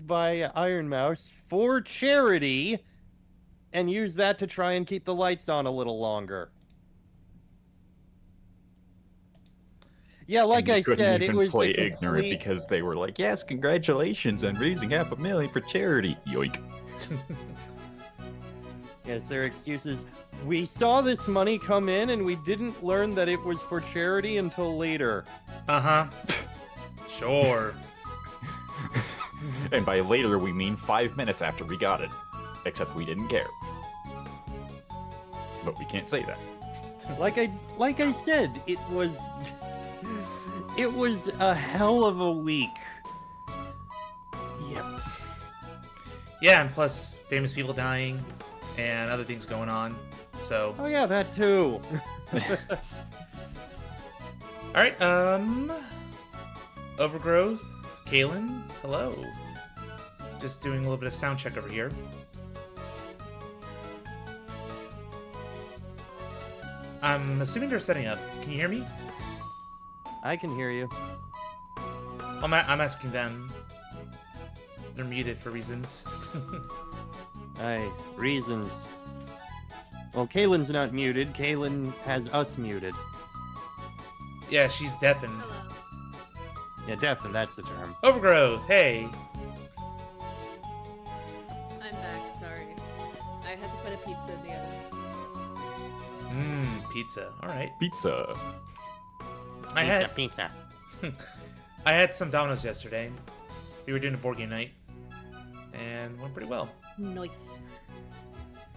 by Iron Mouse for charity and use that to try and keep the lights on a little longer. Yeah, like and I couldn't said, even it was play a ignorant complete... because they were like, yes, congratulations on raising $500,000 for charity. Yoink. Yes, their excuses. We saw this money come in and we didn't learn that it was for charity until later. Uh-huh. Sure. And by later, we mean 5 minutes after we got it. Except we didn't care. But we can't say that. Like I said, it was a hell of a week. Yep. Yeah, and plus famous people dying and other things going on. So. Oh yeah, that too. All right. Overgrowth, Kaylin, hello. Just doing a little bit of sound check over here. I'm assuming they're setting up. Can you hear me? I can hear you. I'm asking them. They're muted for reasons. Aye, reasons. Well, Kaylin's not muted. Kaylin has us muted. Yeah, she's deafened. Hello. Yeah, definitely, that's the term. Overgrowth, hey. I'm back, sorry. I had to put a pizza in the oven. Pizza. All right. Pizza. Pizza. I had some Domino's yesterday. We were doing a board game night, and went pretty well. Nice.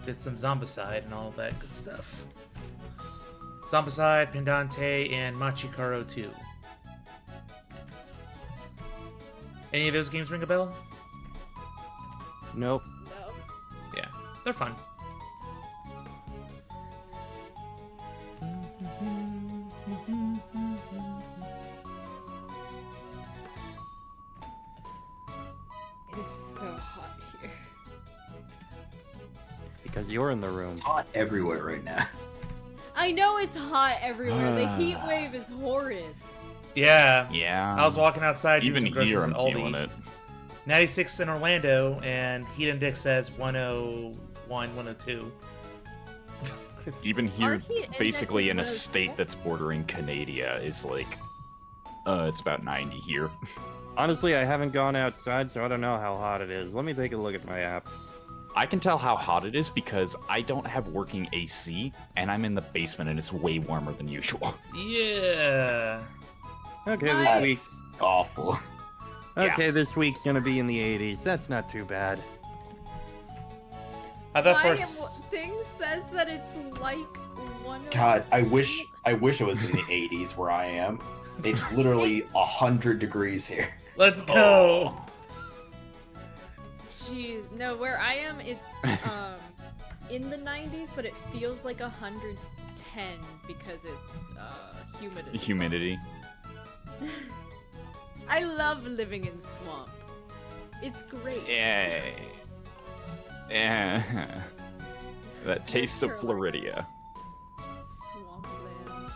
Did some Zombicide and all that good stuff. Zombicide, Pendante, and Machikaro 2. Any of those games ring a bell? Nope. No. Yeah, they're fun. It is so hot here. Because you're in the room. Hot everywhere right now. I know it's hot everywhere. The heat wave is horrid. Yeah. Yeah. I was walking outside doing Even some groceries here, at I'm Aldi. feeling it. 96 in Orlando, and heat index says 101, 102. Even Our here, heat index basically is in a 102? state that's bordering Canada, is like, it's about 90 here. Honestly, I haven't gone outside, so I don't know how hot it is. Let me take a look at my app. I can tell how hot it is because I don't have working AC, and I'm in the basement, and it's way warmer than usual. Yeah. Okay, Nice. this week. Awful. Okay, this week's gonna be in the 80s. That's not too bad. I thought My first. thing says that it's like one. God, I wish it was in the 80s where I am. It's literally 100 degrees here. Let's go. Jeez, no, where I am, it's in the 90s, but it feels like 110 because it's humid. Humidity. I love living in swamp. It's great. Yeah. That taste of Floridia. Swampland.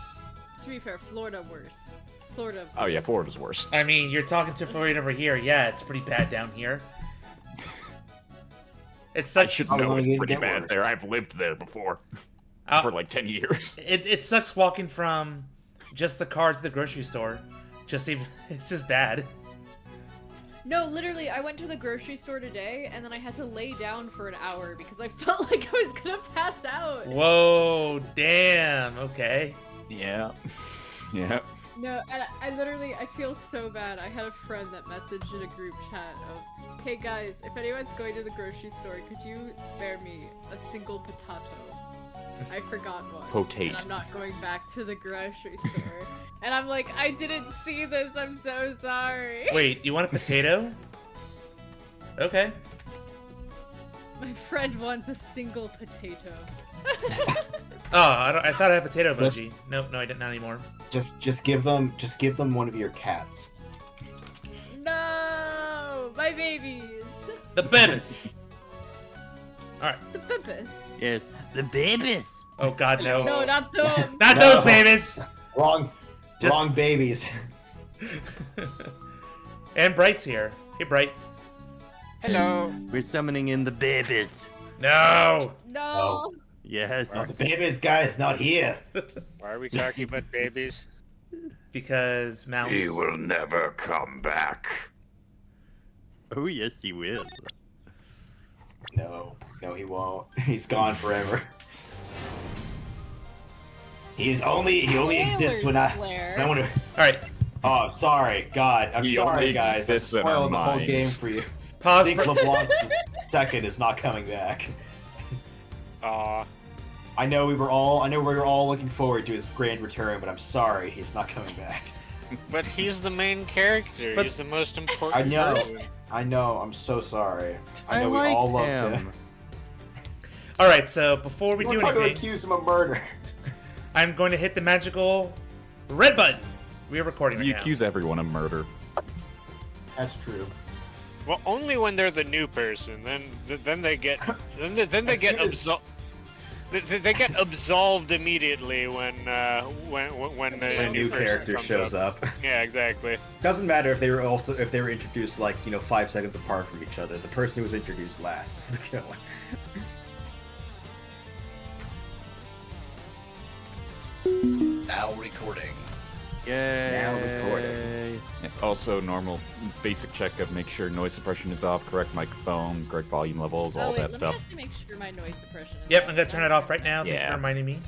To be fair, Florida worse. Florida. Oh yeah, Florida's worse. I mean, you're talking to Florida over here. Yeah, it's pretty bad down here. It's I such. should How know long it's did it pretty get bad worse? there. I've lived there before. For like 10 years. It sucks walking from just the car to the grocery store. It's just bad. No, literally, I went to the grocery store today, and then I had to lay down for an hour because I felt like I was gonna pass out. Whoa, damn. Okay. Yeah. Yeah. No, and I literally, I feel so bad. I had a friend that messaged in a group chat of, "Hey guys, if anyone's going to the grocery store, could you spare me a single potato? I forgot one. Potate. And I'm not going back to the grocery store." And I'm like, I didn't see this, I'm so sorry. Wait, you want a potato? Okay. My friend wants a single potato. Oh, I thought I had potato emoji. Nope, no, I didn't. Not anymore. Just give them one of your cats. No, my babies. The babies. All right. The pimpus. Yes, the babies. Oh God, no. No, not them. Not No. those babies. Wrong Just- babies. And Bright's here. Hey, Bright. Hello. We're summoning in the babies. No. No. Yes. Well, the baby's guy is not here. Why are we talking about babies? Because Mouse. He will never come back. Oh yes, he will. No, he won't. He's gone forever. He only exists when I want to. All right. Oh, sorry, God, I'm He sorry, only guys. I'm exists in our spoiling the whole minds. game for you. Pause. Think LeBlanc second is not coming back. Aw. I know we were all looking forward to his grand return, but I'm sorry, he's not coming back. But he's the main character. But- He's the most important I know. person. I know. I'm so sorry. I I know we all liked loved him. him. All right. So before we We're do trying to anything, accuse him of murder. I'm going to hit the magical red button. We are recording right You now. accuse everyone of murder. That's true. Well, only when they're the new person. Then they get they As get soon as- absolved. They get absolved immediately when a When a new person character comes shows up. Yeah, exactly. Doesn't matter if they were introduced like 5 seconds apart from each other. The person who was introduced last is the killer. Now recording. Yay. Now recording. Also, normal basic check of make sure noise suppression is off, correct microphone, correct volume levels, all Oh, wait, that let stuff. me actually make sure my noise suppression is Yep, on. I'm gonna turn it off right now. Thank you Yeah. for reminding me.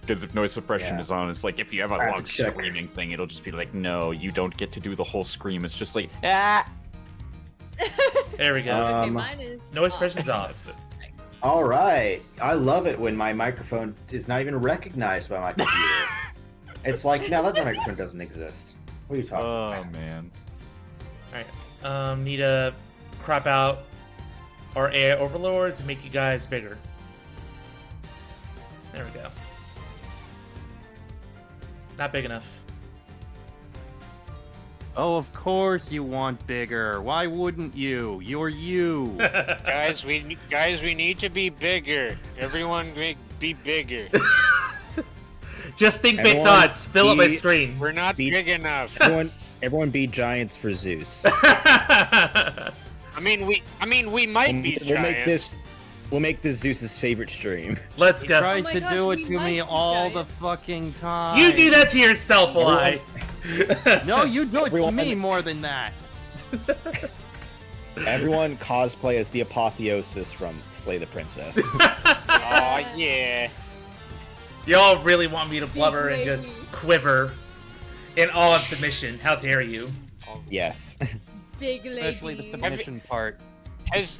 Because if noise suppression Yeah. is on, it's like if you have a I have long to check. screaming thing, it'll just be like, no, you don't get to do the whole scream. It's just like, ah. There we go. Okay, Um, mine is Noise off. suppression's off. All right. I love it when my microphone is not even recognized by my computer. It's like, no, that microphone doesn't exist. What are you talking Oh about? man. Need to crop out our AI overlords and make you guys bigger. There we go. Not big enough. Oh, of course you want bigger. Why wouldn't you? You're you. Guys, we need to be bigger. Everyone be bigger. Just think big Everyone thoughts. Fill up my be- screen. We're not Be- big enough. Everyone be giants for Zeus. I mean, we might be We'll make giants. we'll make this Zeus's favorite stream. Let's He go. tries Oh my to gosh, do we it to might me be all the giants. fucking time. You do that to yourself, Eli. No, you do it to Everyone- me more than that. Everyone cosplay as the apotheosis from Slay the Princess. Oh yeah. Y'all really want me to blubber and just lady. quiver in all of submission. How dare you? Yes. Big lady. Especially the submission part. Has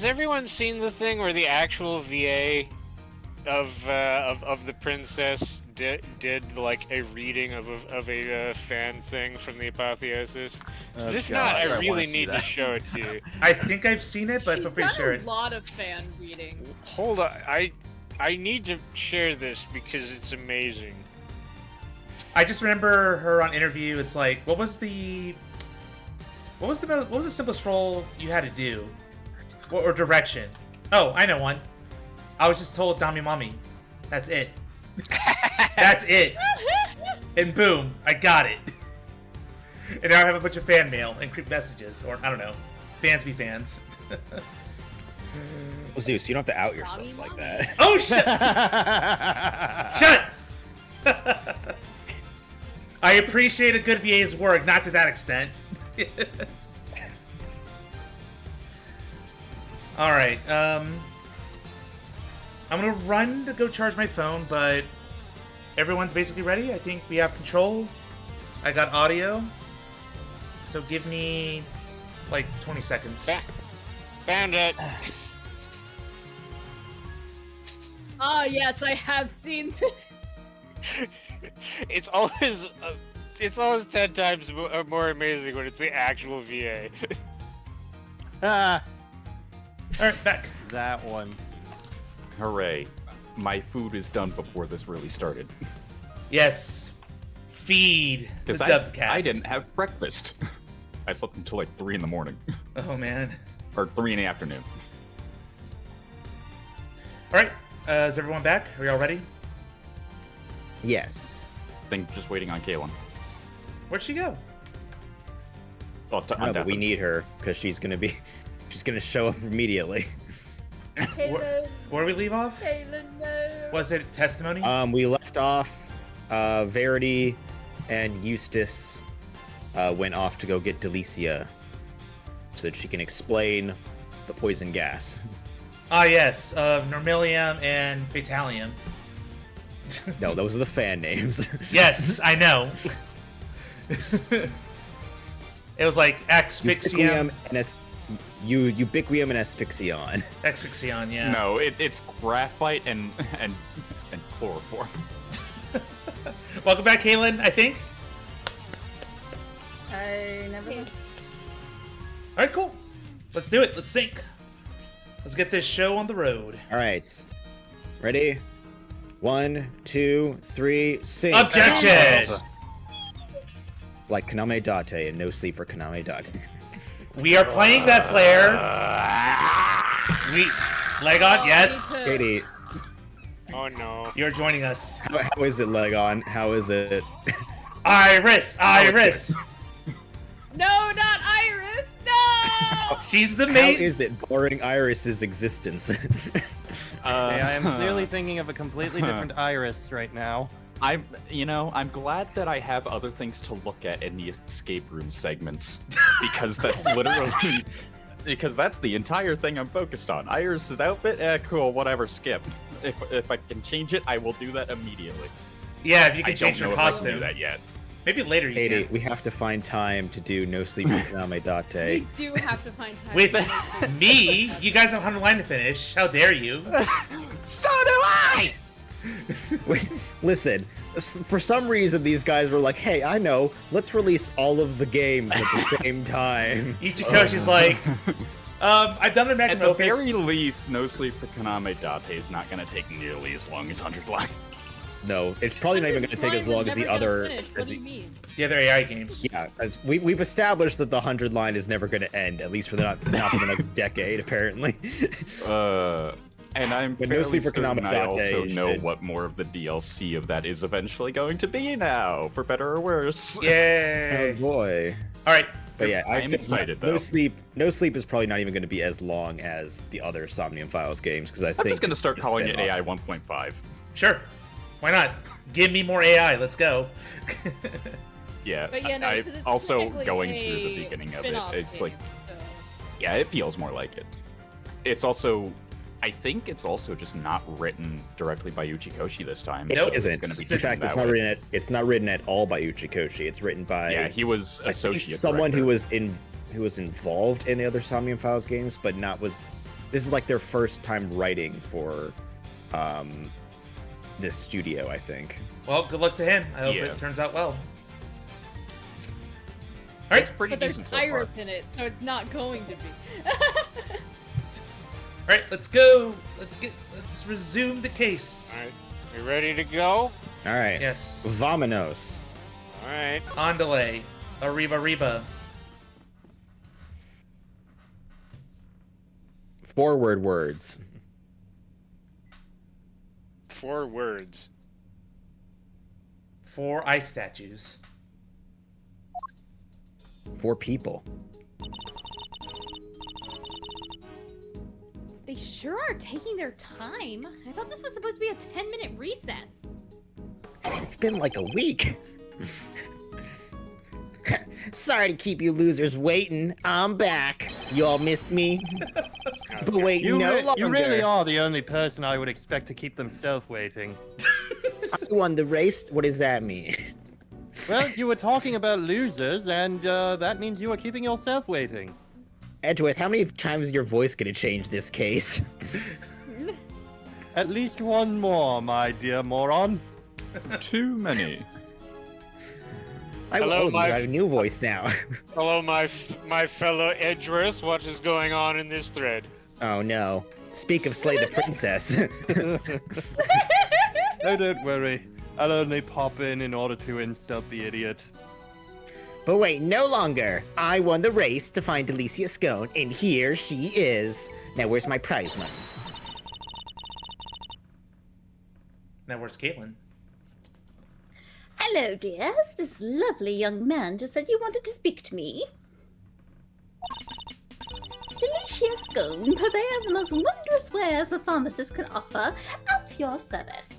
everyone seen the thing where the actual VA of the princess did like a reading of a fan thing from the apotheosis? 'Cause if not, God, I I really wanna see need to that. show it to you. I think I've seen it, but She's feel free to done share a it. lot of fan readings. Hold on, I need to share this because it's amazing. I just remember her on interview. It's like, what was the simplest role you had to do, or direction? Oh, I know one. I was just told Dami Mommy. That's it. That's it. And boom, I got it. And now I have a bunch of fan mail and creep messages, or I don't know, fans be fans. Well, Zeus, you don't have to out yourself Mommy, like mommy. that. Oh shit! Shut! I appreciate a good VA's work, not to that extent. Alright, I'm gonna run to go charge my phone, but everyone's basically ready. I think we have control. I got audio. So give me like 20 seconds. Found it. Oh yes, I have seen. It's always 10 times more amazing when it's the actual VA. Ah, Alright, back. that one. Hooray. My food is done before this really started. Yes. Feed the Because Dubcast. I didn't have breakfast. I slept until like 3 in the morning. Oh man. Or 3 in the afternoon. Alright, is everyone back? Are we all ready? Yes. I think just waiting on Kaylin. Where'd she go? Well, No, but we need her because she's gonna show up immediately. Kaylin, Where we leave off? Kaylin, no. Was it testimony? We left off. Verity and Eustace went off to go get Delicia so that she can explain the poison gas. Ah, yes, of Normilium and Fatalium. No, those are the fan names. Yes, I know. It was like Asphyxium. Ubiquium and Ubiquium and Asphyxion. Asphyxion, yeah. No, it's graphite and chloroform. Welcome back, Kaylin, I think. I never know. Alright, cool. Let's do it. Let's sync. Let's get this show on the road. All right, ready? 1, 2, 3, sing. Objection! Like Kaname Date and no sleep for Kaname Date. We are playing that flare. Legon, yes. Katie, Oh no. You're joining us. how is it, Legon? How is it? Iris! Iris! No, not Iris. No. She's the How main. is it boring Iris's existence? I am clearly thinking of a completely different Iris right now. I'm glad that I have other things to look at in the escape room segments because that's literally because that's the entire thing I'm focused on. Iris's outfit, cool, whatever, skip. If I can change it, I will do that immediately. Yeah, if you I can don't change know your if I can do costume. that yet. Maybe later you Katie, can. we have to find time to do no sleep for Kaname Date. We do have to find time. With to make this. me, you guys have 100 line to finish. How dare you? So do I! Wait, listen. For some reason, these guys were like, "Hey, I know. Let's release all of the games at the same time." Ichikoshi's like, I've done a At magnum the opus. very least, No Sleep for Kaname Date is not going to take nearly as long as 100 Line. No, it's probably not even going to take as Line was long as the never gonna other. finish. What do you mean? The other AI games. Yeah, as we've established that the 100 line is never going to end, at least for not for the next decade, apparently. And I'm But No fairly Sleep for certain Kaname I also Date know should- what more of the DLC of that is eventually going to be now, for better or worse. Oh Yay! boy. All right. But yeah, I am think excited, No though. Sleep is probably not even going to be as long as the other Somnium Files games because I think I'm just going to start it's calling been it AI off. 1.5. Sure. Why not? Give me more AI. Let's go. Yeah, But yeah, no, I'm because it's also technically going a through the beginning of it. spin-off It's game, like, so. yeah, it feels more like it. It's also, I think it's also just not written directly by Uchikoshi this time. It Nope. It's isn't. gonna be In fact, that it's not way. written at all by Uchikoshi. It's written by Yeah, he was I think associate someone director. who was involved in the other Somnium Files games, but this is like their first time writing for this studio, I think. Well, good luck to him. I hope Yeah. it turns out well. All right. It's pretty But there's decent so Iris far. in it, so it's not going to be. All right. Let's go. Let's resume the case. Alright. We ready to go? All right. Yes. Vamonos. Alright. On delay. Arriba. Forward words. 4 words. 4 ice statues. 4 people. They sure are taking their time. I thought this was supposed to be a 10-minute recess. It's been like a week. Sorry to keep you losers waiting. I'm back. You all missed me. But wait, You longer. really are the only person I would expect to keep themselves waiting. I won the race. What does that mean? Well, you were talking about losers, and that means you are keeping yourself waiting. Edgeworth, how many times is your voice gonna change this case? At least one more, my dear moron. Too many. I Hello, you my have a new voice now. Hello, my fellow Edgeworth. What is going on in this thread? Oh no. Speak of Slay the Princess. Oh, don't worry. I'll only pop in order to insult the idiot. But wait, no longer. I won the race to find Delicia Scone, and here she is. Now where's my prize money? Now where's Caitlin? Hello, dears. This lovely young man just said you wanted to speak to me. delicious scone, purveyor of the most wondrous wares a pharmacist can offer, at your service.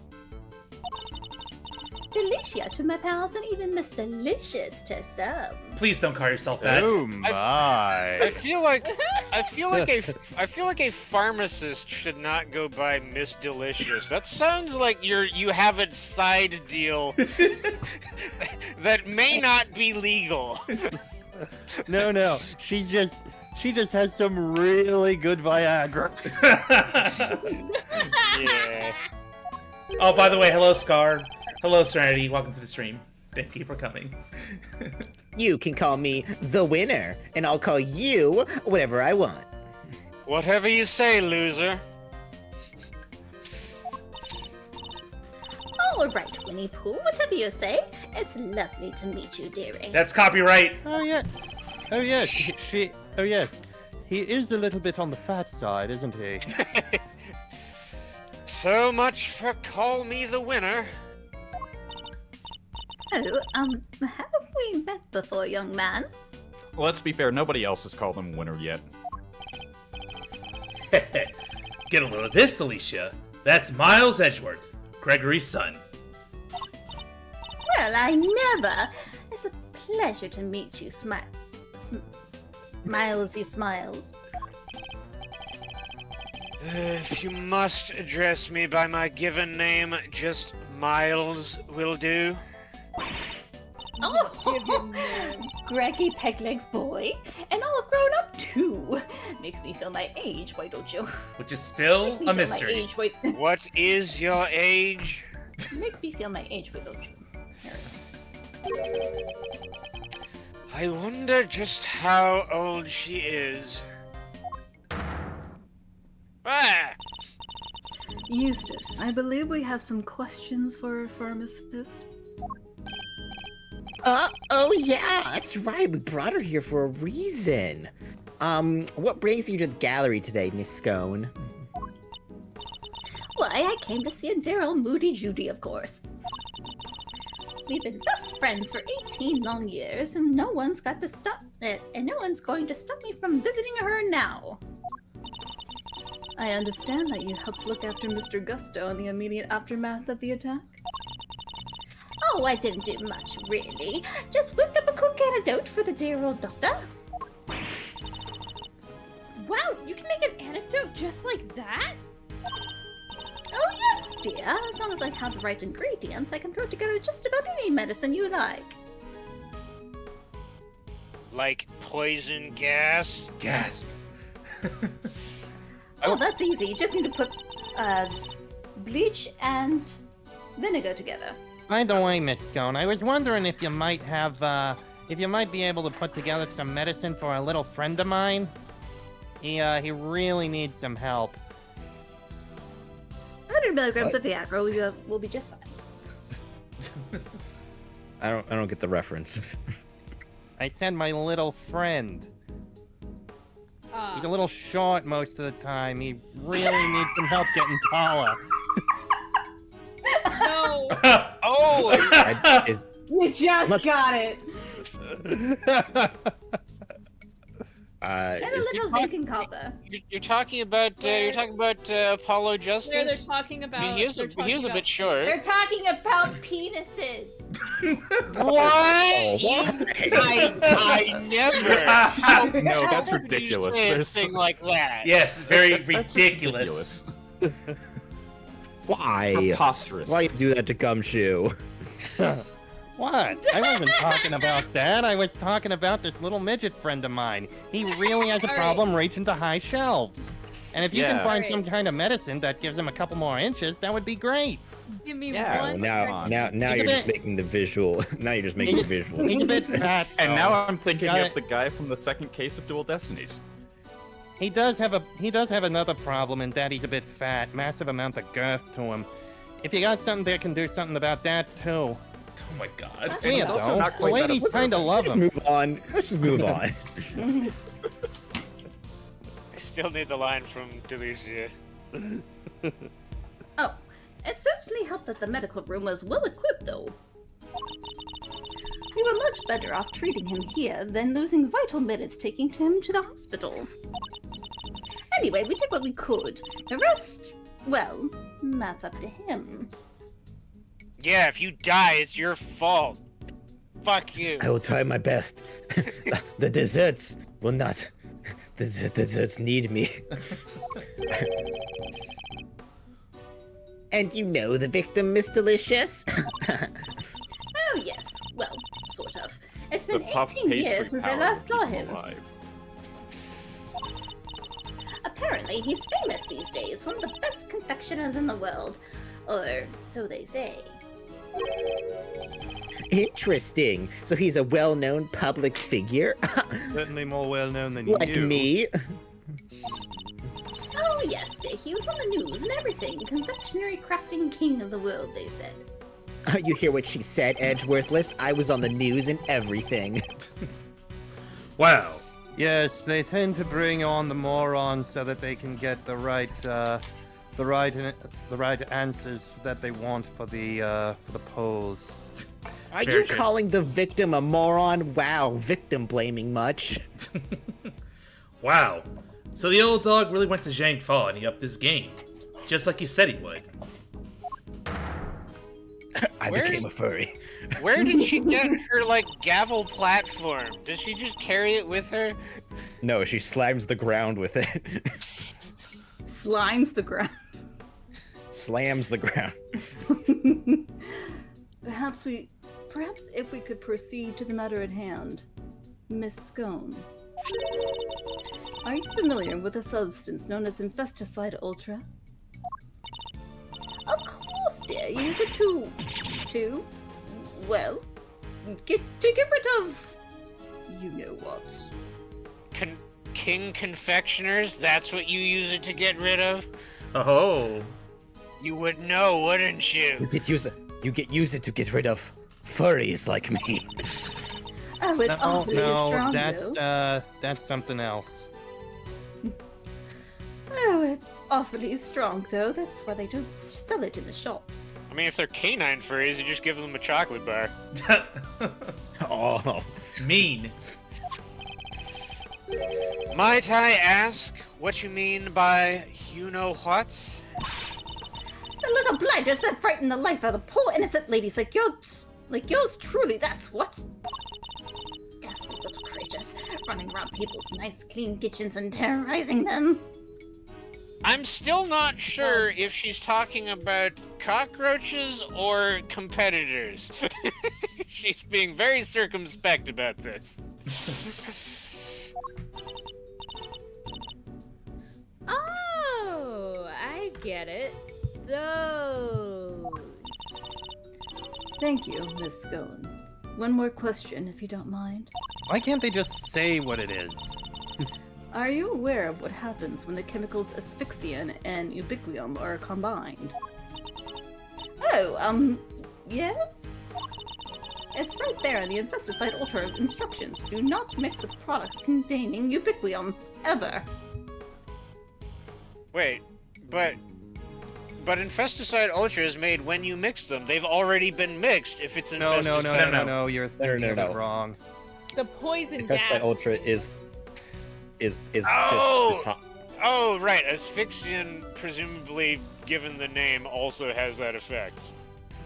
Delicia to my pals and even Miss Delicious to some. Please don't call yourself that. Oh my! I feel like a pharmacist should not go by Miss Delicious. That sounds like you have a side deal that may not be legal. No. She just has some really good Viagra. Yeah. Oh, by the way, hello, Scar. Hello, Serenity. Welcome to the stream. Thank you for coming. You can call me the winner, and I'll call you whatever I want. Whatever you say, loser. All right, Winnie Pooh, whatever you say. It's lovely to meet you, dearie. That's copyright. Oh yes. Oh yes. He is a little bit on the fat side, isn't he? So much for call me the winner. Oh, have we met before, young man? Let's be fair. Nobody else has called him winner yet. Get a load of this, Delicia. That's Miles Edgeworth, Gregory's son. Well, I never. It's a pleasure to meet you, Smilesy Smiles. If you must address me by my given name, just Miles will do. Oh, Greggy Pegleg's boy, and all grown up too. Makes me feel my age, why don't you? Which is still Makes me a feel mystery. My age, why... What is your age? Make me feel my age, why don't you? I wonder just how old she is. Ah! Eustace, I believe we have some questions for our pharmacist. Oh yeah, that's right. We brought her here for a reason. What brings you to the gallery today, Miss Scone? Why, I came to see a dear old Moody Judy, of course. We've been best friends for 18 long years, and no one's got to stop it, and no one's going to stop me from visiting her now. I understand that you helped look after Mr. Gusto in the immediate aftermath of the attack. Oh, I didn't do much, really. Just whipped up a quick antidote for the dear old doctor. Wow, you can make an anecdote just like that? Oh, yes, dear. As long as I have the right ingredients, I can throw together just about any medicine you like. Like poison gas? Gasp. Oh, that's easy. You just need to put bleach and vinegar together. By the way, Miss Scone, I was wondering if you might be able to put together some medicine for a little friend of mine. He really needs some help. 100 milligrams of Viagra will be just fine. I don't get the reference. I said my little friend. He's a little short most of the time. He really needs some help getting taller. No. Oh! You just got it! And a little zinc and copper. You're talking about Apollo Where they're Justice? talking about. He is a bit short. They're talking about penises. What? I never. How, No, how that's could ridiculous. You say a There's thing like that. Yes, very That's ridiculous. Why? Preposterous. Why you do that to Gumshoe? What? I wasn't talking about that. I was talking about this little midget friend of mine. He really has a All right. problem reaching to high shelves. And if you can Yeah. find All some right. kind of medicine that gives him a couple more inches, that would be great. Give me Yeah, one Now second. you're He's a just bit- making the visual. Now you're just making the visual. He's a bit fat. And though. now I'm thinking Got of it. the guy from the second case of Dual Destinies. He does have another problem in that he's a bit fat. Massive amount of girth to him. If you got something that can do something about that too. Oh my god. Yeah, he's also though. not The quite that ladies observant. kind of love Let's him. move on. Let's just move on. I still need the line from Delicia. Oh, it certainly helped that the medical room was well equipped, though. You were much better off treating him here than losing vital minutes taking him to the hospital. Anyway, we did what we could. The rest, well, that's up to him. Yeah, if you die, it's your fault. Fuck you. I will try my best. The desserts will not. The desserts need me. And you know the victim, Miss Delicious? Oh, yes. Well, sort of. It's been The puff 18 years pastry since I power last will saw keep him. alive. Apparently, he's famous these days, one of the best confectioners in the world. Or so they say. Interesting. So he's a well-known public figure? Certainly more well known than Like you. me? Oh, yes, Dick. He was on the news and everything. Confectionery crafting king of the world, they said. You hear what she said, Edgeworthless? I was on the news and everything. Wow. Yes, they tend to bring on the morons so that they can get the right answers that they want for the polls. Are Very you true. calling the victim a moron? Wow, victim blaming much. Wow. So the old dog really went to Zhang Fa and he upped his game. Just like he said he would. I Where became did- a furry. Where did she get her, like, gavel platform? Does she just carry it with her? No, she slams the ground with it. Slimes the ground. Slams the ground. Perhaps if we could proceed to the matter at hand. Miss Scone. Are you familiar with a substance known as Infesticide Ultra? Of course, dear. Use it to, well, get rid of, you know what. King Confectioners? That's what you use it to get rid of? Oh. You would know, wouldn't You you? use it to get rid of furries like me. Oh, it's awfully strong, though. That's something else. Oh, it's awfully strong, though. That's why they don't sell it in the shops. I mean, if they're canine furries, you just give them a chocolate bar. Oh. Mean. Might I ask what you mean by you-know-what? The little blighters that frighten the life out of poor innocent ladies like yours truly, that's what. Ghastly little creatures, running around people's nice, clean kitchens and terrorizing them. I'm still not sure if she's talking about cockroaches or competitors. She's being very circumspect about this. Oh, I get it. Those. Thank you, Miss Scone. One more question, if you don't mind. Why can't they just say what it is? Are you aware of what happens when the chemicals asphyxian and ubiquium are combined? Oh, yes? It's right there in the Infesticide Ultra instructions. Do not mix with products containing ubiquium, ever. Wait, but Infesticide Ultra is made when you mix them. They've already been mixed if it's No, Infesticide. no, you're thinking of it wrong. The poison Infesticide gas. Ultra is Oh! just top. Oh, right. Asphyxian, presumably given the name, also has that effect.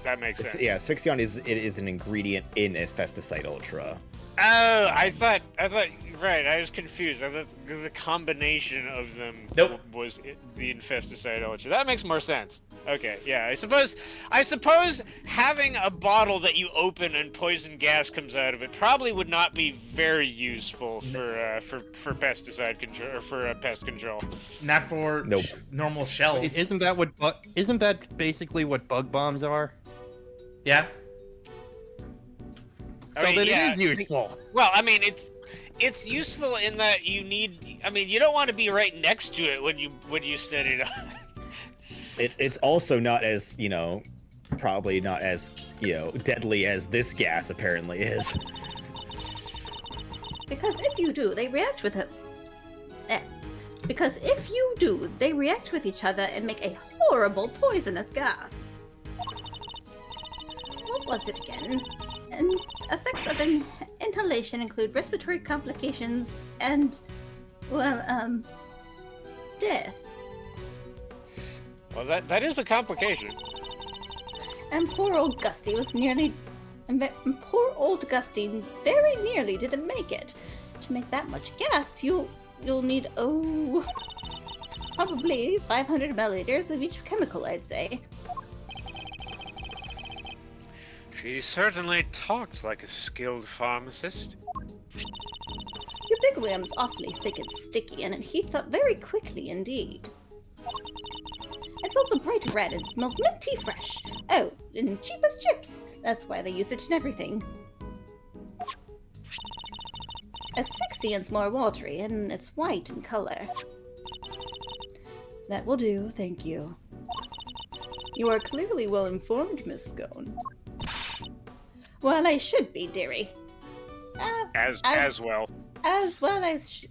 That makes sense. Yeah, Asphyxion is an ingredient in Infesticide Ultra. Oh, I thought, right, I was confused. I thought the combination of them Nope. was the Infesticide Ultra. That makes more sense. Okay, yeah, I suppose having a bottle that you open and poison gas comes out of it probably would not be very useful for pesticide control, or for pest control. Not for Nope. normal shells. Isn't that basically what bug bombs are? Yeah. So then yeah, it is useful. Well, I mean, it's useful in that you need. I mean, you don't want to be right next to it when you set it up. It's also not as, probably not as, deadly as this gas apparently is. Because if you do, they react with it. Because if you do, they react with each other and make a horrible poisonous gas. What was it again? And effects of inhalation include respiratory complications and, well, death. Well, that is a complication. And poor old Gusty was nearly. And poor old Gusty very nearly didn't make it. To make that much gas, you'll need, probably 500 milliliters of each chemical, I'd say. She certainly talks like a skilled pharmacist. Ubiquitum's awfully thick and sticky, and it heats up very quickly indeed. It's also bright red and smells minty fresh. Oh, and cheap as chips. That's why they use it in everything. Asphyxiant's more watery, and it's white in color. That will do, thank you. You are clearly well informed, Miss Scone. Well, I should be, dearie. As well. As well as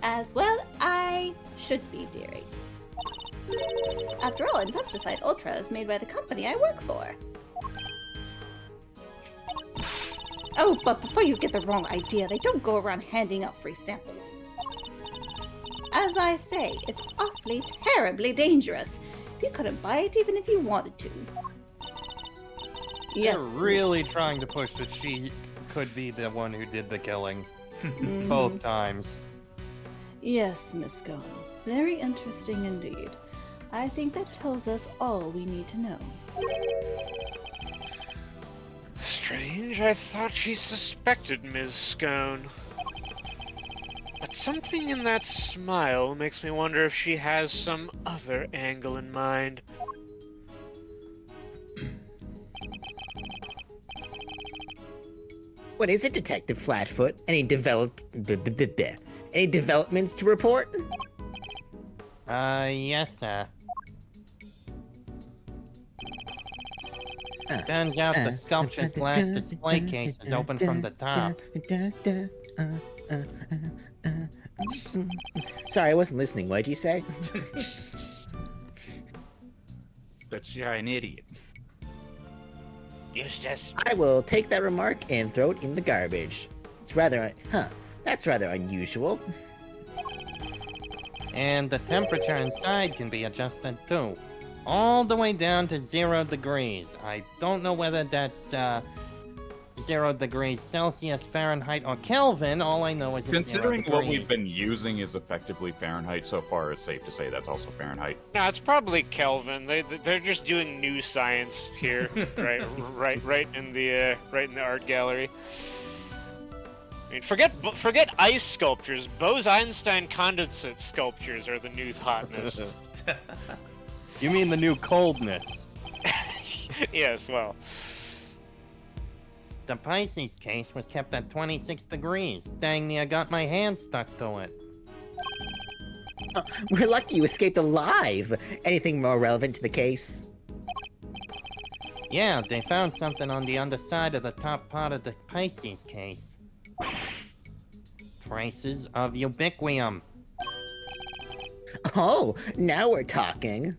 as well I should be, dearie. After all, Infesticide Ultra is made by the company I work for. Oh, but before you get the wrong idea, they don't go around handing out free samples. As I say, it's awfully terribly dangerous. You couldn't buy it even if you wanted to. They're really trying to push that she could be the one who did the killing. Both times. Yes, Miss Scone. Very interesting indeed. I think that tells us all we need to know. Strange, I thought she suspected Ms. Scone. But something in that smile makes me wonder if she has some other angle in mind. What is it, Detective Flatfoot? Any developments to report? Yes, sir. Turns out the sculpture's glass display case is open from the top. Sorry, I wasn't listening. What did you say? That's an idiot. Eustace. I will take that remark and throw it in the garbage. It's rather, that's rather unusual. And the temperature inside can be adjusted too. All the way down to 0 degrees. I don't know whether that's 0 degrees Celsius, Fahrenheit, or Kelvin. All I know is it's Considering 0 what we've degrees. been using is effectively Fahrenheit so far, it's safe to say that's also Fahrenheit. No, it's probably Kelvin. They're just doing new science here, right in the art gallery. I mean, forget ice sculptures. Bose-Einstein condensate sculptures are the new hotness. You mean the new coldness? Yes, well. The Pisces case was kept at 26 degrees. Dang near got my hand stuck to it. We're lucky you escaped alive. Anything more relevant to the case? Yeah, they found something on the underside of the top part of the Pisces case. Traces of ubiquium. Oh, now we're talking.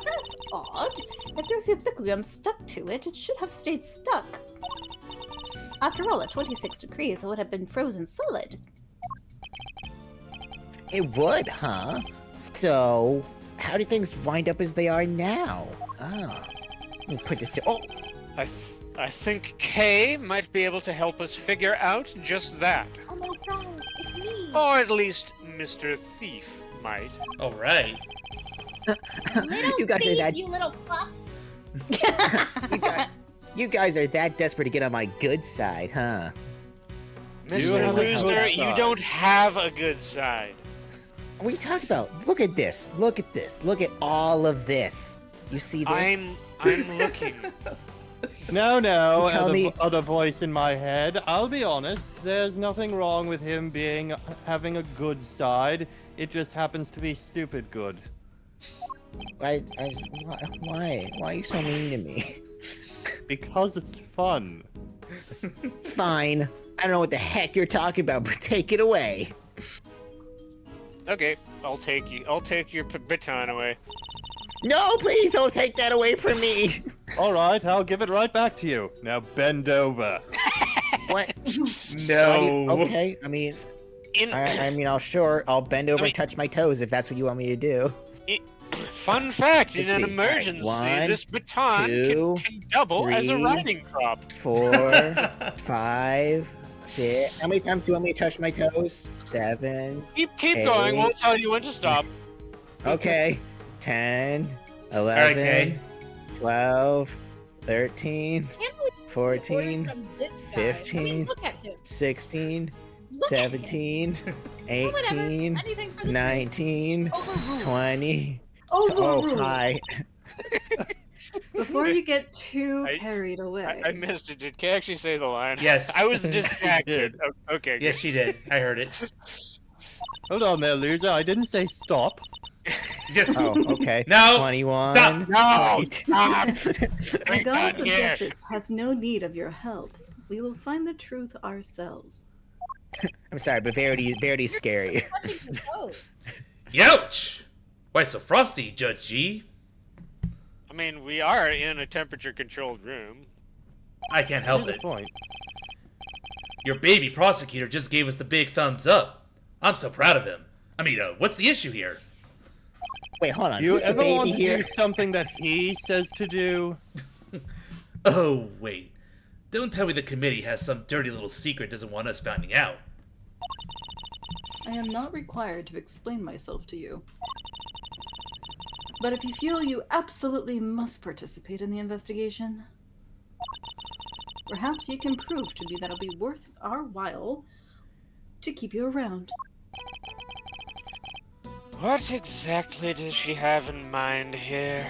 That's odd. If there's ubiquium stuck to it, it should have stayed stuck. After all, at 26 degrees, it would have been frozen solid. It would, huh? So, how do things wind up as they are now? Let me put this to. Oh, I think Kay might be able to help us figure out just that. Oh my god, it's me! Or at least Mr. Thief might. All right. Little you guys thief, are that. you little fuck! You guys are that desperate to get on my good side, huh? Mr. have a good Loser, you side. don't have a good side. What are you talking about? Look at this. Look at this. Look at all of this. You see this? I'm looking. No, Tell me- other voice in my head. I'll be honest, there's nothing wrong with him having a good side. It just happens to be stupid good. Why are you so mean to me? Because it's fun. Fine. I don't know what the heck you're talking about, but take it away. Okay, I'll take your baton away. No, please don't take that away from me. All right, I'll give it right back to you. Now bend over. What? No. Okay, I mean, I'll bend over and touch my toes if that's what you want me to do. Fun fact, in an Let's see. emergency, One, this baton two, can double as a three. riding crop. 4, 5, 6. How many times do you want me to touch my toes? 7. Keep going, Eight. we'll tell you when to stop. Okay. 10, All right, 11, Kay. 12, 13, Can't believe 14, orders from this guy. 15, I mean, look at him. 16, Look at him. 17, Oh, whatever. 18, Anything for the 19, Overruled. 20. Overruled. Oh, hi. Before you get too I- carried away. I missed it. Did Kay actually say the line? Yes. I was distracted. Okay. Yes, she did. I heard it. Hold on there, loser. I didn't say stop. Just Oh, okay. No! 21. Stop! No! 22. Stop! The We're goddess done of here. justice has no need of your help. We will find the truth ourselves. I'm sorry, but Verity's scary. touching his toes. Youch! Why so frosty, Judge G? I mean, we are in a temperature-controlled room. I can't help Here's it. the point. Your baby prosecutor just gave us the big thumbs up. I'm so proud of him. I mean, what's the issue here? Wait, hold on. Do you Who's the ever want baby to here? do something that he says to do? Oh, wait. Don't tell me the committee has some dirty little secret doesn't want us finding out. I am not required to explain myself to you. But if you feel you absolutely must participate in the investigation, perhaps you can prove to me that it'll be worth our while to keep you around. What exactly does she have in mind here?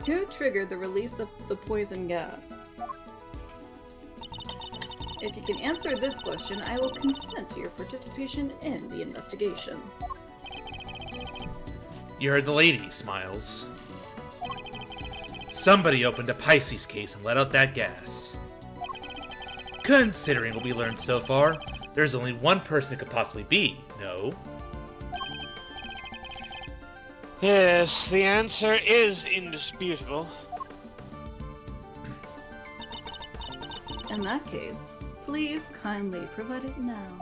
Who triggered the release of the poison gas? If you can answer this question, I will consent to your participation in the investigation. You heard the lady, Smiles. Somebody opened a Pisces case and let out that gas. Considering what we learned so far, there's only one person it could possibly be, no? Yes, the answer is indisputable. In that case, please kindly provide it now.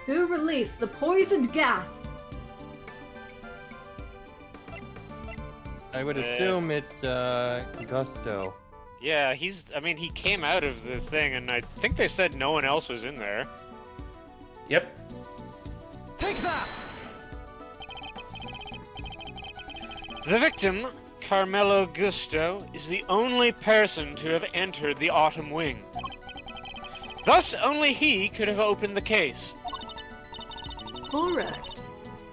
Who released the poisoned gas? I would assume it's Gusto. Yeah, he came out of the thing, and I think they said no one else was in there. Yep. The victim, Carmelo Gusto, is the only person to have entered the Autumn Wing. Thus, only he could have opened the case. Correct.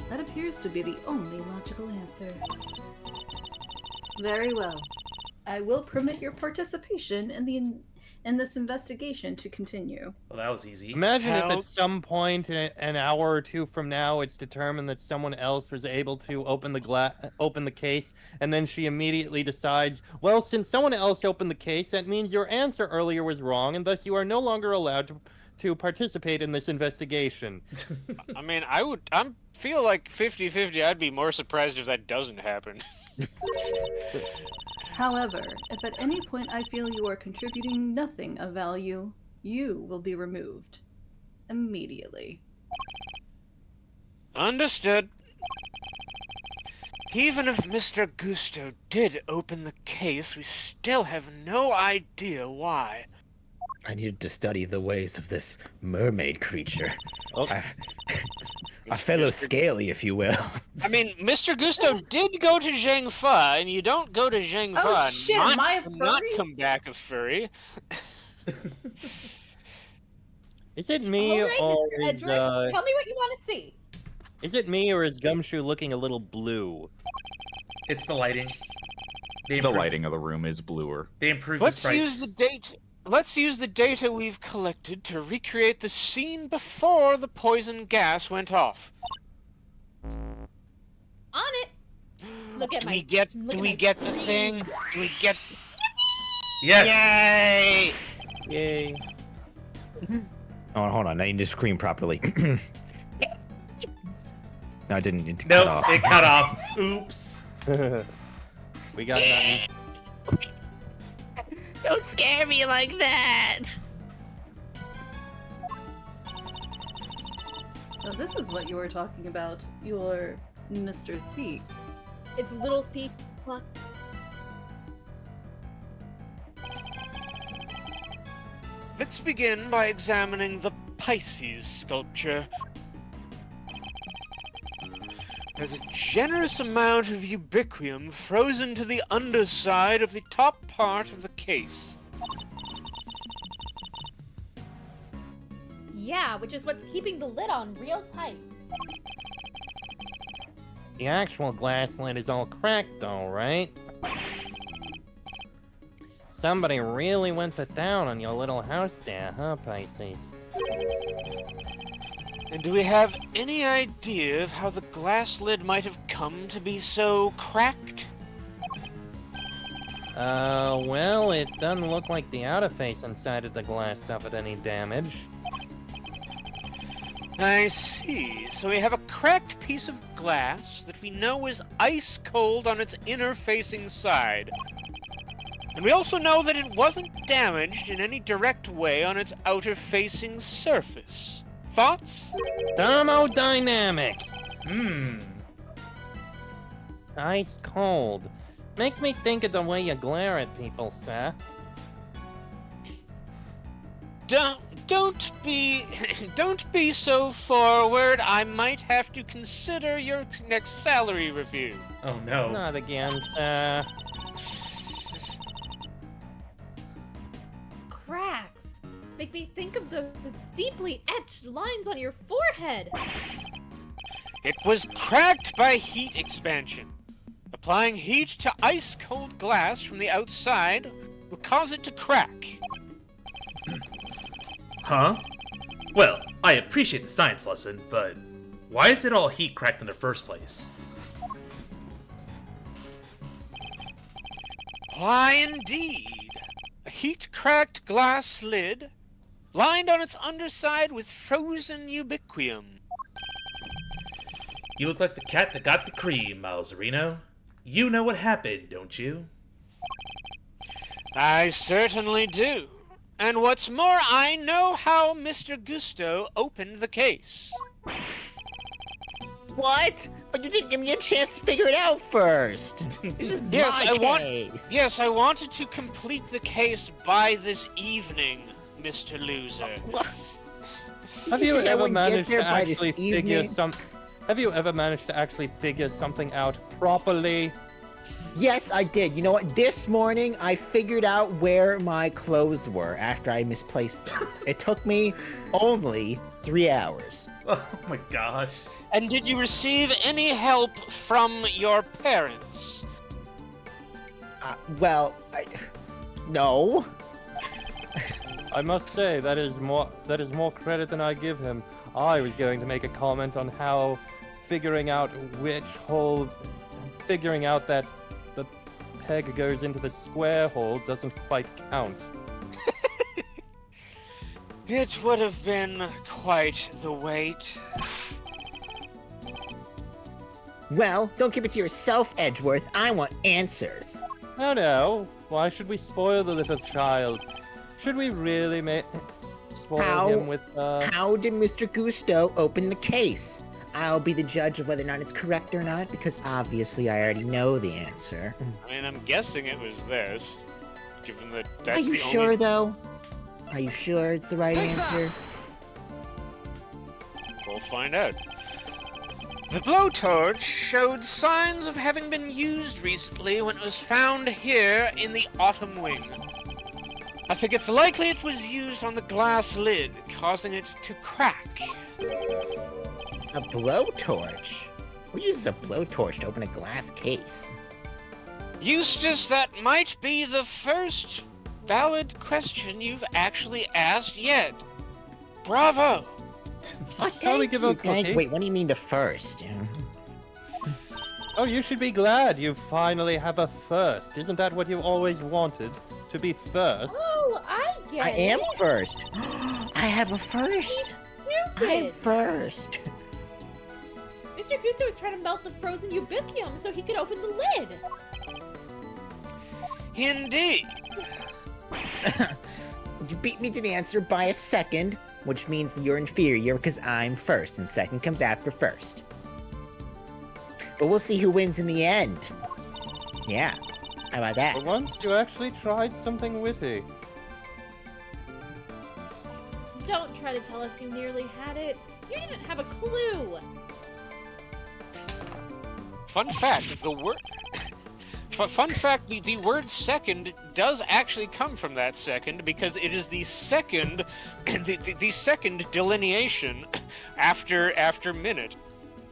That appears to be the only logical answer. Very well. I will permit your participation in this investigation to continue. Well, that was easy. Imagine if How- at some point, an hour or two from now, it's determined that someone else was able to open the case, and then she immediately decides, well, since someone else opened the case, that means your answer earlier was wrong, and thus you are no longer allowed to participate in this investigation. I mean, I feel like 50-50. I'd be more surprised if that doesn't happen. However, if at any point I feel you are contributing nothing of value, you will be removed. Immediately. Understood. Even if Mr. Gusto did open the case, we still have no idea why. I needed to study the ways of this mermaid creature. Oh. A fellow scaly, if you will. I mean, Mr. Gusto did go to Zhang Fa, and you don't go to Zhang Fa Oh shit, am I a and not furry? come back a furry. Is it me, All right, or Mr. is, Edric, tell me what you want to see. is it me, or is Gumshoe looking a little blue? It's the lighting. They The improved- lighting of the room is bluer. They improved the Let's sprites. use the data. Let's use the data we've collected to recreate the scene before the poison gas went off. On it. Look at Do my. we get? look Do at we my get the screen. thing? Do we get? Yes! Yay! Yay. Oh, hold on. I need to scream properly. No, I didn't. It cut Nope, off. it cut off. Oops. We got nothing. Don't scare me like that. So this is what you were talking about, your Mr. Thief. It's little thief. Fuck. Let's begin by examining the Pisces sculpture. There's a generous amount of ubiquium frozen to the underside of the top part of the case. Yeah, which is what's keeping the lid on real tight. The actual glass lid is all cracked though, right? Somebody really went to town on your little house there, huh, Pisces? And do we have any idea of how the glass lid might have come to be so cracked? Well, it doesn't look like the outer face inside of the glass suffered any damage. I see. So we have a cracked piece of glass that we know is ice cold on its inner facing side. And we also know that it wasn't damaged in any direct way on its outer facing surface. Thoughts? Thermodynamics! Ice cold. Makes me think of the way you glare at people, sir. Don't be so forward. I might have to consider your next salary review. Oh no. Not again, sir. Cracks. Make me think of those deeply etched lines on your forehead. It was cracked by heat expansion. Applying heat to ice-cold glass from the outside will cause it to crack. Huh? Well, I appreciate the science lesson, but why is it all heat cracked in the first place? Why, indeed. A heat-cracked glass lid, lined on its underside with frozen ubiquium. You look like the cat that got the cream, Malzarino. You know what happened, don't you? I certainly do. And what's more, I know how Mr. Gusto opened the case. What? But you didn't give me a chance to figure it out first. This is my case. Yes, I wanted to complete the case by this evening, Mr. Loser. Have you think I ever would get managed there to by this actually figure evening? Have you ever managed to actually figure something out properly? Yes, I did. You know what? This morning, I figured out where my clothes were after I misplaced them. It took me only 3 hours. Oh my gosh. And did you receive any help from your parents? No. I must say that is more credit than I give him. I was going to make a comment on how figuring out that the peg goes into the square hole doesn't quite count. It would have been quite the wait. Well, don't give it to yourself, Edgeworth. I want answers. No. Why should we spoil the little child? Should we really spoil him with, How did Mr. Gusto open the case? I'll be the judge of whether or not it's correct or not, because obviously I already know the answer. I mean, I'm guessing it was this, given that Are that's you the sure, only... though? Are you sure it's the right answer? We'll find out. The blowtorch showed signs of having been used recently when it was found here in the autumn wing. I think it's likely it was used on the glass lid, causing it to crack. A blowtorch? Who uses a blowtorch to open a glass case? Eustace, that might be the first valid question you've actually asked yet. Bravo! Oh, Shall we thank give you, a cookie? Wait, what do you mean the first? Oh, you should be glad you finally have a first. Isn't that what you always wanted? To be first? Oh, I get I am it. first. I have a first. I'm Stupid. first. It's Mr. Gusto was trying to melt the frozen ubiquium so he could open the lid. Indeed. You beat me to the answer by a second, which means you're inferior because I'm first, and second comes after first. But we'll see who wins in the end. Yeah. How about that? For once, you actually tried something witty. Don't try to tell us you nearly had it. You didn't have a clue. Fun fact, the word... Fun fact, the word second does actually come from that second because it is the second, the second delineation after minute.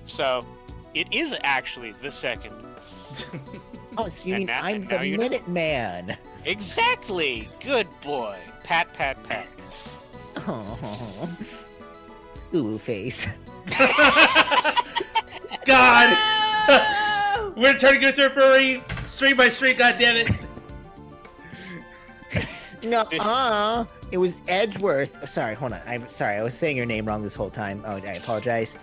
So, it is actually the second. Oh, so you mean now- I'm and the now you know. Minute Man. Exactly! Good boy. Pat, pat, pat. Oh. Ooh, face. God! Oh! We're turning into a furry street by street, goddammit. No, it was Edgeworth. Oh, sorry, hold on. I'm sorry, I was saying your name wrong this whole time. Oh, I apologize.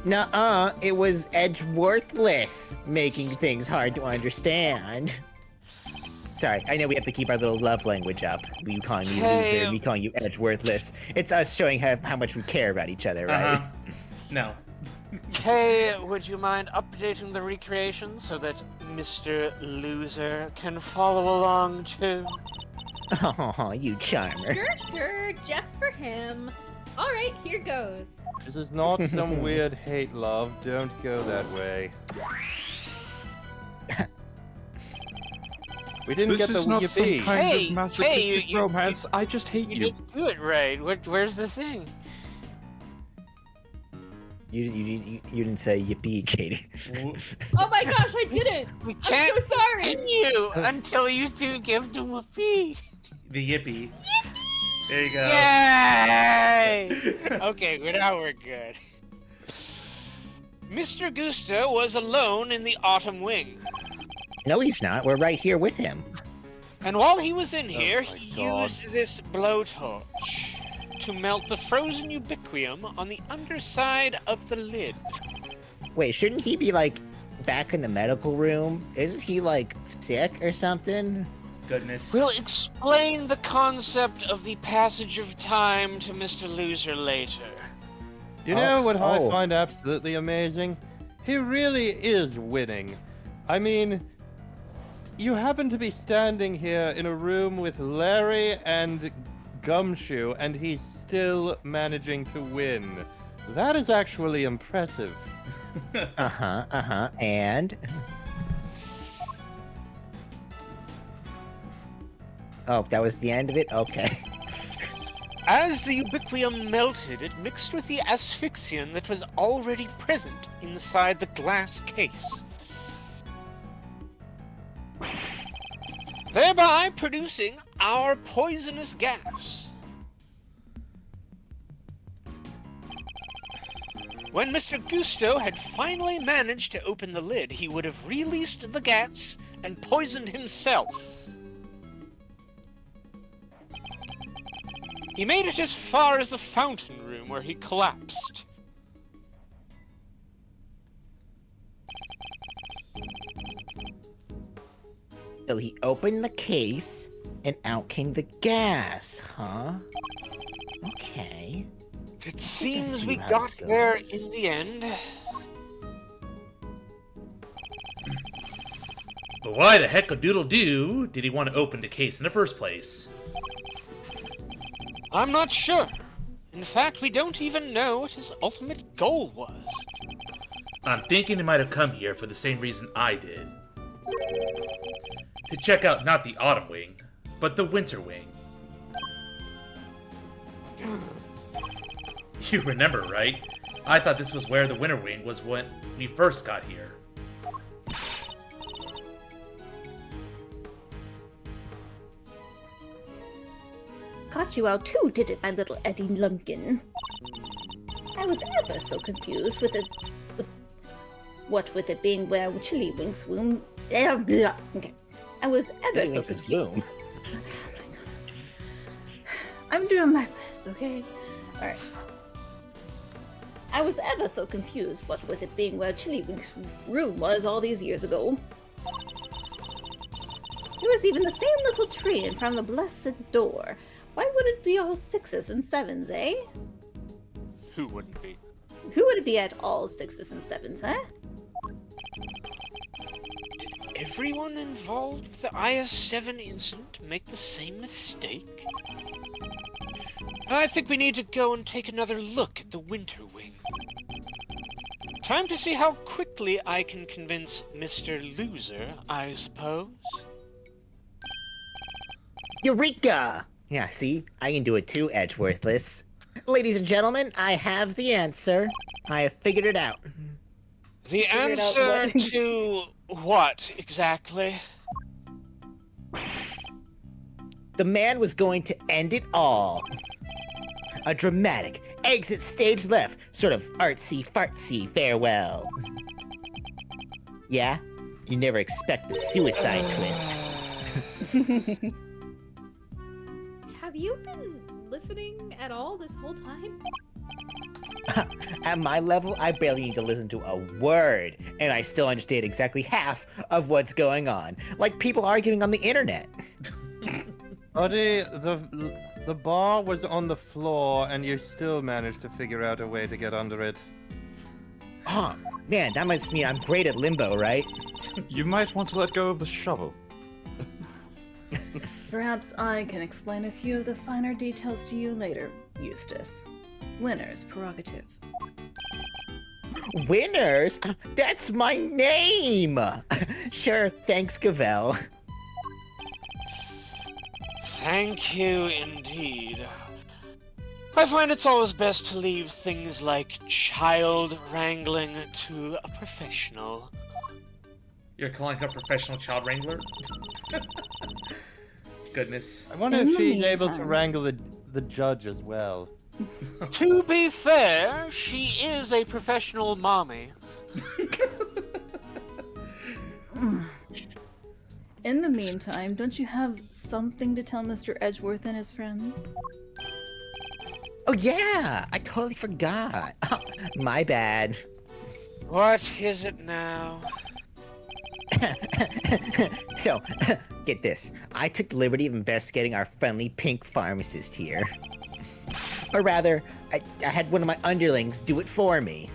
No, it was Edgeworthless, making things hard to understand. Sorry, I know we have to keep our little love language up. You calling me loser, and me calling you Edgeworthless. It's us showing how much we care about each other, right? No. Hey, would you mind updating the recreation so that Mr. Loser can follow along too? Oh, you charmer. Sure, just for him. Alright, here goes. This is not some weird hate love. Don't go that way. We didn't get the This is not some yippee. kind Hey, of masochistic you- romance. I just hate You you. didn't do it right. Where's the thing? You didn't say yippee, Katie. Oh my gosh, I didn't! We I'm can't so sorry! continue until you two give the whoopee. The yippee. There you go. Yay! Okay, well, now we're good. Mr. Gusto was alone in the autumn wing. No, he's not. We're right here with him. And while he was in here, my he God. used this blowtorch to melt the frozen ubiquium on the underside of the lid. Wait, shouldn't he be, like, back in the medical room? Isn't he, like, sick or something? Goodness. We'll explain the concept of the passage of time to Mr. Loser later. You know what I Oh. find absolutely amazing? He really is winning. I mean, you happen to be standing here in a room with Larry and Gumshoe, and he's still managing to win. That is actually impressive. And? Oh, that was the end of it? Okay. As the ubiquium melted, it mixed with the asphyxian that was already present inside the glass case, thereby producing our poisonous gas. When Mr. Gusto had finally managed to open the lid, he would have released the gas and poisoned himself. He made it as far as the fountain room where he collapsed. So he opened the case, and out came the gas, huh? Okay. It seems see we how got this there goes. in the end. But why the heck a doodle doo did he want to open the case in the first place? I'm not sure. In fact, we don't even know what his ultimate goal was. I'm thinking he might have come here for the same reason I did. To check out not the autumn wing, but the winter wing. You remember, right? I thought this was where the winter wing was when we first got here. Caught you out too, did it, my little Eddie Lumpkin? I was ever so confused with it. What with it being where Chili Winks Woom. Okay. I was ever so confused. Boom. I'm doing my best, okay? Alright. I was ever so confused, what with it being where Chiliwink's room was all these years ago. There was even the same little tree in front of the blessed door. Why would it be all 6s and 7s, eh? Who wouldn't be? Who would it be at all 6s and 7s, huh? Did everyone involved with the IS-7 incident make the same mistake? I think we need to go and take another look at the Winter Wing. Time to see how quickly I can convince Mr. Loser, I suppose. Eureka! Yeah, see? I can do it too, Edgeworthless. Ladies and gentlemen, I have the answer. I have figured it out. The Figured out answer what- to what, exactly? The man was going to end it all. A dramatic exit stage left, sort of artsy-fartsy farewell. Yeah? You never expect the suicide twist. Have you been listening at all this whole time? At my level, I barely need to listen to a word, and I still understand exactly half of what's going on. Like people arguing on the internet. Buddy, the bar was on the floor, and you still managed to figure out a way to get under it. Oh, man, that must mean I'm great at limbo, right? You might want to let go of the shovel. Perhaps I can explain a few of the finer details to you later, Eustace. Winner's prerogative. Winners? That's my name! Sure, thanks, Cavell. Thank you indeed. I find it's always best to leave things like child wrangling to a professional. You're calling a professional child wrangler? Goodness. I wonder In if the she's able to meantime- wrangle the judge as well. To be fair, she is a professional mommy. In the meantime, don't you have something to tell Mr. Edgeworth and his friends? Oh yeah, I totally forgot. My bad. What is it now? So, get this. I took the liberty of investigating our friendly pink pharmacist here. Or rather, I had one of my underlings do it for me.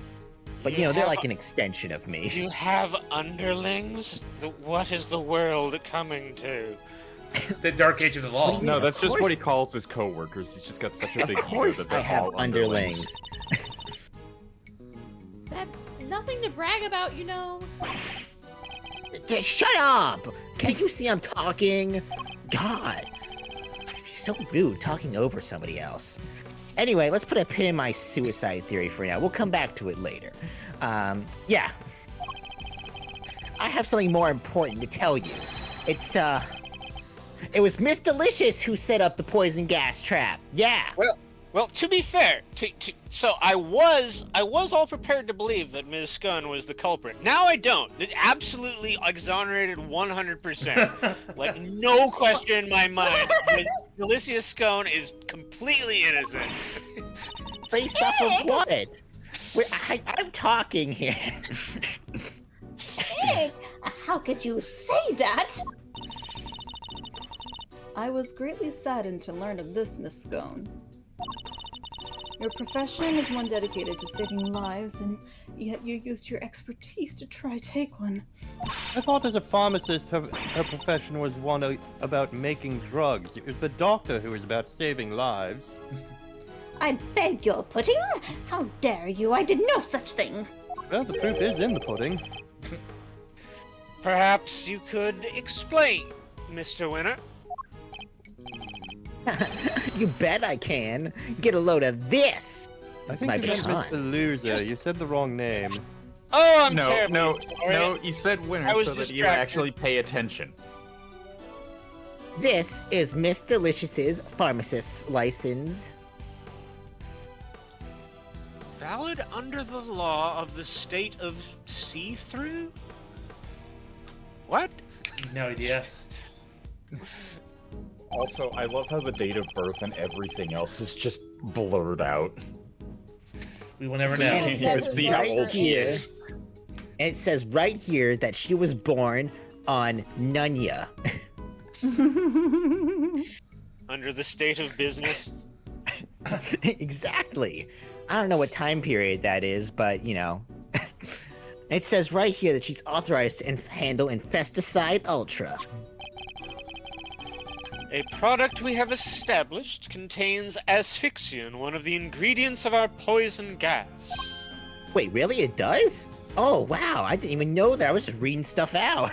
But you know, they're like an extension of me. You have underlings? What is the world coming to? The dark age of the law. No, Of that's just what course. he calls his coworkers. He's just got such a Of big ego course that I they're have all underlings. That's nothing to brag about, you know. Just shut up! Can't you see I'm talking? God. So rude talking over somebody else. Anyway, let's put a pin in my suicide theory for now. We'll come back to it later. Yeah. I have something more important to tell you. It was Miss Delicious who set up the poison gas trap. Yeah. Well, to be fair, so I was all prepared to believe that Ms. Scone was the culprit. Now I don't. That absolutely exonerated 100%. Like, no question in my mind. Delicia Scone is completely innocent. Based off of what? Wait, I'm talking here. Hey, how could you say that? I was greatly saddened to learn of this, Miss Scone. Your profession is one dedicated to saving lives, and yet you used your expertise to try take one. I thought as a pharmacist, her profession was one about making drugs. It was the doctor who was about saving lives. I beg your pudding? How dare you? I did no such thing. Well, the proof is in the pudding. Perhaps you could explain, Mr. Winner. You bet I can. Get a load of this. I think my you meant baton. Mr. Loser. You said the wrong name. Oh, I'm No, terribly no, sorry. no, you said winner I was so that you distracted. actually pay attention. This is Miss Delicious's pharmacist's license. Valid under the law of the state of see-through? What? No idea. Also, I love how the date of birth and everything else is just blurred out. We will never So you know. can't it even says see how right old she here- is. And it says right here that she was born on Nunya. Under the state of business. Exactly. I don't know what time period that is, but you know. It says right here that she's authorized to handle Infesticide Ultra. A product we have established contains asphyxion, one of the ingredients of our poison gas. Wait, really? It does? Oh, wow. I didn't even know that. I was just reading stuff out.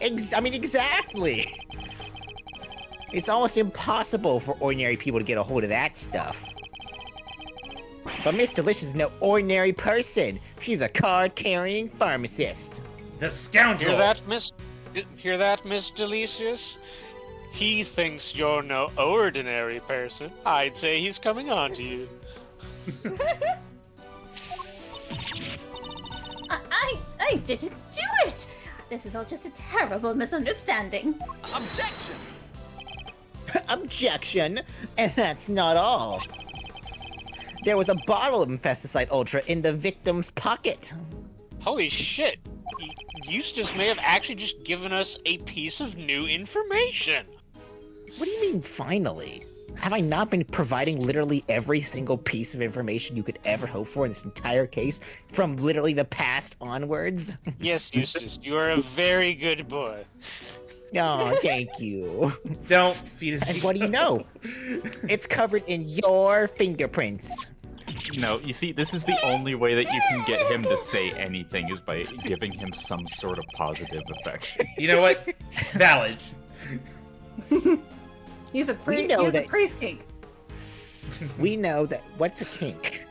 Exactly. It's almost impossible for ordinary people to get a hold of that stuff. But Miss Delicious is no ordinary person. She's a card-carrying pharmacist. The scoundrel. Hear that, Miss Delicious? He thinks you're no ordinary person. I'd say he's coming on to you. I didn't do it! This is all just a terrible misunderstanding. Objection! And that's not all. There was a bottle of Infesticide Ultra in the victim's pocket. Holy shit! Eustace may have actually just given us a piece of new information. What do you mean, finally? Have I not been providing literally every single piece of information you could ever hope for in this entire case, from literally the past onwards? Yes, Eustace, you are a very good boy. Oh, thank you. Don't feed us. And what do you know? It's covered in your fingerprints. No, you see, this is the only way that you can get him to say anything is by giving him some sort of positive affection. You know what? Valid. He's a We know that- praise king. We know that. What's a kink?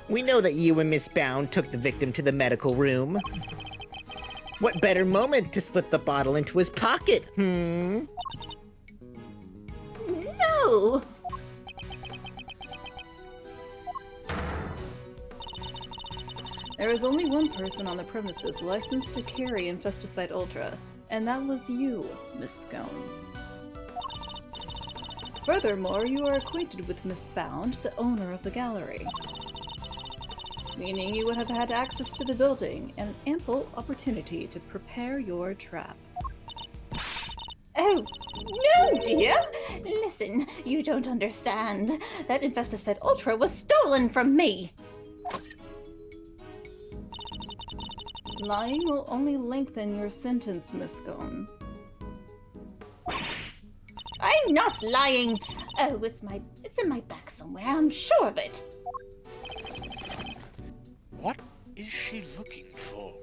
We know that you and Miss Bound took the victim to the medical room. What better moment to slip the bottle into his pocket, No! There is only one person on the premises licensed to carry Infesticide Ultra, and that was you, Miss Scone. Furthermore, you are acquainted with Miss Bound, the owner of the gallery, meaning you would have had access to the building and ample opportunity to prepare your trap. Oh, no, dear! Listen, you don't understand. That Infesticide Ultra was stolen from me! Lying will only lengthen your sentence, Miss Scone. I'm not lying! Oh, it's in my back somewhere, I'm sure of it. What is she looking for?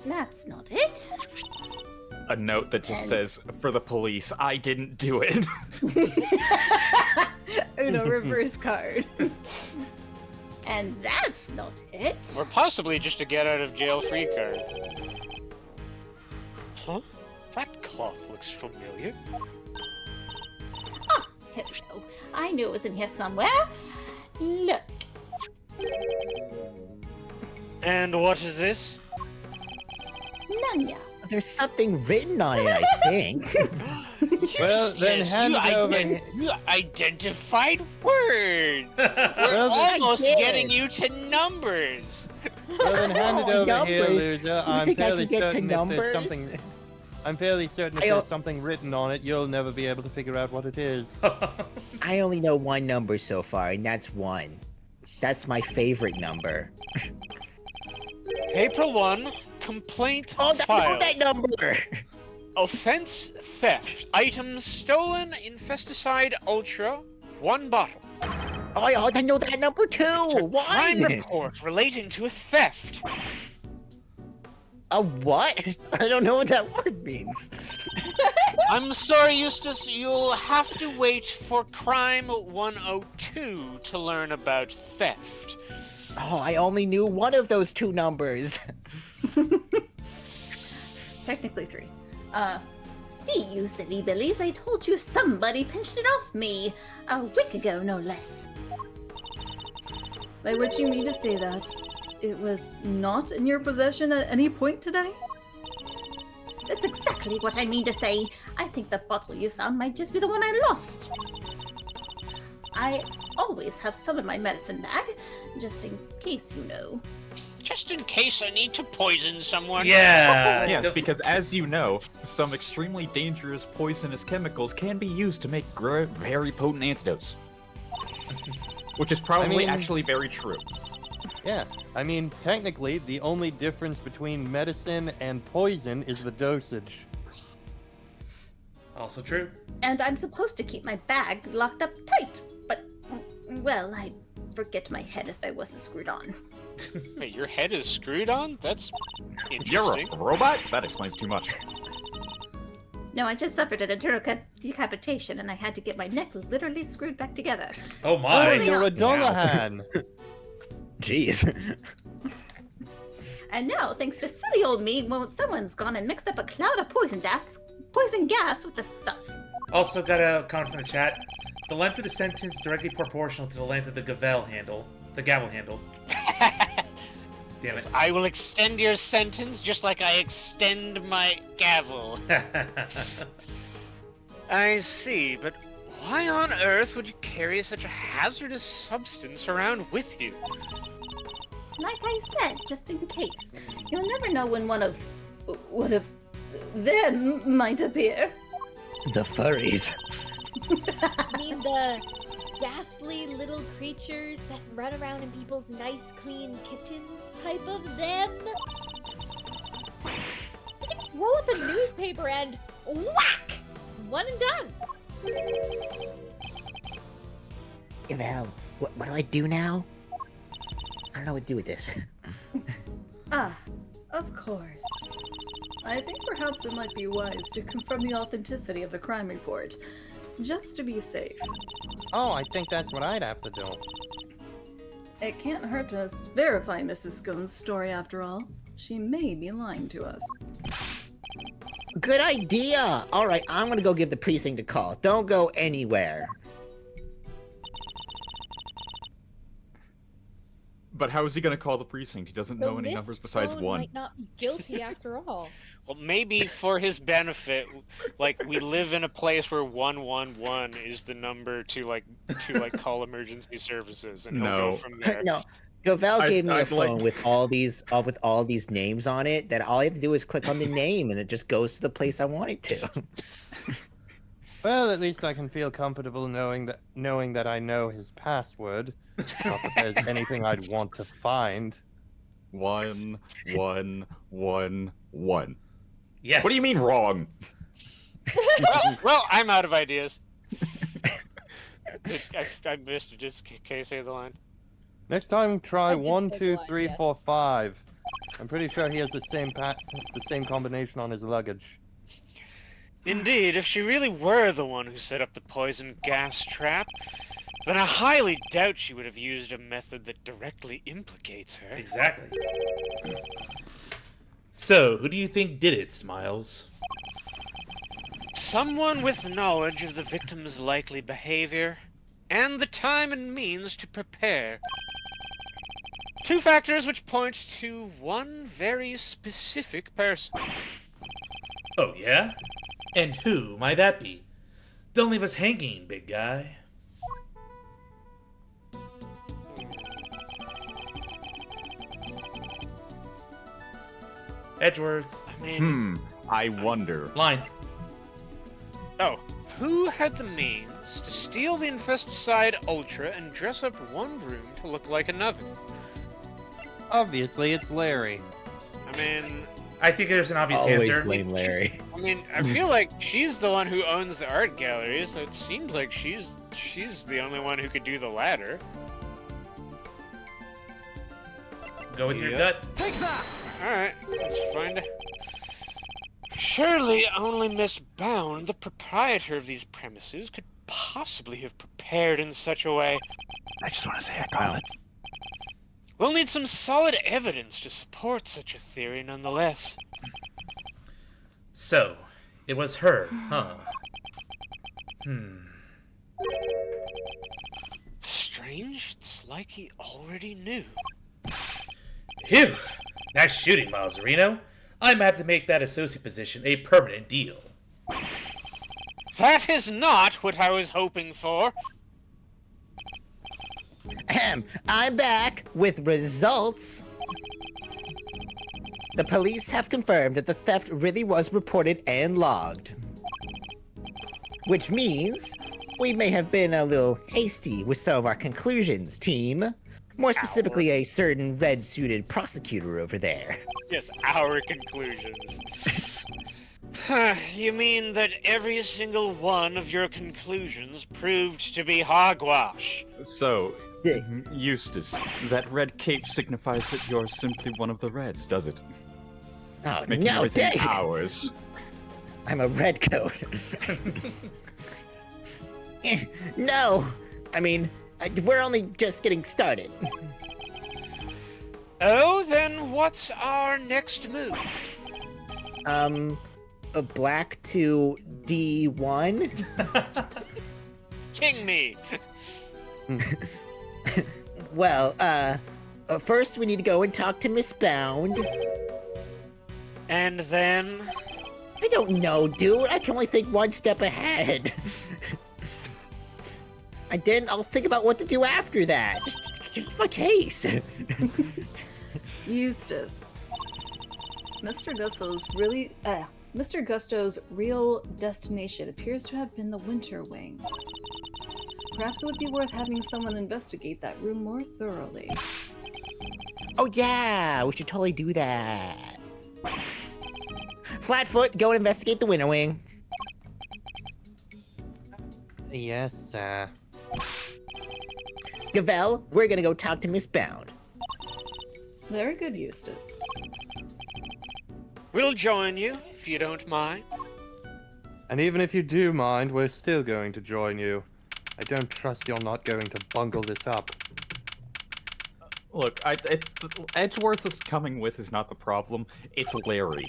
That's not it. A note that just says, for the police, I didn't do it. Uno reverse card. And that's not it. Or possibly just a get-out-of-jail-free card. Huh? That cloth looks familiar. Ah, here we go. I knew it was in here somewhere. Look. And what is this? Nunya. There's something written on it, I think. Well, then Yes, hand it over. you identified words. We're Well, then- almost I did. getting you to numbers. Well, then hand it over here, Numbers? loser. You I'm think I fairly can get to certain if numbers? there's something. I'm fairly certain if I- there's something written on it, you'll never be able to figure out what it is. I only know one number so far, and that's 1. That's my favorite number. April 1, complaint Oh, I know filed. that number! Offense theft. Items stolen, Infesticide Ultra, 1 bottle. Oh, I know that number too! Crime 1! report relating to a theft. A what? I don't know what that word means. I'm sorry, Eustace, you'll have to wait for Crime 102 to learn about theft. Oh, I only knew one of those 2 numbers. Technically 3. See, you silly billies, I told you somebody pinched it off me. A week ago, no less. By which you mean to say that it was not in your possession at any point today? That's exactly what I mean to say. I think the bottle you found might just be the one I lost. I always have some in my medicine bag, just in case, you know. Just in case I need to poison someone. Yeah. Yes, because as you know, some extremely dangerous poisonous chemicals can be used to make very potent antidotes. Which is probably actually very true. Yeah, I mean, technically, the only difference between medicine and poison is the dosage. Also true. And I'm supposed to keep my bag locked up tight, but, well, I'd forget my head if I wasn't screwed on. Wait, your head is screwed on? That's You're interesting. a robot? That explains too much. No, I just suffered an internal decapitation, and I had to get my neck literally screwed back together. Oh my. Really? You're a Dullahan! Jeez. And now, thanks to silly old me, well, someone's gone and mixed up a cloud of poison gas with the stuff. Also got a comment from the chat. The length of the sentence directly proportional to the length of the gavel handle. The gavel handle. Damn it. I will extend your sentence just like I extend my gavel. I see, but why on earth would you carry such a hazardous substance around with you? Like I said, just in case. You'll never know when one of them might appear. The furries. You mean the ghastly little creatures that run around in people's nice, clean kitchens type of them? You can just roll up a newspaper and whack! One and done. Well, what do I do now? I don't know what to do with this. Ah, of course. I think perhaps it might be wise to confirm the authenticity of the crime report, just to be safe. Oh, I think that's what I'd have to do. It can't hurt to verify Mrs. Scone's story after all. She may be lying to us. Good idea! Alright, I'm gonna go give the precinct a call. Don't go anywhere. But how is he going to call the precinct? He doesn't know any Miss numbers besides Stone one. might not be guilty after all. Well, maybe for his benefit, like we live in a place where 111 is the number to call emergency services, and he'll go No. from there. No. Gavel gave me a I'd like- phone with all these names on it that all I have to do is click on the name and it just goes to the place I want it to. Well, at least I can feel comfortable knowing that I know his password. Not that there's anything I'd want to find. 111. Yes. What do you mean wrong? well, I'm out of ideas. I missed it. Just can you say the line? Next time, try I did 1, say 2, blind, 3, yeah. 4, 5. I'm pretty sure he has the same combination on his luggage. Indeed, if she really were the one who set up the poison gas trap, then I highly doubt she would have used a method that directly implicates her. Exactly. So, who do you think did it, Smiles? Someone with knowledge of the victim's likely behavior, and the time and means to prepare. Two factors which point to one very specific person. Oh, yeah? And who might that be? Don't leave us hanging, big guy. Edgeworth. I mean, I wonder. Line. oh, who had the means to steal the Infesticide Ultra and dress up one room to look like another? Obviously, it's Larry. I mean, I think there's an obvious Always answer. blame Larry. I feel like she's the one who owns the art gallery, so it seems like she's the only one who could do the latter. Go with your Yep. gut. Alright, let's find out. Surely only Miss Bound, the proprietor of these premises, could possibly have prepared in such a way. I just want to say I call it. We'll need some solid evidence to support such a theory nonetheless. So, it was her, huh? Strange, it's like he already knew. Phew! Nice shooting, Miles Reno. I might have to make that associate position a permanent deal. That is not what I was hoping for. Ahem. I'm back with results. The police have confirmed that the theft really was reported and logged. Which means we may have been a little hasty with some of our conclusions, team. More specifically, a certain red-suited prosecutor over there. Yes, our conclusions. You mean that every single one of your conclusions proved to be hogwash? So, Eustace, that red cape signifies that you're simply one of the Reds, does it? Oh, Making no, everything dang it. ours. I'm a redcoat. No, I mean, we're only just getting started. Oh, then what's our next move? A black to D1? King me! Well, first we need to go and talk to Miss Bound. And then? I don't know, dude. I can only think one step ahead. And then I'll think about what to do after that. Just my case. Eustace. Mr. Gusto's real destination appears to have been the Winter Wing. Perhaps it would be worth having someone investigate that room more thoroughly. Oh yeah, we should totally do that. Flatfoot, go and investigate the Winter Wing. Yes, Gavel, we're gonna go talk to Miss Bound. Very good, Eustace. We'll join you, if you don't mind. And even if you do mind, we're still going to join you. I don't trust you're not going to bungle this up. Look, Edgeworth is coming with is not the problem. It's Larry.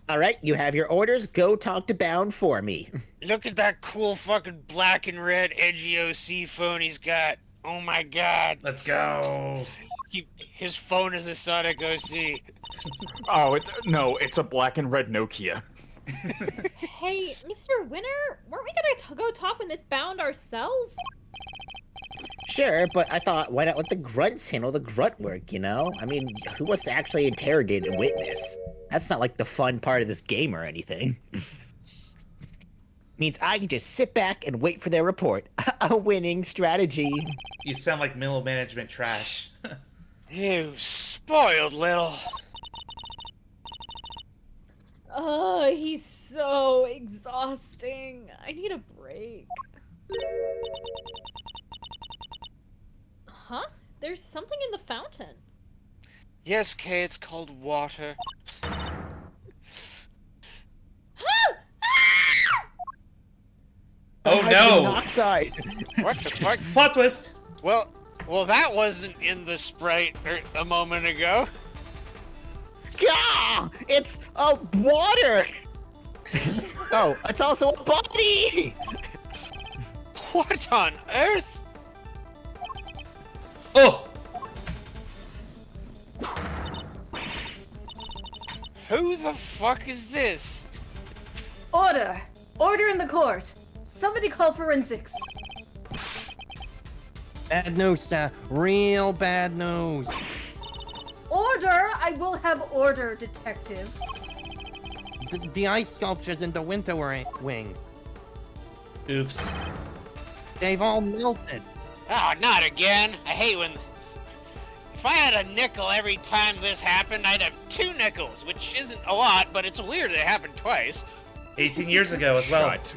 All right, you have your orders. Go talk to Bound for me. Look at that cool fucking black and red edgy OC phone he's got. Oh my god. Let's go. His phone is a Sonic OC. Oh, no, it's a black and red Nokia. Hey, Mr. Winter, weren't we gonna go talk with Miss Bound ourselves? Sure, but I thought, why not let the grunts handle the grunt work, you know? I mean, who wants to actually interrogate a witness? That's not like the fun part of this game or anything. Means I can just sit back and wait for their report. A winning strategy. You sound like middle management trash. You spoiled little. Oh, he's so exhausting. I need a break. Huh? There's something in the fountain. Yes, Kay, it's called water. Oh no! Monoxide. What the fuck? Plot twist! Well, that wasn't in the sprite a moment ago. Gah! It's water! Oh, it's also a body! What on earth? Oh! Who the fuck is this? Order! Order in the court! Somebody call forensics! Bad news, sir. Real bad news. Order! I will have order, detective. The ice sculptures in the winter wing. Oops. They've all melted. Oh, not again. I hate when... If I had a nickel every time this happened, I'd have 2 nickels, which isn't a lot, but it's weird that it happened twice. 18 years ago as well. Shut.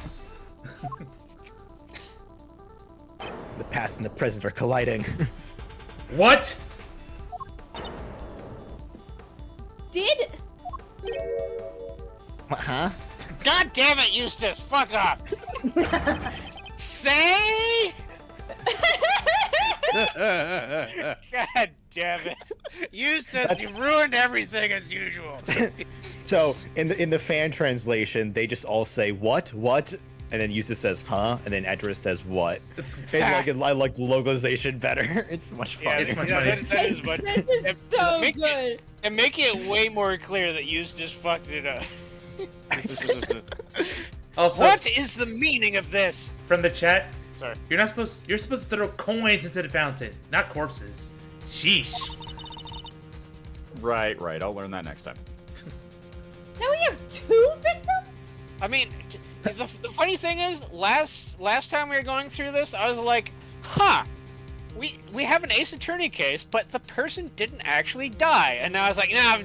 The past and the present are colliding. What? Did... What, huh? God damn it, Eustace! Fuck off! Say? God damn it. Eustace, you ruined everything as usual. So in the fan translation, they just all say what, and then Eustace says, huh? And then Edris says, what? I like the localization better. It's much Yeah, funnier. It's much funnier. that is much. This is so make good. And making it way more clear that Eustace fucked it up. Also, What is the meaning of this? from the chat, Sorry. you're supposed to throw coins into the fountain, not corpses. Sheesh. Right. I'll learn that next time. Now we have 2 victims? I mean, the funny thing is, last time we were going through this, I was like, huh, we have an Ace Attorney case, but the person didn't actually die. And now I was like, no,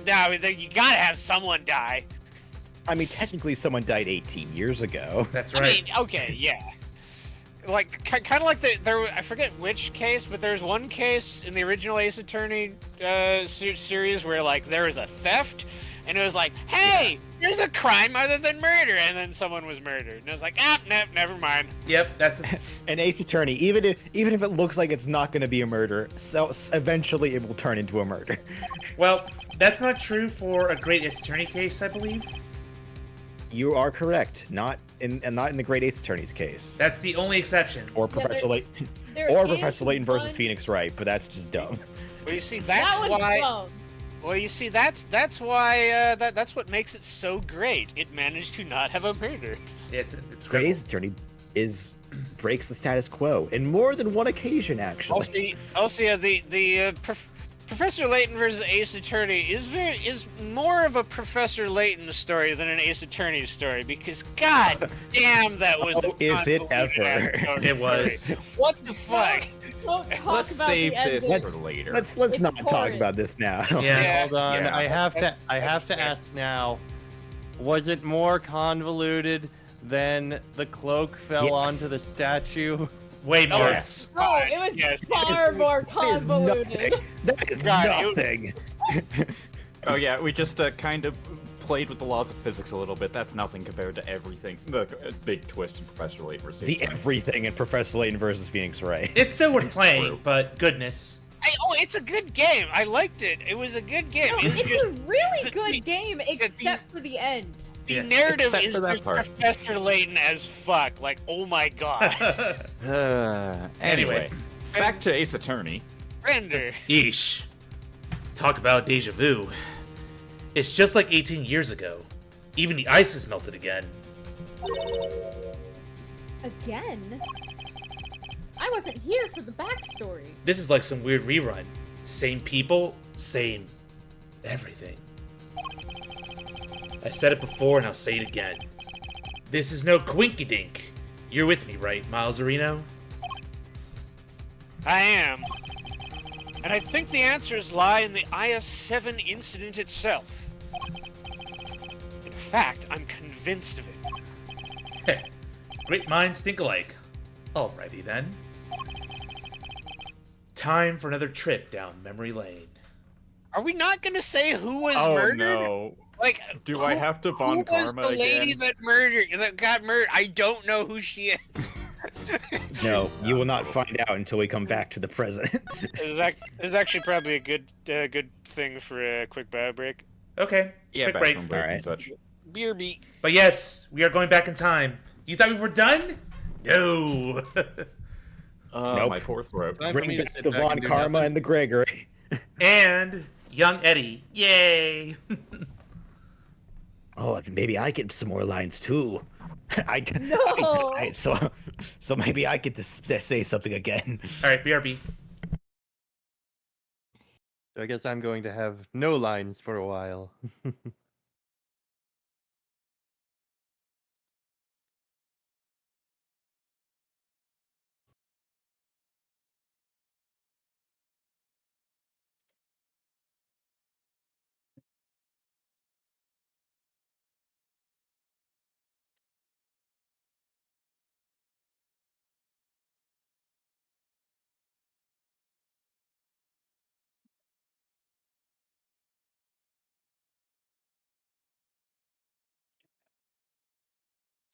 you gotta have someone die. I mean, technically, someone died 18 years ago. That's I right. mean, okay, yeah. Like, kind of like I forget which case, but there's one case in the original Ace Attorney series where, like, there was a theft, and it was like, hey, there's a crime other than murder, and then someone was murdered. And it was like, nope, never mind. Yep, that's An Ace Attorney, even if it looks like it's not going to be a murder, so eventually it will turn into a murder. well, that's not true for a great Ace Attorney case, I believe. You are correct. Not in the Great Ace Attorney's case. That's the only exception. Or Professor Layton. There Or is Professor Layton versus one- Phoenix Wright, but that's just dumb. Well, you see, That that's one's why. dumb. Well, you see, that's why that's what makes it so great. It managed to not have a murder. It's Great Ace Attorney breaks the status quo in more than one occasion, actually. Also, yeah, Professor Layton versus Ace Attorney is more of a Professor Layton story than an Ace Attorney story, because god damn, that was Oh, is it convoluted ever? backstory. It was. What the fuck? Don't talk Let's about save the this ending. for later. Let's It's not talk horrid. about this now. Yeah. Hold on, Yeah. I have to ask now. Was it more convoluted than the cloak fell Yes. onto the statue? Way more. Yes. No, it was Yes. far more That is convoluted. nothing. That is God, nothing. Oh yeah, we just kind of played with the laws of physics a little bit. That's nothing compared to everything. The big twist in Professor Layton versus The everything in Professor Layton versus Phoenix Wright. It's still worth playing, True. but goodness. It's a good game. I liked it. It was a good game. No, It's it's just a really the- good game, except for the end. the Yeah. narrative Except is for that just part. Professor Layton as fuck. Like, oh my god, Anyway, back to Ace Attorney. render. Yeesh. Talk about deja vu. It's just like 18 years ago. Even the ice has melted again. Again? I wasn't here for the backstory. This is like some weird rerun. Same people, same everything. I said it before and I'll say it again. This is no quinky dink. You're with me, right, Miles Areno? I am. And I think the answers lie in the IS-7 incident itself. In fact, I'm convinced of it. Heh. Great minds think alike. Alrighty then. Time for another trip down memory lane. Are we not gonna say who was Oh murdered? no. Like, Do I have to Von who was Karma the lady again? that got murdered? I don't know who she is. No, you will not find out until we come back to the present. This is actually probably a good thing for a quick bio break. Okay, Yeah, quick bathroom break. break Alright. and such. Beer beat. But yes, we are going back in time. You thought we were done? No. Nope. My poor throat. Time for Bring me to back sit the back Von and do Karma nothing. and the Gregory. And young Eddie. Yay. Oh, maybe I get some more lines too. No. So maybe I get to say something again. Alright, BRB. I guess I'm going to have no lines for a while.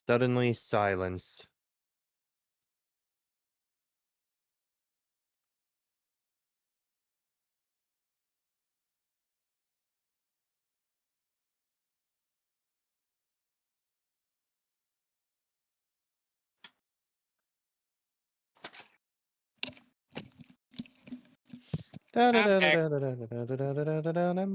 Suddenly silence. Da-da-da-da-da-da-da-da-da-da-da-da-da.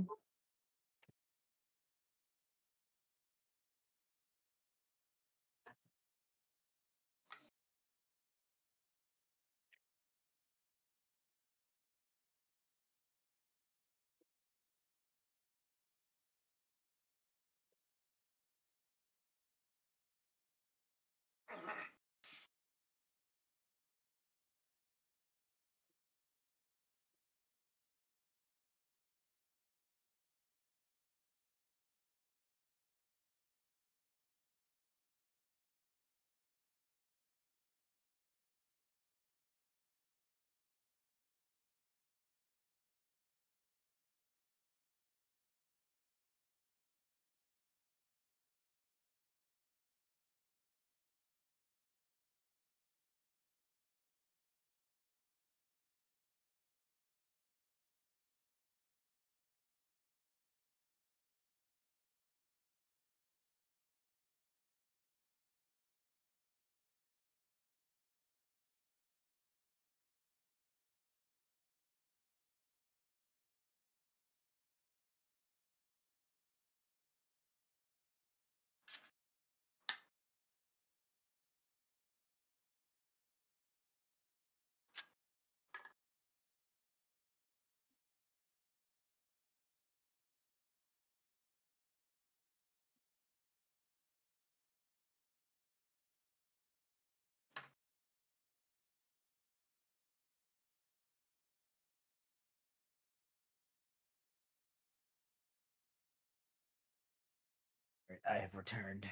I have returned.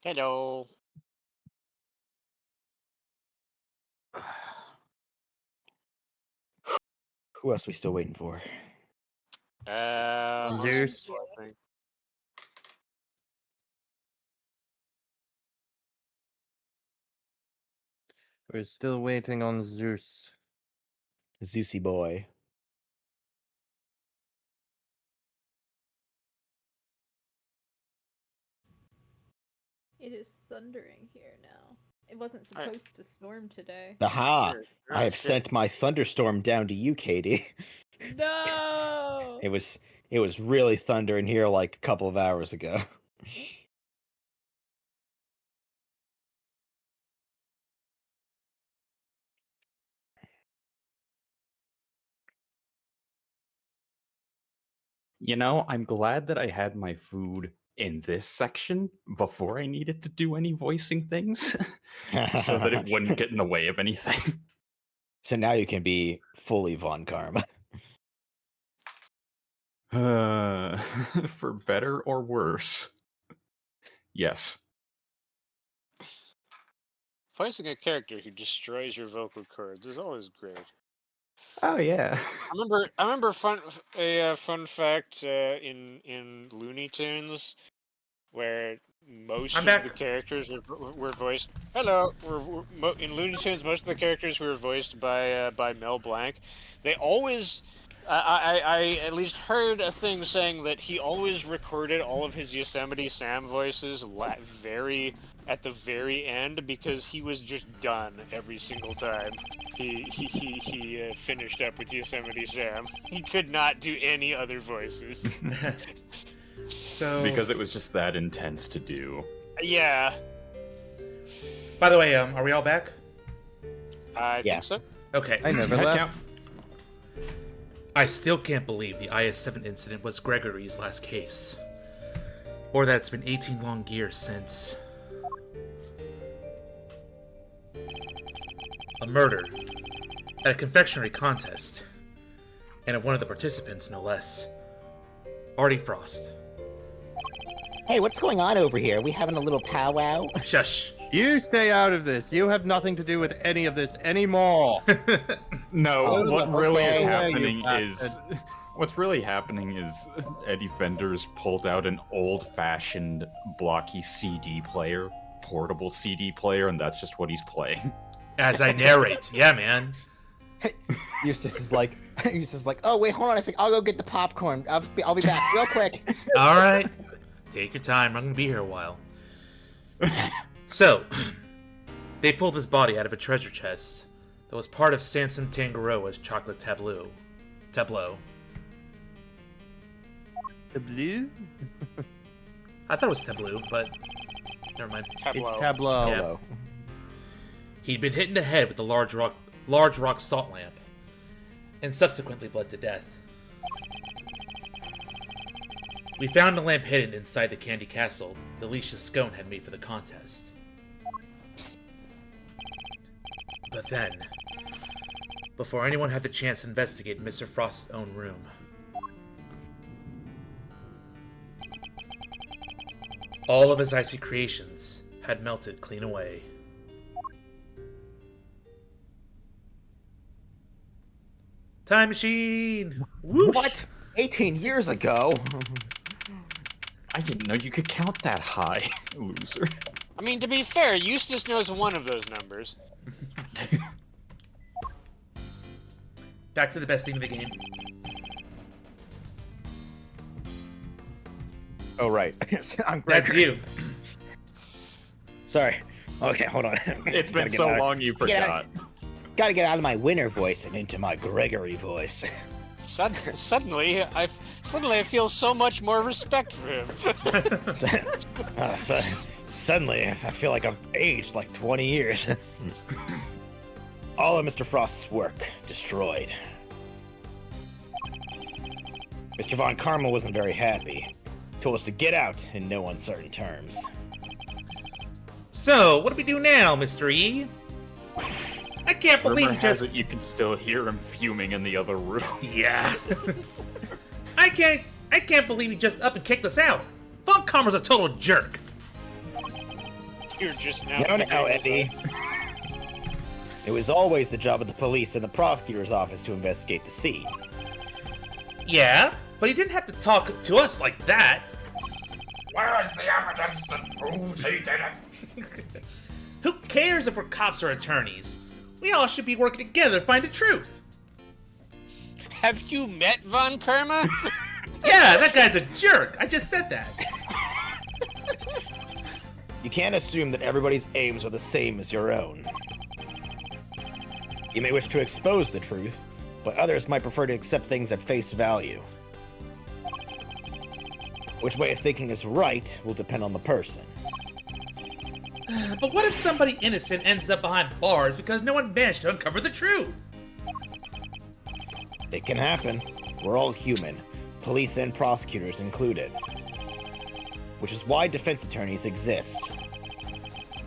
Hello. Who else are we still waiting for? Zeus. I think. We're still waiting on Zeus. Zeusy boy. It is thundering here now. It wasn't Alright. supposed to storm today. Aha! Sure, I have sure. sent my thunderstorm down to you, Katie. No! It was really thundering here like a couple of hours ago. You know, I'm glad that I had my food in this section before I needed to do any voicing things, so that it wouldn't get in the way of anything. So now you can be fully Von Karma. For better or worse. Yes. Voicing a character who destroys your vocal cords is always great. Oh yeah. I remember a fun fact in Looney Tunes where most I'm of back. the characters were voiced. Hello, in Looney Tunes, most of the characters were voiced by Mel Blanc. They always. I at least heard a thing saying that he always recorded all of his Yosemite Sam voices at the very end because he was just done every single time he finished up with Yosemite Sam. He could not do any other voices. So, Because it was just that intense to do. Yeah, by the way, are we all back? I Yeah. think so. Okay. I never Head left. count. I still can't believe the IS-7 incident was Gregory's last case. Or that it's been 18 long years since... a murder at a confectionery contest. And of one of the participants, no less. Artie Frost. Hey, what's going on over here? Are we having a little powwow? Shush. You stay out of this. You have nothing to do with any of this anymore. No, Oh, what really is okay. happening You is bastard. what's really happening is Eddie Fender's pulled out an old-fashioned blocky CD player, portable CD player, and that's just what he's playing. As I narrate. Yeah, man. Eustace is like, oh wait, hold on a sec. I'll go get the popcorn. I'll be back real quick. Alright. Take your time. I'm gonna be here a while. So, they pulled his body out of a treasure chest that was part of Sanson Tangaroa's chocolate tableau. tableau. The blue? I thought it was tableau, but never mind. Tableau. It's tableau. Yeah. Hello. He'd been hit in the head with a large rock salt lamp, and subsequently bled to death. We found the lamp hidden inside the candy castle that Alicia Scone had made for the contest. But then, before anyone had the chance to investigate Mr. Frost's own room, all of his icy creations had melted clean away. Time machine! Whoosh! What? 18 years ago? I didn't know you could count that high, loser. I mean, to be fair, Eustace knows one of those numbers. Back to the best theme of the game. Oh, right. I'm That's Gregory. you. Sorry. Okay, hold on. It's been Gotta get so out of- long you Get out- forgot. Gotta get out of my winner voice and into my Gregory voice. Suddenly, I feel so much more respect for him. Suddenly, I feel like I've aged like 20 years. All of Mr. Frost's work destroyed. Mr. Von Karma wasn't very happy. Told us to get out in no uncertain terms. So, what do we do now, Mr. E? I can't believe Rumor you has just... it you can still hear him fuming in the other room. Yeah. I can't believe you just up and kicked us out. Von Karma's a total jerk. You're just now. No, figuring this Eddie. It was always the job of the police and the prosecutor's office to investigate the scene. Yeah, but he didn't have to talk to us like that. Where is the evidence that proves he did it? Who cares if we're cops or attorneys? We all should be working together to find the truth. out. Have you met Von Karma? Yeah, that guy's a jerk. I just said that. You can't assume that everybody's aims are the same as your own. You may wish to expose the truth, but others might prefer to accept things at face value. Which way of thinking is right will depend on the person. But what if somebody innocent ends up behind bars because no one managed to uncover the truth? It can happen. We're all human, police and prosecutors included. Which is why defense attorneys exist.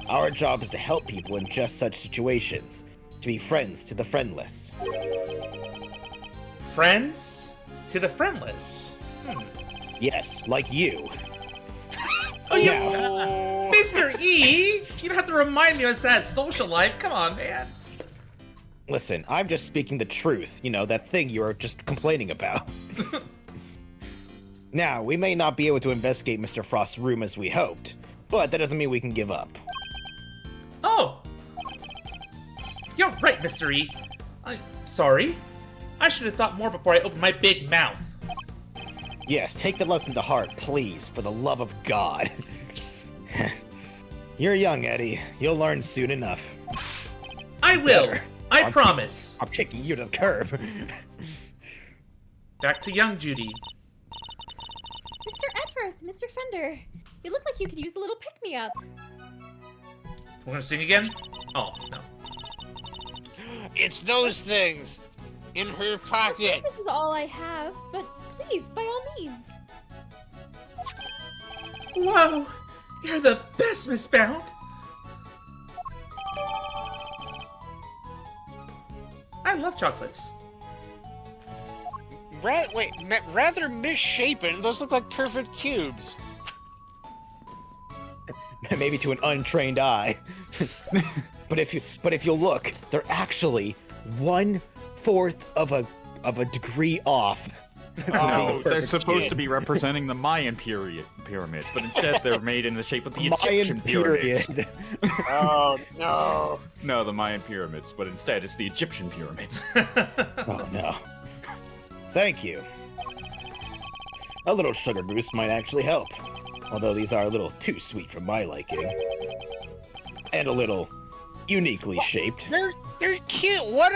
Our job is to help people in just such situations, to be friends to the friendless. Friends to the friendless. Yes, like you. Oh, you, Oh. Mr. E! You don't have to remind me of sad social life. Come on, man. Listen, I'm just speaking the truth, you know, that thing you were just complaining about. Now, we may not be able to investigate Mr. Frost's room as we hoped, but that doesn't mean we can give up. Oh. You're right, Mr. E. I'm sorry. I should have thought more before I opened my big mouth. Yes, take the lesson to heart, please, for the love of God. You're young, Eddie. You'll learn soon enough. I will. Better. I promise. I'm kicking you to the curb. Back to young Judy. Mr. Edworth, Mr. Fender, you look like you could use a little pick-me-up. We're gonna sing again? Oh, no. It's those things in her pocket. This is all I have, but please, by all means. Whoa! You're the best, Miss Bound! I love chocolates. Rather misshapen. Those look like perfect cubes. Maybe to an untrained eye. but if you look, they're actually 1/4 of a degree off. No, they're Perfect supposed kid. to be representing the Mayan pyramids, but instead they're made in the shape of the Mayan Egyptian pyramids. period. Oh no. No, the Mayan pyramids, but instead it's the Egyptian pyramids. Oh no. Thank you. A little sugar boost might actually help. Although these are a little too sweet for my liking. And a little uniquely shaped. They're cute. What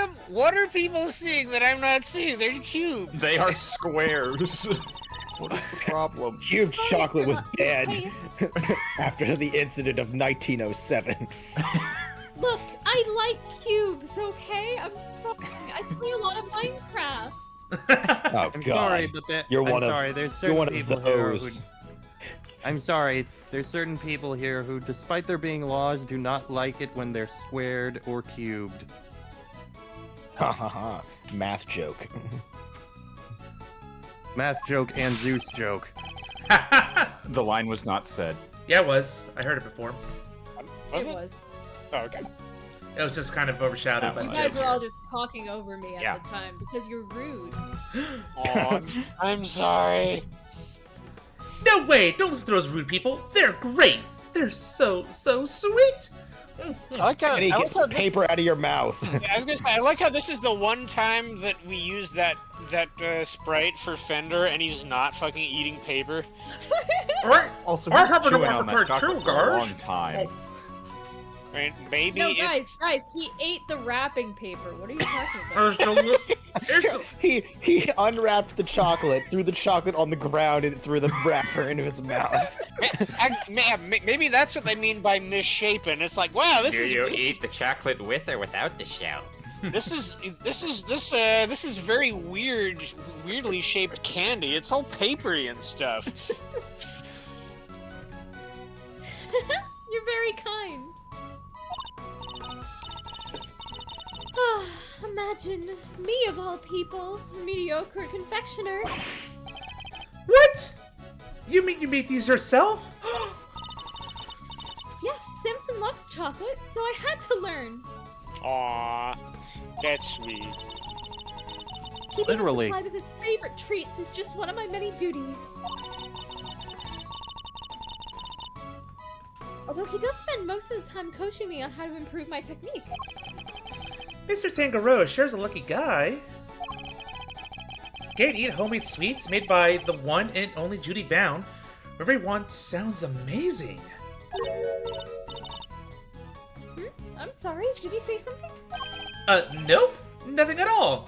are people seeing that I'm not seeing? They're cubes. They are squares. What is the problem? Cubed chocolate was banned after the incident of 1907. Look, I like cubes, okay? I'm sorry. I play a lot of Minecraft. Oh I'm God! sorry, but there's certain people here who. I'm sorry, there's certain people here who, despite there being laws, do not like it when they're squared or cubed. Ha ha ha! Math joke. Math joke and Zeus joke. The line was not said. Yeah, it was. I heard it before. Was It it? was. Oh, okay. It was just kind of overshadowed by You the guys jokes. were all just talking over me at Yeah. the time because you're rude. Aw, I'm sorry. No way! Don't listen to those rude people. They're great. They're so sweet. I like how, Eddie, I get like how the paper out of your mouth. I was gonna say, I like how this is the one time that we use that sprite for Fender, and he's not fucking eating paper. Also, I he's have an chewing on that appetite chocolate too, for a guys. long time. I mean, maybe No, it's guys, he ate the wrapping paper. What are you talking about? He unwrapped the chocolate, threw the chocolate on the ground, and threw the wrapper into his mouth. maybe that's what they mean by misshapen. It's like, wow, this Do is you eat the chocolate with or without the shell? this is very weirdly shaped candy. It's all papery and stuff. You're very kind. Imagine me of all people, mediocre confectioner. What? You mean you made these yourself? Yes, Simpson loves chocolate, so I had to learn. Aw, that's sweet. Keeping Literally. him supplied with his favorite treats is just one of my many duties. Although he does spend most of the time coaching me on how to improve my technique. Mr. Tangaroa shares a lucky guy. Can't eat homemade sweets made by the one and only Judy Bound. Everyone sounds amazing. I'm sorry, did you say something? Nope. Nothing at all.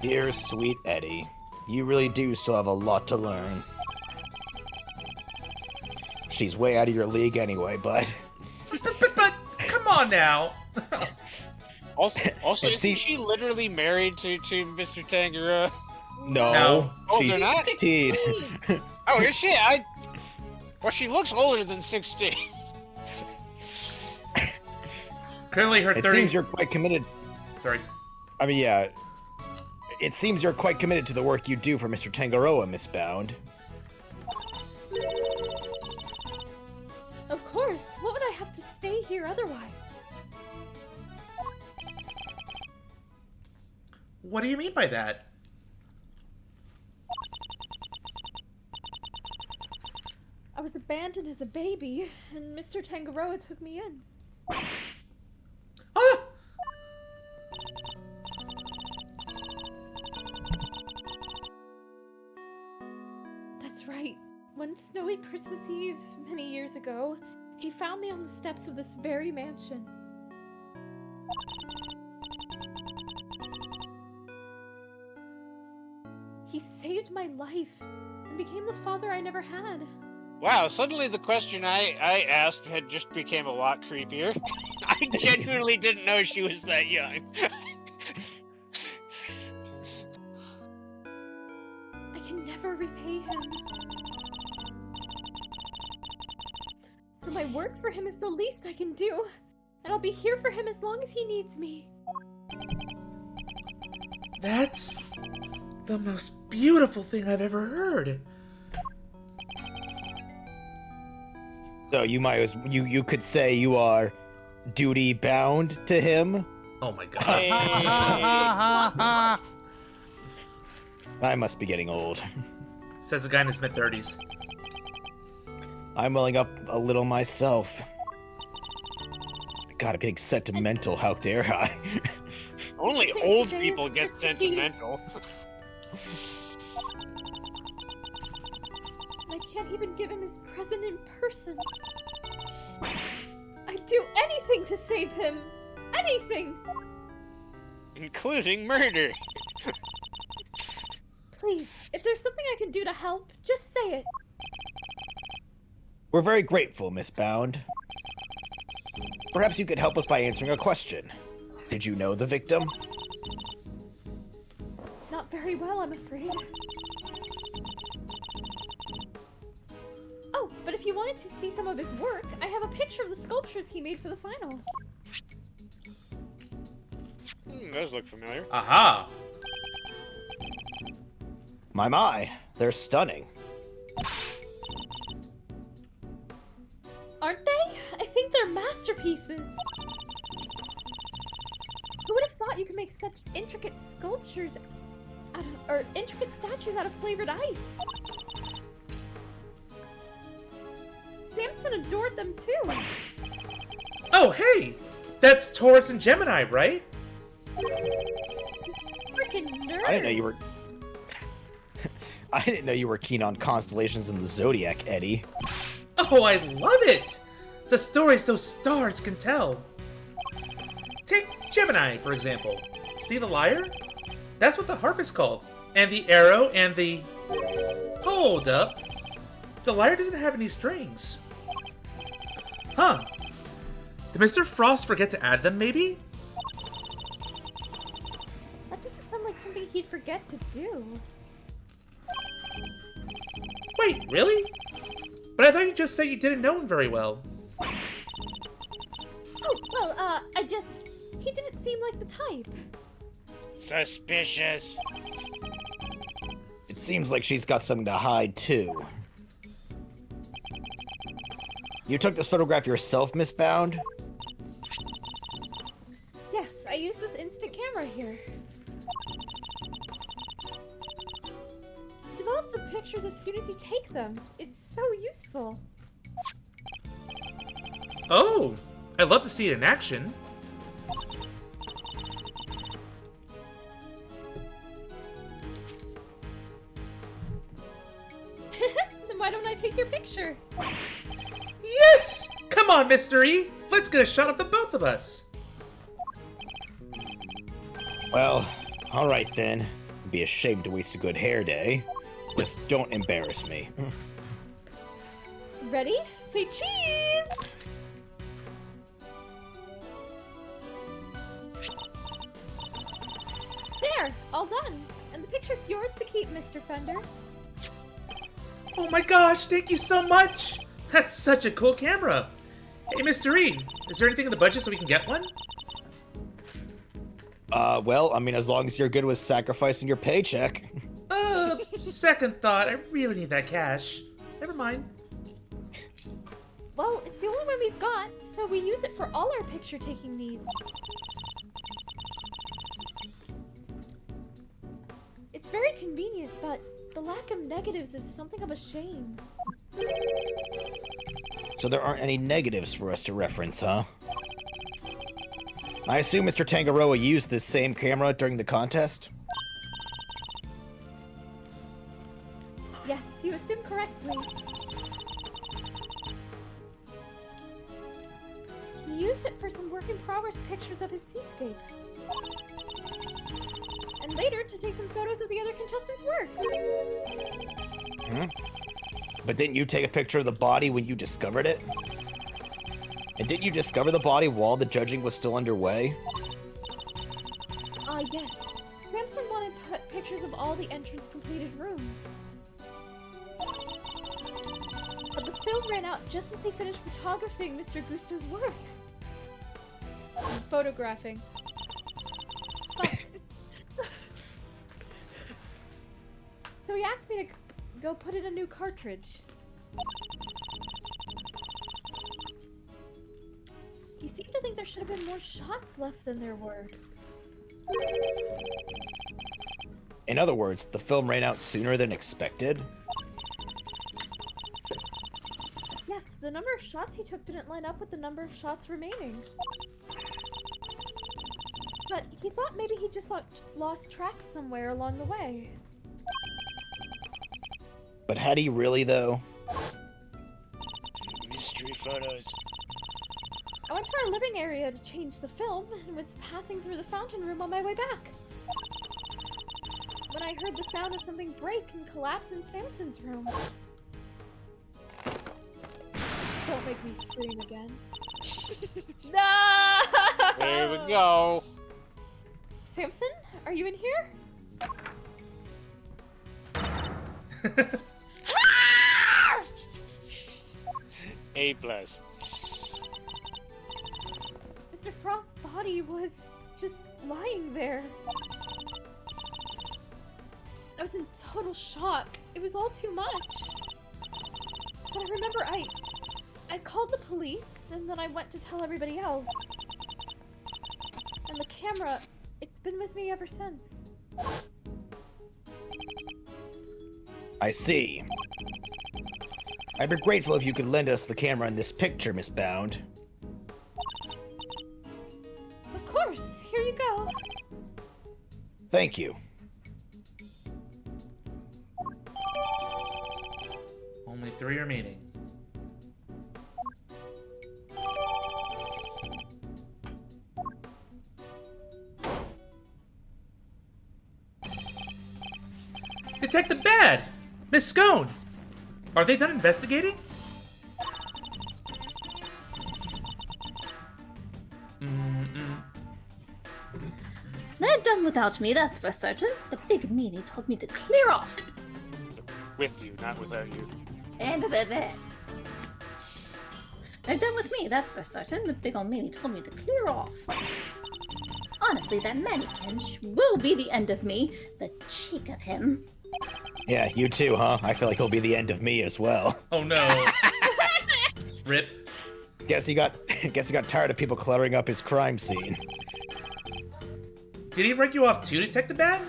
Dear sweet Eddie, you really do still have a lot to learn. She's way out of your league anyway, but... But come on now. Also, isn't she literally married to Mr. Tangaroa? No. Oh, she's they're not? 16. Oh, is she? Well, she looks older than 16. Clearly her It 30... seems you're quite committed. Sorry. I mean, yeah. It seems you're quite committed to the work you do for Mr. Tangaroa, Miss Bound. Of course, what would I have to stay here otherwise? What do you mean by that? I was abandoned as a baby, and Mr. Tangaroa took me in. Ah! That's right. One snowy Christmas Eve, many years ago, he found me on the steps of this very mansion. He saved my life and became the father I never had. Wow, suddenly the question I asked had just became a lot creepier. I genuinely didn't know she was that young. I can never repay him. So my work for him is the least I can do, and I'll be here for him as long as he needs me. That's the most beautiful thing I've ever heard. So you might as you could say you are duty bound to him. Oh my god. Hey. I must be getting old. Says the guy in his mid-30s. I'm welling up a little myself. God, I'm getting sentimental. How dare I? Only old people get sentimental. I can't even give him his present in person. would do anything to save him. Anything. Including murder. Please, if there's something I can do to help, just say it. We're very grateful, Miss Bound. Perhaps you could help us by answering a question. Did you know the victim? Not very well, I'm afraid. Oh, but if you wanted to see some of his work, I have a picture of the sculptures he made for the finals. Those look familiar. Aha! My, they're stunning. Aren't they? I think they're masterpieces. Who would have thought you could make such intricate sculptures or intricate statues out of flavored ice? Samson adored them too. Oh, hey! That's Taurus and Gemini, right? Freaking nerd. I didn't know you were... I didn't know you were keen on constellations in the Zodiac, Eddie. Oh, I love it! The stories those stars can tell. Take Gemini, for example. See the lyre? That's what the harp is called. And the arrow and the... Hold up. The lyre doesn't have any strings. Huh. Did Mr. Frost forget to add them, maybe? That doesn't sound like something he'd forget to do. Wait, really? But I thought you just said you didn't know him very well. Oh, well, he didn't seem like the type. Suspicious. It seems like she's got something to hide, too. You took this photograph yourself, Miss Bound? Yes, I used this instant camera here. It develops the pictures as soon as you take them. It's so useful. Oh, I'd love to see it in action. Then why don't I take your picture? Yes! Come on, Mr. E! Let's get a shot of the both of us. Well, alright then. It'd be a shame to waste a good hair day. Just don't embarrass me. Ready? Say cheese! There! All done! And the picture's yours to keep, Mr. Fender. Oh my gosh, thank you so much! That's such a cool camera! Hey, Mr. E, is there anything in the budget so we can get one? Well, I mean, as long as you're good with sacrificing your paycheck. Second thought, I really need that cash. Never mind. Well, it's the only one we've got, so we use it for all our picture-taking needs. It's very convenient, but the lack of negatives is something of a shame. So there aren't any negatives for us to reference, huh? I assume Mr. Tangaroa used this same camera during the contest? Yes, you assume correctly. He used it for some work-in-progress pictures of his seascape. And later to take some photos of the other contestants' works. Hmm? But didn't you take a picture of the body when you discovered it? And didn't you discover the body while the judging was still underway? Yes. Samson wanted pictures of all the entrance-completed rooms. But the film ran out just as they finished photographing Mr. Gusto's work. Photographing. So he asked me to go put in a new cartridge. He seemed to think there should have been more shots left than there were. In other words, the film ran out sooner than expected? Yes, the number of shots he took didn't line up with the number of shots remaining. But he thought maybe he just lost track somewhere along the way. But had he really, though? Mystery photos. I went to our living area to change the film and was passing through the fountain room on my way back. When I heard the sound of something break and collapse in Samson's room. Don't make me scream again. No! There we go. Samson, are you in here? A plus. Mr. Frost's body was just lying there. I was in total shock. It was all too much. But I remember I called the police and then I went to tell everybody else. And the camera, it's been with me ever since. I see. I'd be grateful if you could lend us the camera in this picture, Miss Bound. Of course, here you go. Thank you. Only 3 remaining. Detective Bad! Miss Scone! Are they done investigating? They're done without me, that's for certain. The big meanie told me to clear off. With you, not without you. And They're done with me, that's for certain. The big old meanie told me to clear off. Honestly, that mannequin will be the end of me. The cheek of him. Yeah, you too, huh? I feel like he'll be the end of me as well. Oh no. Rip. Guess he got tired of people cluttering up his crime scene. Did he write you off too, Detective Bad?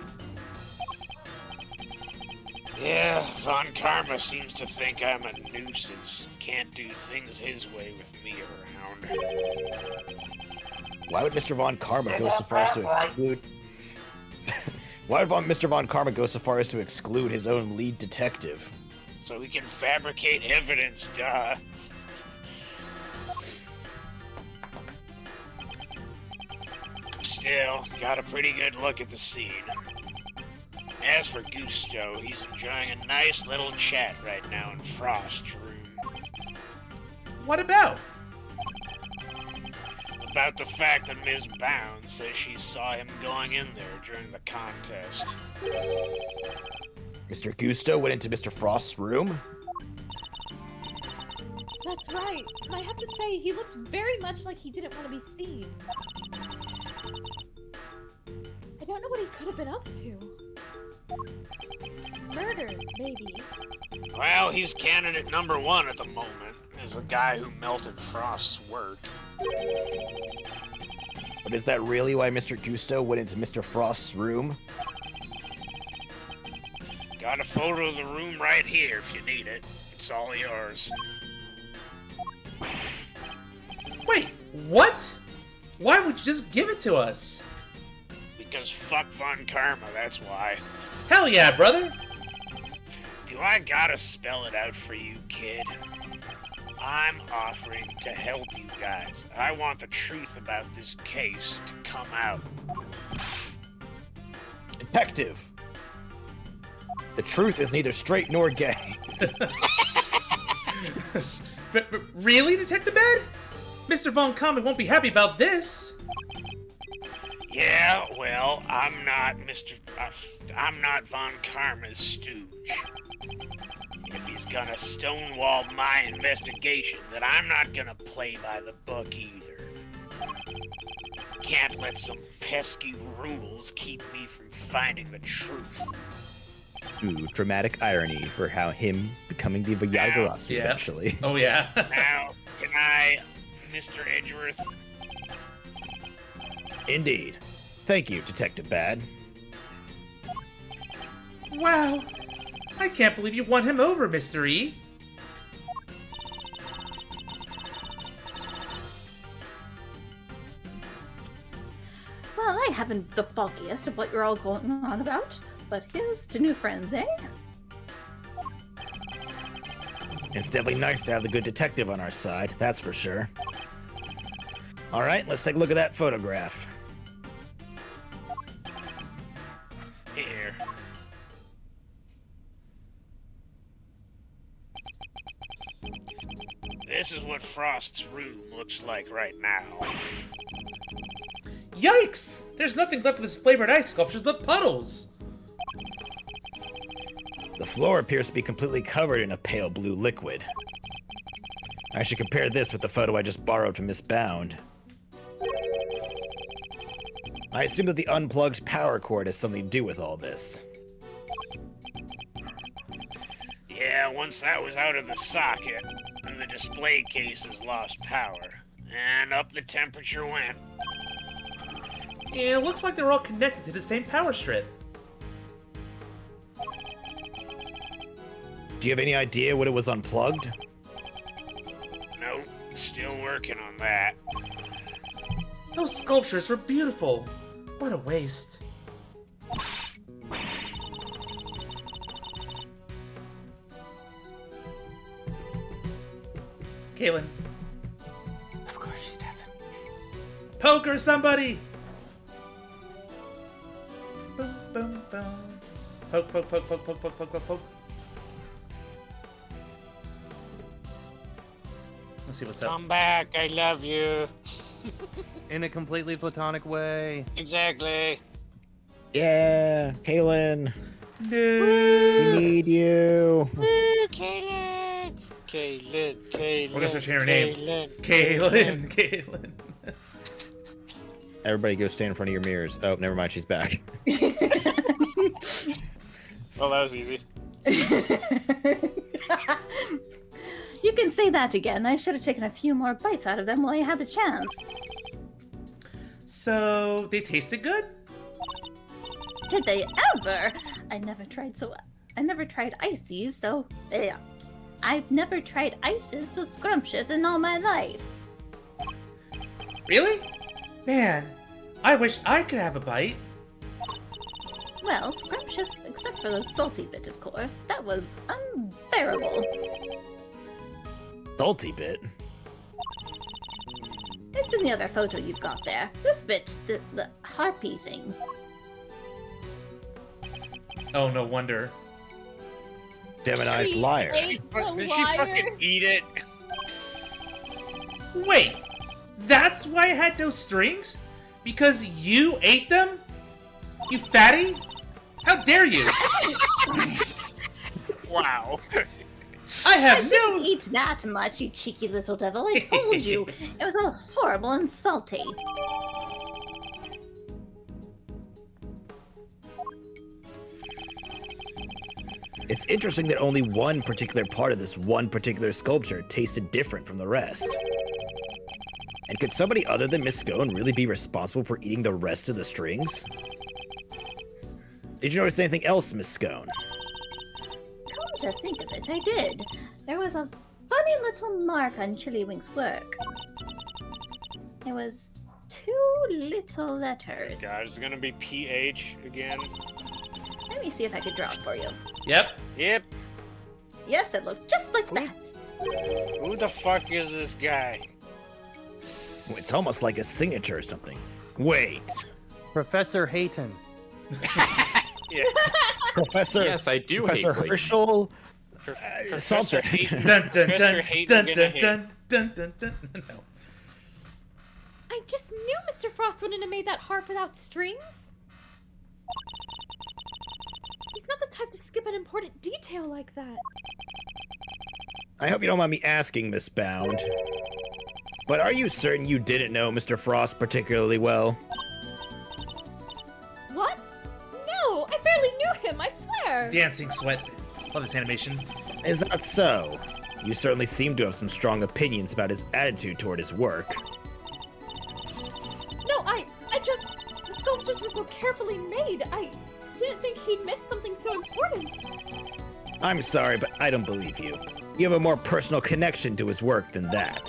Yeah, Von Karma seems to think I'm a nuisance. Can't do things his way with me around. Why would Mr. Von Karma go so far as to exclude... Why would Mr. Von Karma go so far as to exclude his own lead detective? So he can fabricate evidence, duh. Still, got a pretty good look at the scene. As for Gusto, he's enjoying a nice little chat right now in Frost's room. What about? About the fact that Ms. Bound says she saw him going in there during the contest. Mr. Gusto went into Mr. Frost's room? That's right. And I have to say, he looked very much like he didn't want to be seen. I don't know what he could have been up to. Murder, maybe. Well, he's candidate number 1 at the moment, as the guy who melted Frost's work. But is that really why Mr. Gusto went into Mr. Frost's room? Got a photo of the room right here if you need it. It's all yours. Wait, what? Why would you just give it to us? Because fuck Von Karma, that's why. Hell yeah, brother! Do I gotta spell it out for you, kid? I'm offering to help you guys. I want the truth about this case to come out. Detective! The truth is neither straight nor gay. Really, Detective Bad? Mr. Von Karma won't be happy about this. Yeah, well, I'm not Von Karma's stooge. If he's gonna stonewall my investigation, then I'm not gonna play by the book either. Can't let some pesky rules keep me from finding the truth. Ooh, dramatic irony for how him becoming the Yagarasu Yeah. eventually. Oh yeah. Now, can I, Mr. Edgeworth? Indeed. Thank you, Detective Bad. Wow. I can't believe you won him over, Mr. E. Well, I haven't the foggiest of what you're all going on about, but here's to new friends, eh? It's definitely nice to have the good detective on our side, that's for sure. All right, let's take a look at that photograph. Here. This is what Frost's room looks like right now. Yikes! There's nothing left of his flavored ice sculptures but puddles. The floor appears to be completely covered in a pale blue liquid. I should compare this with the photo I just borrowed from Miss Bound. I assume that the unplugged power cord has something to do with all this. Yeah, once that was out of the socket, and the display cases lost power, and up the temperature went. Yeah, it looks like they're all connected to the same power strip. Do you have any idea when it was unplugged? Nope, still working on that. Those sculptures were beautiful. What a waste. Kaylin. Of course she's deaf. Poker somebody! Boom, boom, boom. Poke, poke, poke, poke, poke, poke, poke, poke, poke. Let's see what's up. Come back, I love you. In a completely platonic way. Exactly. Yeah, Kaylin. No. We need you. Kaylin! Kaylin, Kaylin. We're gonna start hearing her name. Kaylin. Kaylin. Everybody go stand in front of your mirrors. Oh, never mind, she's back. Well, that was easy. You can say that again. I should have taken a few more bites out of them while I had the chance. So, they tasted good? Did they ever? I never tried ices, so yeah. I've never tried ices so scrumptious in all my life. Really? Man, I wish I could have a bite. Well, scrumptious, except for the salty bit, of course. That was unbearable. Salty bit? It's in the other photo you've got there. This bit, the harpy thing. Oh, no wonder. Demonized liar. Did she fucking eat it? Wait, that's why it had no strings? Because you ate them? You fatty? How dare you? Wow. I have didn't no... eat that much, you cheeky little devil. I told you. It was all horrible and salty. It's interesting that only one particular part of this one particular sculpture tasted different from the rest. And could somebody other than Miss Scone really be responsible for eating the rest of the strings? Did you notice anything else, Miss Scone? Come to think of it, I did. There was a funny little mark on Chillywink's work. It was 2 little letters. God, it's gonna be PH again. Let me see if I could draw it for you. Yep. Yep. Yes, it looked just like that. Who the fuck is this guy? It's almost like a signature or something. Wait. Professor Hayton. Yes. Professor. Yes, I do Professor hate Layton. Herschel. Professor something. Hayton. Dun dun Professor dun Hayton dun gonna dun hate. dun dun dun dun. No. I just knew Mr. Frost wouldn't have made that harp without strings. He's not the type to skip an important detail like that. I hope you don't mind me asking, Miss Bound. But are you certain you didn't know Mr. Frost particularly well? What? No, I barely knew him, I swear. Dancing sweat. Love this animation. Is that so? You certainly seem to have some strong opinions about his attitude toward his work. No, I just... The sculptures were so carefully made. I didn't think he'd miss something so important. I'm sorry, but I don't believe you. You have a more personal connection to his work than that.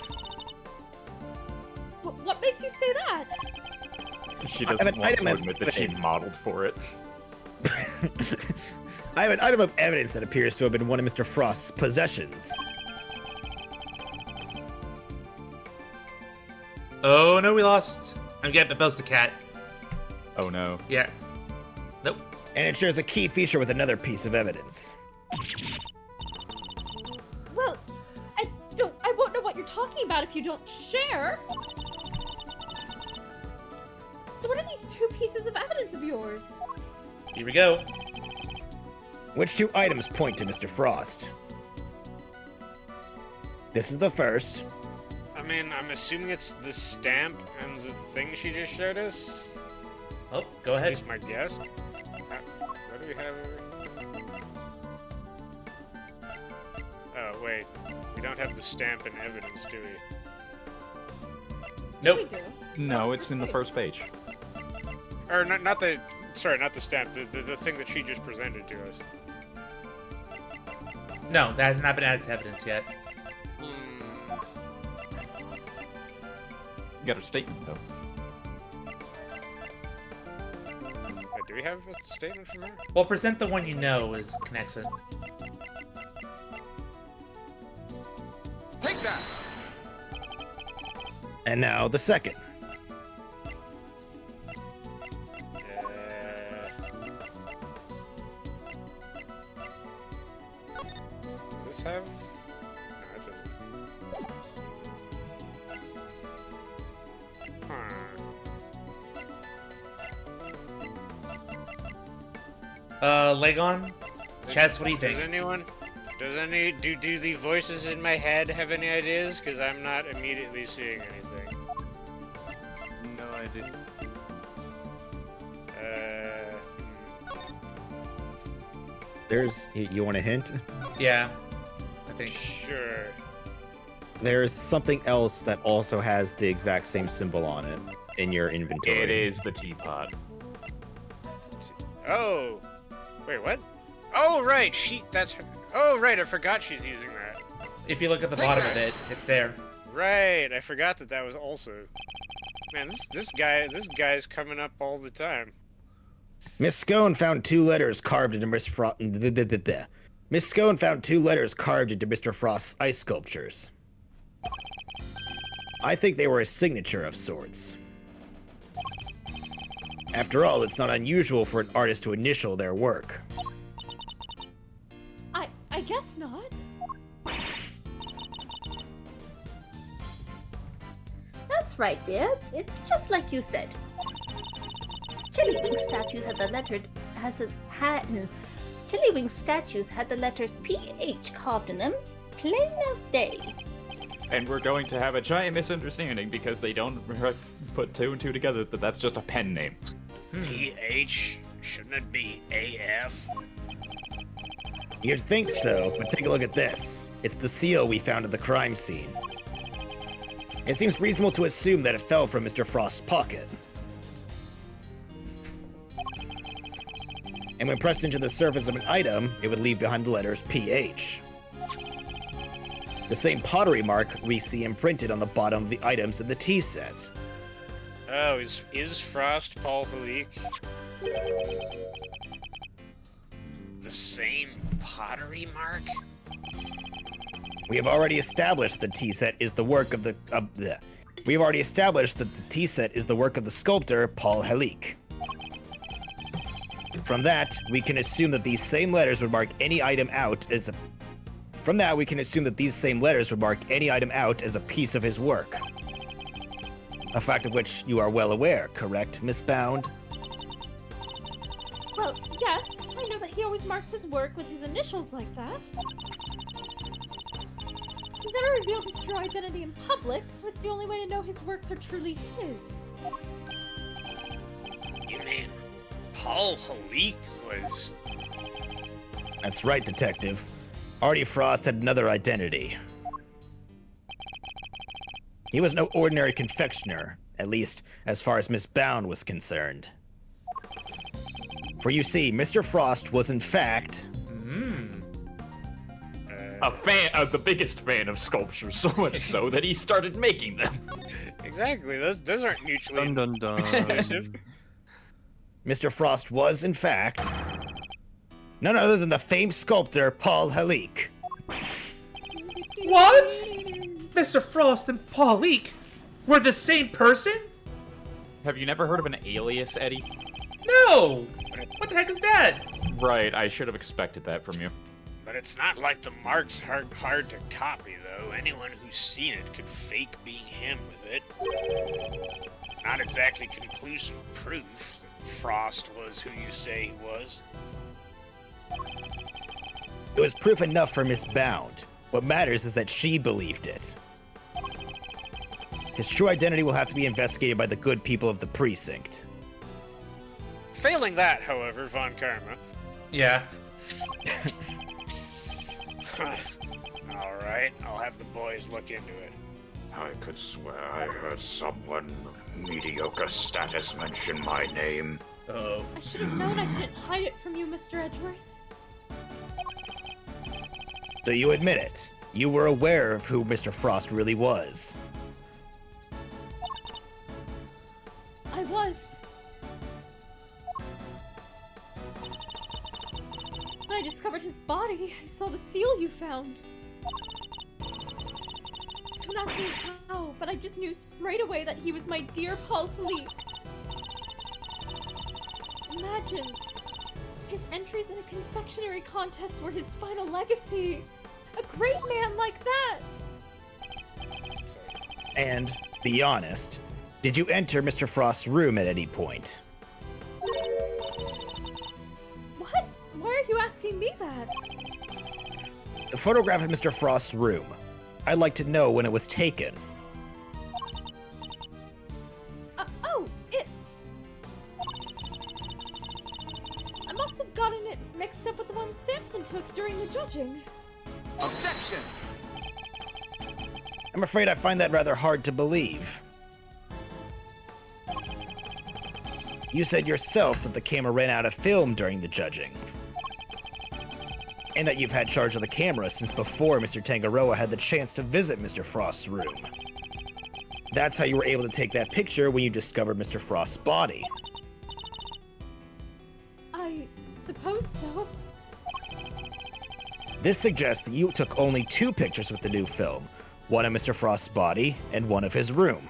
What makes you say that? She I have doesn't an want item to of admit that she evidence. modeled for it. I have an item of evidence that appears to have been one of Mr. Frost's possessions. Oh no, we lost. I'm getting Bill's the cat. Oh no. Yeah. Nope. And it shares a key feature with another piece of evidence. Well, I won't know what you're talking about if you don't share. So what are these two pieces of evidence of yours? Here we go. Which two items point to Mr. Frost? This is the first. I mean, I'm assuming it's the stamp and the thing she just showed us. Oh, go That's ahead. at least my guess. What do we have? Oh wait, we don't have the stamp in evidence, do we? Nope. We do. No, it's in the first page. Or not the. Sorry, not the stamp. The thing that she just presented to us. No, that has not been added to evidence yet. You got a statement though. Wait, do we have a statement from her? Well, present the one you know is connects it. Take that! And now the second. Does this have? No, it doesn't. Legon? Chess, what do you think? Do the voices in my head have any ideas? Because I'm not immediately seeing anything. No idea. There's. You want a hint? Yeah, I think. Sure. There's something else that also has the exact same symbol on it in your inventory. It is the teapot. Oh, wait, what? Oh, right, that's her. Oh, right, I forgot she's using that. If you look at the bottom of it, it's there. Right, I forgot that was also. Man, this guy's coming up all the time. Miss Scone found two letters carved into Miss Scone found two letters carved into Mr. Frost's ice sculptures. I think they were a signature of sorts. After all, it's not unusual for an artist to initial their work. I guess not. That's right, dear. It's just like you said. Tiddlywink statues had the letters PH carved in them, plain as day. And we're going to have a giant misunderstanding because they don't put two and two together that that's just a pen name. PH? Shouldn't it be AF? You'd think so, but take a look at this. It's the seal we found at the crime scene. It seems reasonable to assume that it fell from Mr. Frost's pocket. And when pressed into the surface of an item, it would leave behind the letters PH. The same pottery mark we see imprinted on the bottom of the items in the tea set. Oh, is Frost Paul Halik? The same pottery mark? We have already established the tea set is the work of the We have already established that the tea set is the work of the sculptor Paul Halik. From that, we can assume that these same letters would mark any item out as a From that, we can assume that these same letters would mark any item out as a piece of his work. A fact of which you are well aware, correct, Miss Bound? Well, yes, I know that he always marks his work with his initials like that. He's never revealed his true identity in public, so it's the only way to know his works are truly his. You mean Paul Halik was... That's right, Detective. Artie Frost had another identity. He was no ordinary confectioner, at least as far as Miss Bound was concerned. For you see, Mr. Frost was in fact... A fan of the biggest fan of sculptures, so much so that he started making them. Exactly, those aren't mutually Dun dun dun. exclusive. Mr. Frost was, in fact, none other than the famed sculptor Paul Halik. What? Mr. Frost and Paul Leak? We're the same person? Have you never heard of an alias, Eddie? No! What the heck is that? Right, I should have expected that from you. But it's not like the mark's hard to copy, though. Anyone who's seen it could fake being him with it. Not exactly conclusive proof that Frost was who you say he was. It was proof enough for Miss Bound. What matters is that she believed it. His true identity will have to be investigated by the good people of the precinct. Failing that, however, Von Karma. Yeah. Alright, I'll have the boys look into it. I could swear I heard someone of mediocre status mention my name. Uh-oh. I should have known I couldn't hide it from you, Mr. Edgeworth. So you admit it. You were aware of who Mr. Frost really was. I was. When I discovered his body, I saw the seal you found. Don't ask me how, but I just knew straight away that he was my dear Paul Halik. Imagine, his entries in a confectionery contest were his final legacy. A great man like that! And, be honest, did you enter Mr. Frost's room at any point? What? Why are you asking me that? The photograph of Mr. Frost's room. I'd like to know when it was taken. Oh, it... I must have gotten it mixed up with the one Samson took during the judging. Objection! I'm afraid I find that rather hard to believe. You said yourself that the camera ran out of film during the judging. And that you've had charge of the camera since before Mr. Tangaroa had the chance to visit Mr. Frost's room. That's how you were able to take that picture when you discovered Mr. Frost's body. I suppose so. This suggests that you took only 2 pictures with the new film, one of Mr. Frost's body and one of his room.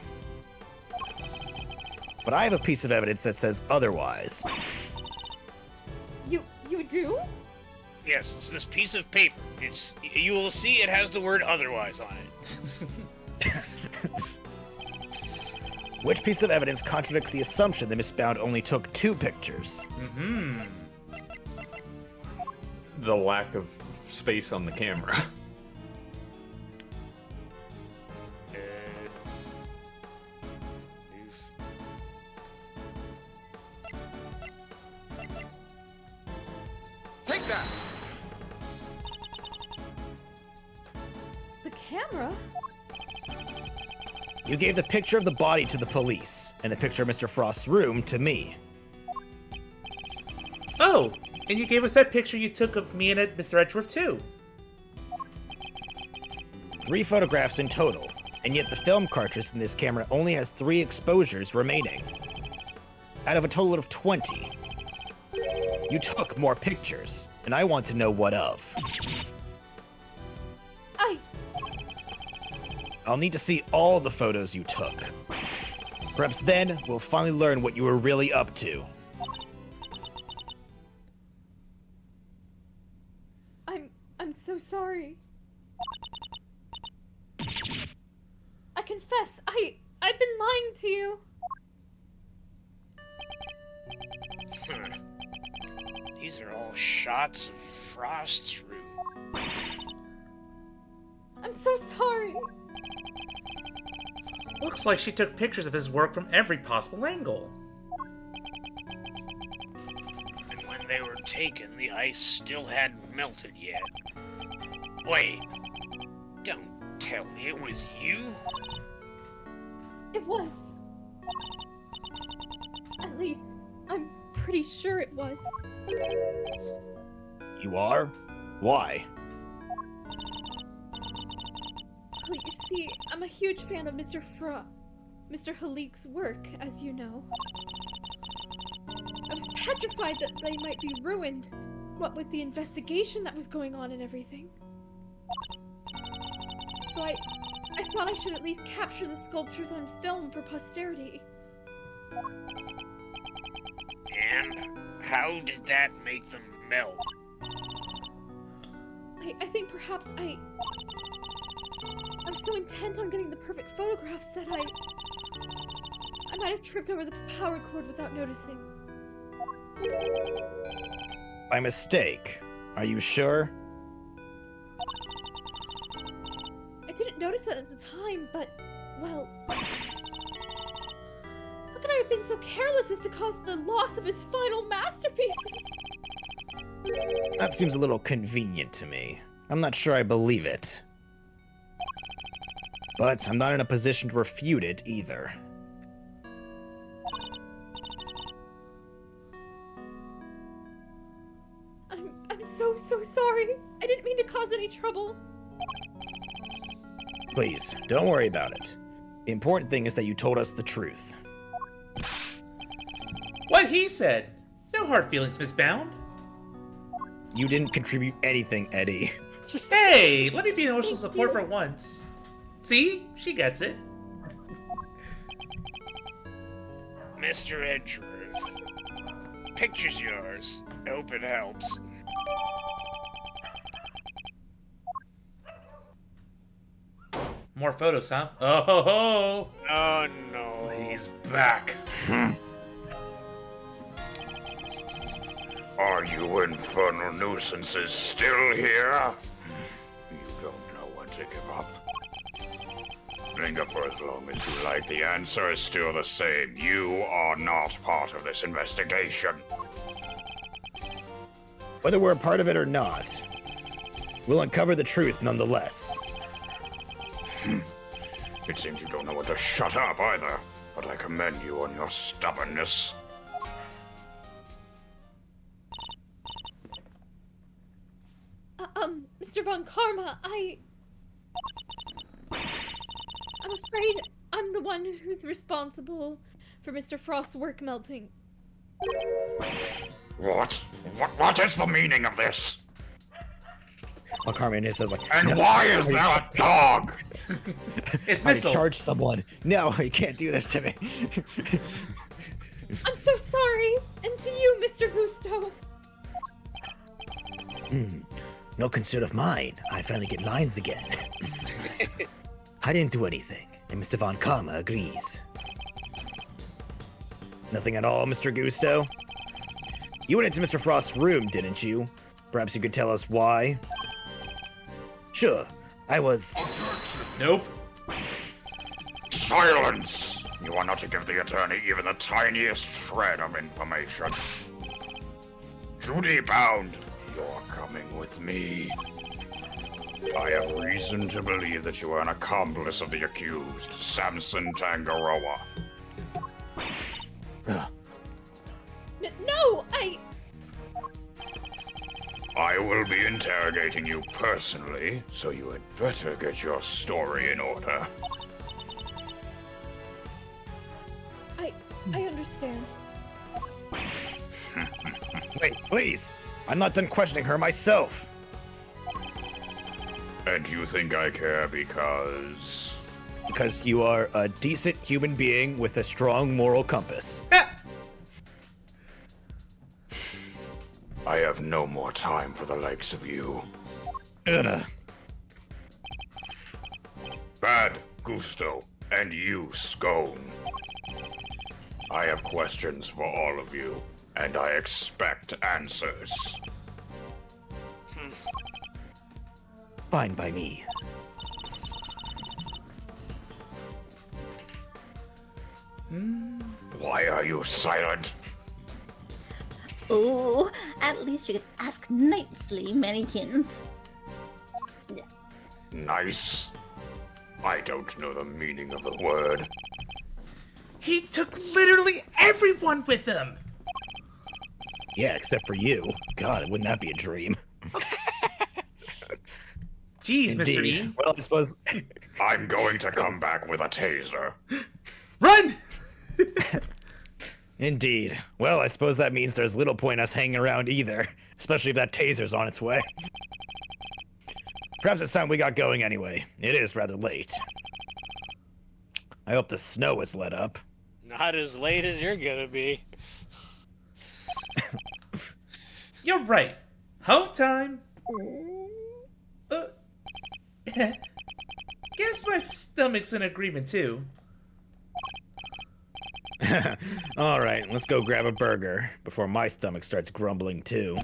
But I have a piece of evidence that says otherwise. You do? Yes, it's this piece of paper. You will see it has the word otherwise on it. Which piece of evidence contradicts the assumption that Miss Bound only took 2 pictures? Mm-hmm. The lack of space on the camera. Oof. Take that! The camera? You gave the picture of the body to the police, and the picture of Mr. Frost's room to me. Oh, and you gave us that picture you took of me and Mr. Edgeworth too. 3 photographs in total, and yet the film cartridge in this camera only has 3 exposures remaining. Out of a total of 20. You took more pictures, and I want to know what of. I'll need to see all the photos you took. Perhaps then, we'll finally learn what you were really up to. I'm so sorry. I confess, I've been lying to you. These are all shots of Frost's room. I'm so sorry. Looks like she took pictures of his work from every possible angle. And when they were taken, the ice still hadn't melted yet. Wait, don't tell me it was you? It was. At least, I'm pretty sure it was. You are? Why? Well, you see, I'm a huge fan of Mr. Halik's work, as you know. I was petrified that they might be ruined, what with the investigation that was going on and everything. So I I thought I should at least capture the sculptures on film for posterity. And how did that make them melt? I think perhaps I was so intent on getting the perfect photographs that I might have tripped over the power cord without noticing. By mistake. Are you sure? I didn't notice that at the time, but, well... How could I have been so careless as to cause the loss of his final masterpieces? That seems a little convenient to me. I'm not sure I believe it. But I'm not in a position to refute it either. I'm so sorry. I didn't mean to cause any trouble. Please, don't worry about it. The important thing is that you told us the truth. What he said. No hard feelings, Miss Bound. You didn't contribute anything, Eddie. Hey, let me be emotional support for once. See? She gets it. Mr. Edgeworth, picture's yours. Hope it helps. More photos, huh? Oh ho ho! Oh no. He's back. Are you infernal nuisances still here? You don't know when to give up. Linger for as long as you like. The answer is still the same. You are not part of this investigation. Whether we're a part of it or not, we'll uncover the truth nonetheless. It seems you don't know when to shut up either, but I commend you on your stubbornness. Mr. Von Karma, I'm afraid I'm the one who's responsible for Mr. Frost's work melting. What? What is the meaning of this? Well, Carmen says like, And no, why is there a dog? It's I Missile. charge someone. No, you can't do this to me. I'm so sorry! And to you, Mr. Gusto! No concern of mine. I finally get lines again. I didn't do anything, and Mr. Von Karma agrees. Nothing at all, Mr. Gusto? You went into Mr. Frost's room, didn't you? Perhaps you could tell us why? Sure, I was... Nope. Silence! You are not to give the attorney even the tiniest shred of information. Judy Bound, you're coming with me. I have reason to believe that you are an accomplice of the accused, Samson Tangaroa. No, I will be interrogating you personally, so you had better get your story in order. I understand. Wait, please! I'm not done questioning her myself! And you think I care because... Because you are a decent human being with a strong moral compass. I have no more time for the likes of you. Ugh. Bad, Gusto, and you, Scone. I have questions for all of you, and I expect answers. Fine by me. Why are you silent? Oh, at least you could ask nicely, Manykins. Nice? I don't know the meaning of the word. He took literally everyone with him. Yeah, except for you. God, wouldn't that be a dream? Jeez, Mr. Indeed. E. Well, I suppose... I'm going to come back with a taser. Run! Indeed. Well, I suppose that means there's little point us hanging around either, especially if that taser's on its way. Perhaps it's time we got going anyway. It is rather late. I hope the snow is let up. Not as late as you're gonna be. You're right. Home time. Guess my stomach's in agreement too. All right, let's go grab a burger before my stomach starts grumbling too.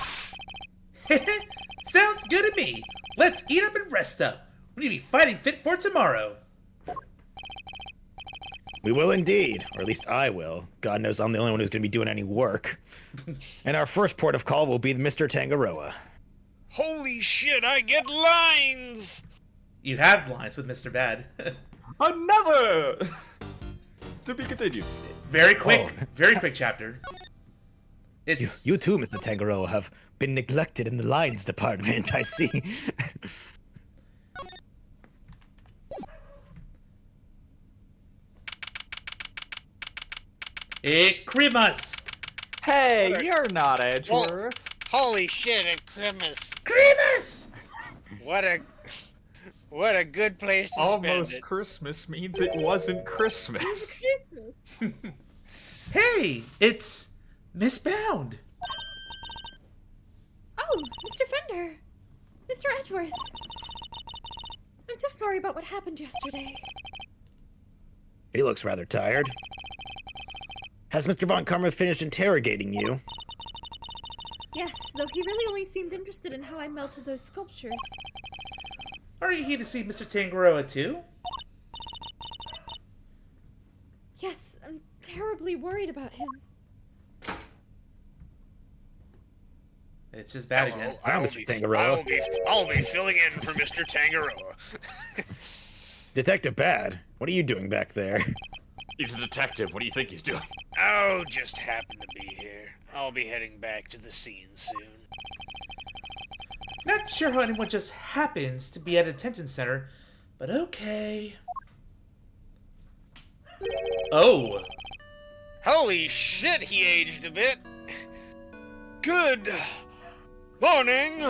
Sounds good to me. Let's eat up and rest up. We need to be fighting fit for tomorrow. We will indeed, or at least I will. God knows I'm the only one who's going to be doing any work. And our first port of call will be Mr. Tangaroa. Holy shit, I get lines! You have lines with Mr. Bad. Another! To be continued. Very quick chapter. It's You too, Mr. Tangaroa, have been neglected in the lines department, I see. Cremas. Hey, you're not Edgeworth. Holy shit, at Christmas. Cremas. What a good place to spend Almost it. Christmas means it wasn't Christmas. Hey, it's Miss Bound. Oh, Mr. Fender. Mr. Edgeworth. I'm so sorry about what happened yesterday. He looks rather tired. Has Mr. Von Karma finished interrogating you? Yes, though he really only seemed interested in how I melted those sculptures. Are you here to see Mr. Tangaroa too? Yes, I'm terribly worried about him. It's just bad again. I'll Mr. Tangaroa. be filling in for Mr. Tangaroa. Detective Bad, what are you doing back there? He's a detective. What do you think he's doing? Oh, just happened to be here. I'll be heading back to the scene soon. Not sure how anyone just happens to be at a detention center, but okay. Oh. Holy shit, he aged a bit. Good morning.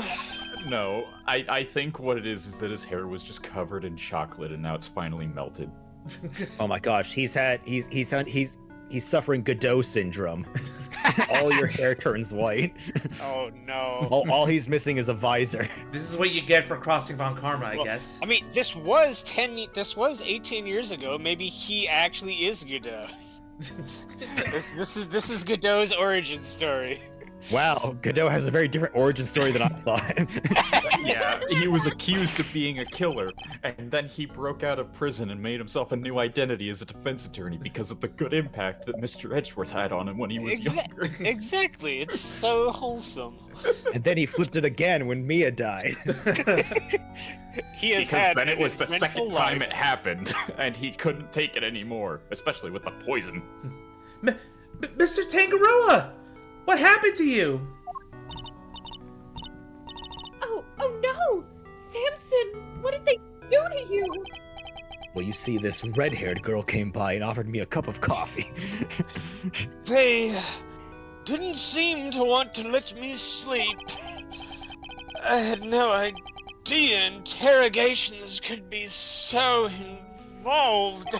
No, I think what it is that his hair was just covered in chocolate and now it's finally melted. Oh my gosh, he's suffering Godot syndrome. All your hair turns white. Oh no. All he's missing is a visor. This is what you get for crossing Von Karma, I guess. I mean, this was 18 years ago. Maybe he actually is Godot. This is Godot's origin story. Wow, Godot has a very different origin story than I thought. Yeah, he was accused of being a killer, and then he broke out of prison and made himself a new identity as a defense attorney because of the good impact that Mr. Edgeworth had on him when he was younger. Exactly, it's so wholesome. And then he flipped it again when Mia died. He has Because had then it was the eventful second time life. it happened, and he couldn't take it anymore, especially with the poison. Mr. Tangaroa! What happened to you? Oh no! Samson, what did they do to you? Well, you see, this red-haired girl came by and offered me a cup of coffee. They didn't seem to want to let me sleep. I had no idea interrogations could be so involved.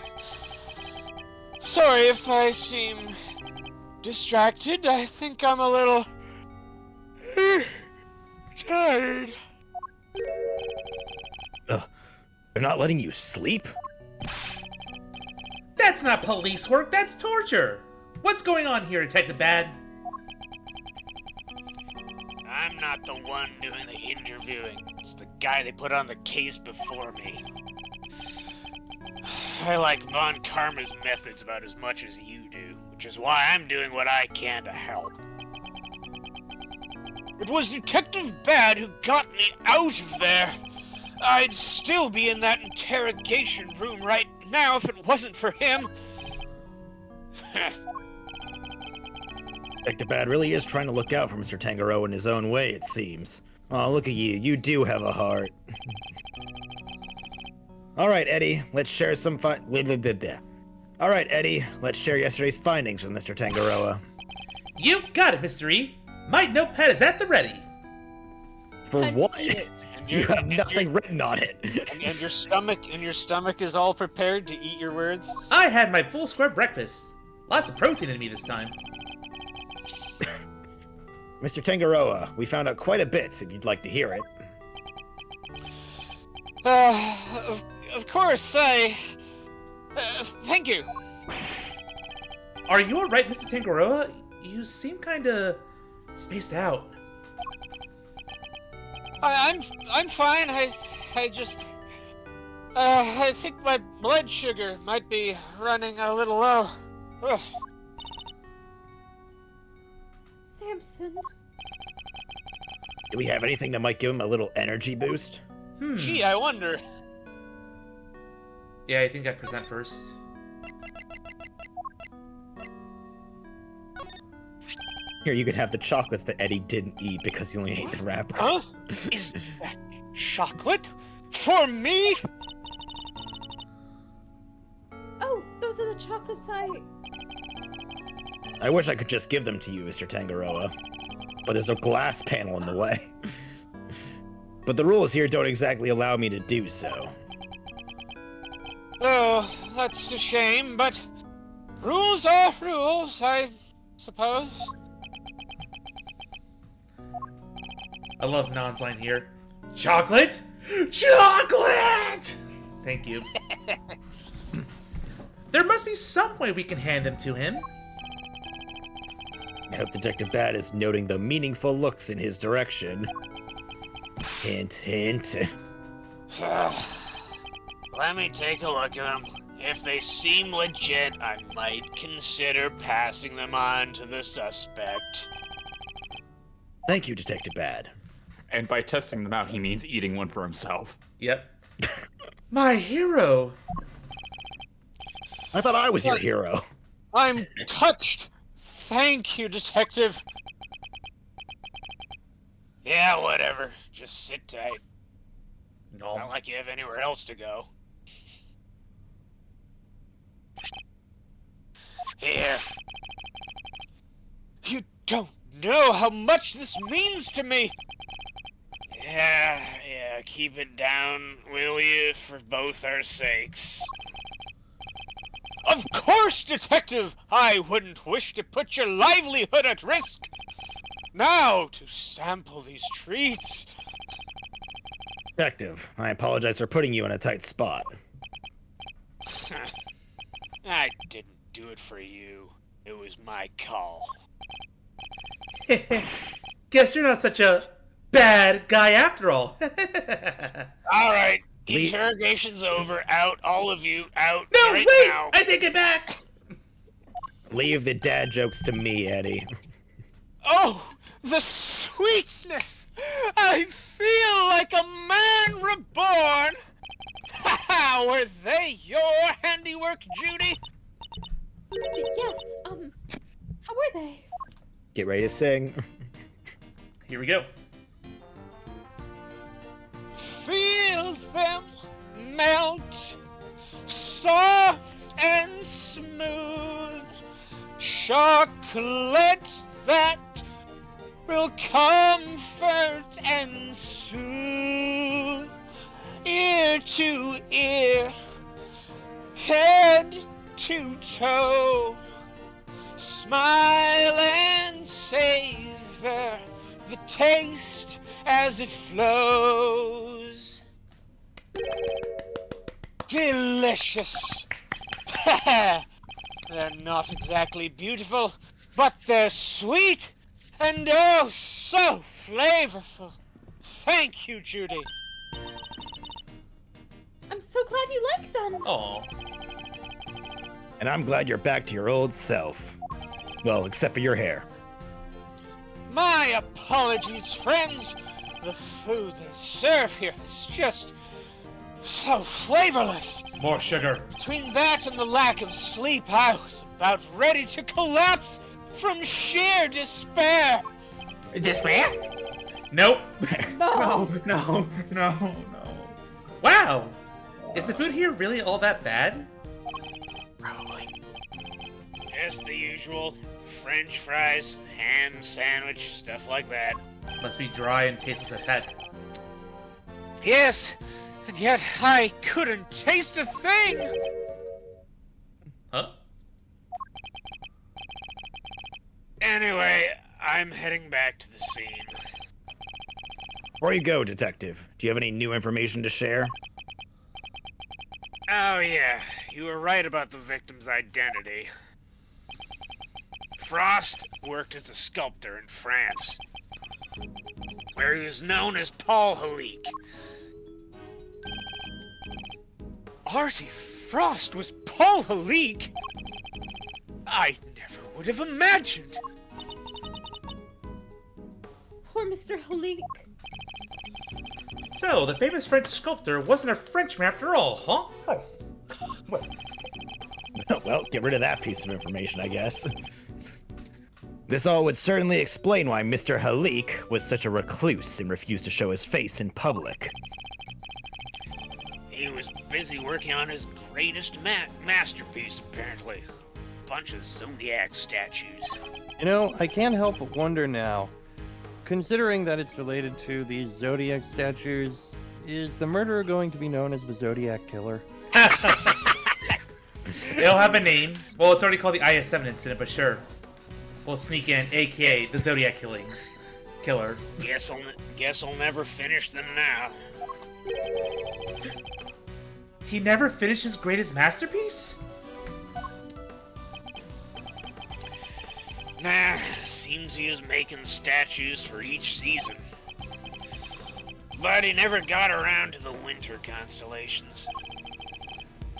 Sorry if I seem distracted. I think I'm a little tired. They're not letting you sleep? That's not police work, that's torture! What's going on here, Detective Bad? I'm not the one doing the interviewing. It's the guy they put on the case before me. I like Von Karma's methods about as much as you do, which is why I'm doing what I can to help. It was Detective Bad who got me out of there. I'd still be in that interrogation room right now if it wasn't for him. Detective Bad really is trying to look out for Mr. Tangaroa in his own way, it seems. Oh, look at you. You do have a heart. All right, Eddie, let's share some All right, Eddie, let's share yesterday's findings with Mr. Tangaroa. You got it, Mr. E. My notepad is at the ready. For what? And You have nothing written on it. And your stomach is all prepared to eat your words. I had my full square breakfast. Lots of protein in me this time. Mr. Tangaroa, we found out quite a bit, if you'd like to hear it. Of course, thank you. Are you alright, Mr. Tangaroa? You seem kinda spaced out. I'm fine. I just I think my blood sugar might be running a little low. Ugh. Samson. Do we have anything that might give him a little energy boost? Gee, I wonder. Yeah, I think I present first. Here, you could have the chocolates that Eddie didn't eat because he only ate the wrappers. Huh? Is that chocolate? For me? Oh, those are the chocolates I wish I could just give them to you, Mr. Tangaroa, but there's a glass panel in the way. But the rules here don't exactly allow me to do so. Oh, that's a shame, but rules are rules, I suppose. I love Non's line here. Chocolate? Chocolate! Thank you. There must be some way we can hand them to him. I hope Detective Bad is noting the meaningful looks in his direction. Hint, hint. Let me take a look at them. If they seem legit, I might consider passing them on to the suspect. Thank you, Detective Bad. And by testing them out, he means eating one for himself. Yep. My hero! I thought I was your hero. I'm touched! Thank you, Detective. Yeah, whatever. Just sit tight. No. Not like you have anywhere else to go. Here. You don't know how much this means to me! Yeah, keep it down, will you, for both our sakes. Of course, Detective! I wouldn't wish to put your livelihood at risk! Now, to sample these treats... Detective, I apologize for putting you in a tight spot. I didn't do it for you. It was my call. Guess you're not such a bad guy after all. Alright, interrogation's over. Out, all of you, out No, right wait! now. I take it back! Leave the dad jokes to me, Eddie. Oh, the sweetness! I feel like a man reborn! Ha! Were they your handiwork, Judy? Yes, how were they? Get ready to sing. Here we go. Feel them melt, soft and smooth. Chocolate that will comfort and soothe. Ear to ear, head to toe. Smile and savor the taste as it flows. Delicious. They're not exactly beautiful, but they're sweet and oh so flavorful. Thank you, Judy. I'm so glad you like them. Aw. And I'm glad you're back to your old self. Well, except for your hair. My apologies, friends. The food they serve here is just so flavorless. More sugar. Between that and the lack of sleep, I was about ready to collapse from sheer despair. Despair? Nope. No. No. Wow. Is the food here really all that bad? Probably. Yes, the usual. French fries, ham sandwich, stuff like that. Must be dry and tasteless as heck. Yes, and yet I couldn't taste a thing! Huh? Anyway, I'm heading back to the scene. Before you go, Detective, do you have any new information to share? Oh yeah, you were right about the victim's identity. Frost worked as a sculptor in France, where he was known as Paul Halik. Artie Frost was Paul Halik? I never would have imagined. Poor Mr. Halik. So, the famous French sculptor wasn't a Frenchman after all, huh? Oh. Well, Well, get rid of that piece of information, I guess. This all would certainly explain why Mr. Halik was such a recluse and refused to show his face in public. He was busy working on his greatest masterpiece, apparently. Bunch of Zodiac statues. You know, I can't help but wonder now, considering that it's related to these Zodiac statues, is the murderer going to be known as the Zodiac Killer? it'll have a name. Well, it's already called the IS-7 incident, but sure. We'll sneak in, aka the Zodiac Killer. Guess I'll never finish them now. He never finished his greatest masterpiece? Nah, seems he was making statues for each season. But he never got around to the winter constellations.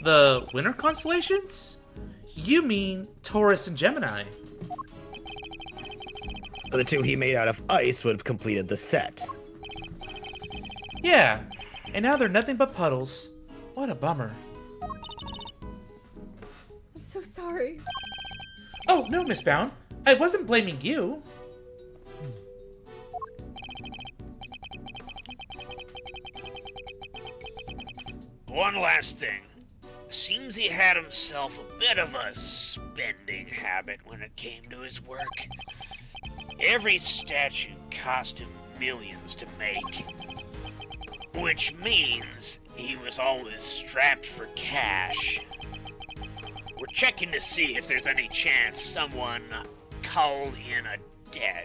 The winter constellations? You mean Taurus and Gemini? The two he made out of ice would have completed the set. Yeah, and now they're nothing but puddles. What a bummer. I'm so sorry. Oh, no, Miss Bound. I wasn't blaming you. One last thing. Seems he had himself a bit of a spending habit when it came to his work. Every statue cost him millions to make. Which means he was always strapped for cash. We're checking to see if there's any chance someone called in a debt.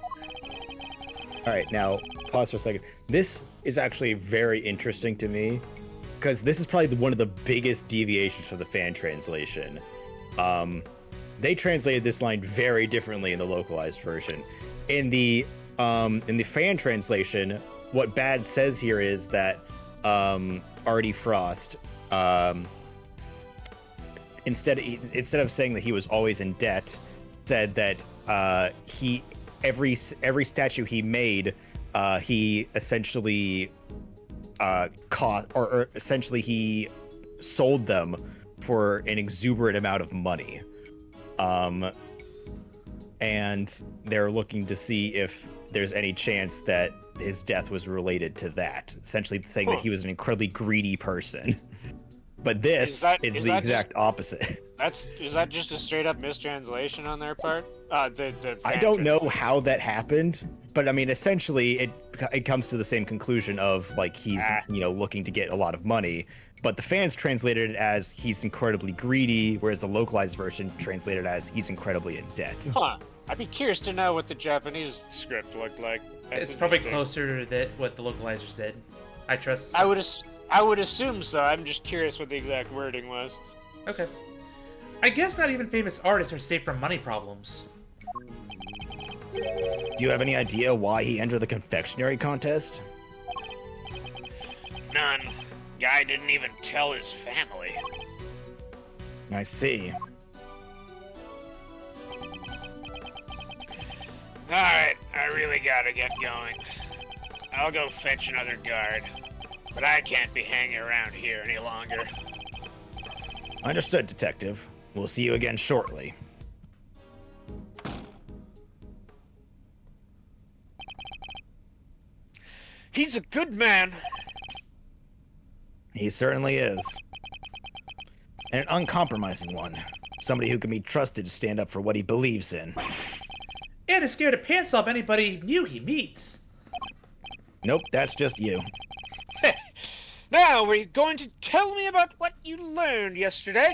Alright, now, pause for a second. This is actually very interesting to me, because this is probably one of the biggest deviations for the fan translation. They translated this line very differently in the localized version. In the fan translation, what Bad says here is that Artie Frost, instead of saying that he was always in debt, said that every statue he made, he essentially essentially he sold them for an exuberant amount of money. And they're looking to see if there's any chance that his death was related to that, essentially saying that he was an incredibly greedy person. But this is the exact opposite. Is that just a straight up mistranslation on their part? I don't know how that happened, but I mean, essentially, it comes to the same conclusion of like he's looking to get a lot of money. But the fans translated it as he's incredibly greedy, whereas the localized version translated as he's incredibly in debt. Huh. I'd be curious to know what the Japanese script looked like. It's probably closer to what the localizers did. I trust. I would assume so. I'm just curious what the exact wording was. Okay. I guess not even famous artists are safe from money problems. Do you have any idea why he entered the confectionery contest? None. Guy didn't even tell his family. I see. Alright, I really gotta get going. I'll go fetch another guard. But I can't be hanging around here any longer. Understood, Detective. We'll see you again shortly. He's a good man. He certainly is. And an uncompromising one. Somebody who can be trusted to stand up for what he believes in. And is scared to pants off anybody new he meets. Nope, that's just you. Now, were you going to tell me about what you learned yesterday?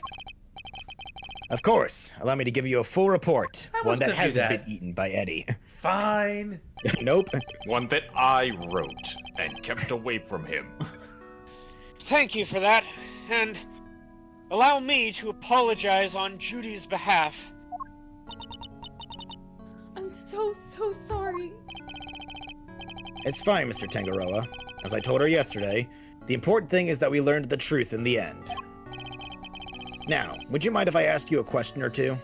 Of course. Allow me to give you a full report. I One was that gonna do hasn't that. been eaten by Eddie. Fine. Nope. One that I wrote and kept away from him. Thank you for that, and allow me to apologize on Judy's behalf. I'm so sorry. It's fine, Mr. Tangaroa. As I told her yesterday, the important thing is that we learned the truth in the end. Now, would you mind if I ask you a question or two?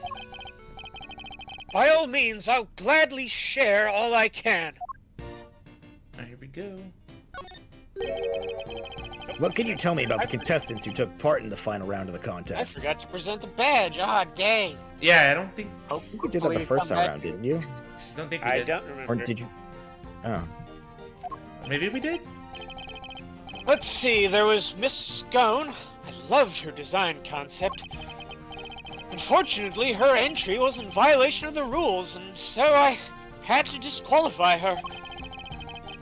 By all means, I'll gladly share all I can. Here we go. What can you tell me about the contestants who took part in the final round of the I contest? forgot to present the badge. Ah, dang. Yeah, I don't think You did that the first time around, didn't you? we I did. don't Or remember. did you? Oh. Maybe we did. Let's see, there was Miss Scone. I loved her design concept. Unfortunately, her entry was in violation of the rules, and so I had to disqualify her.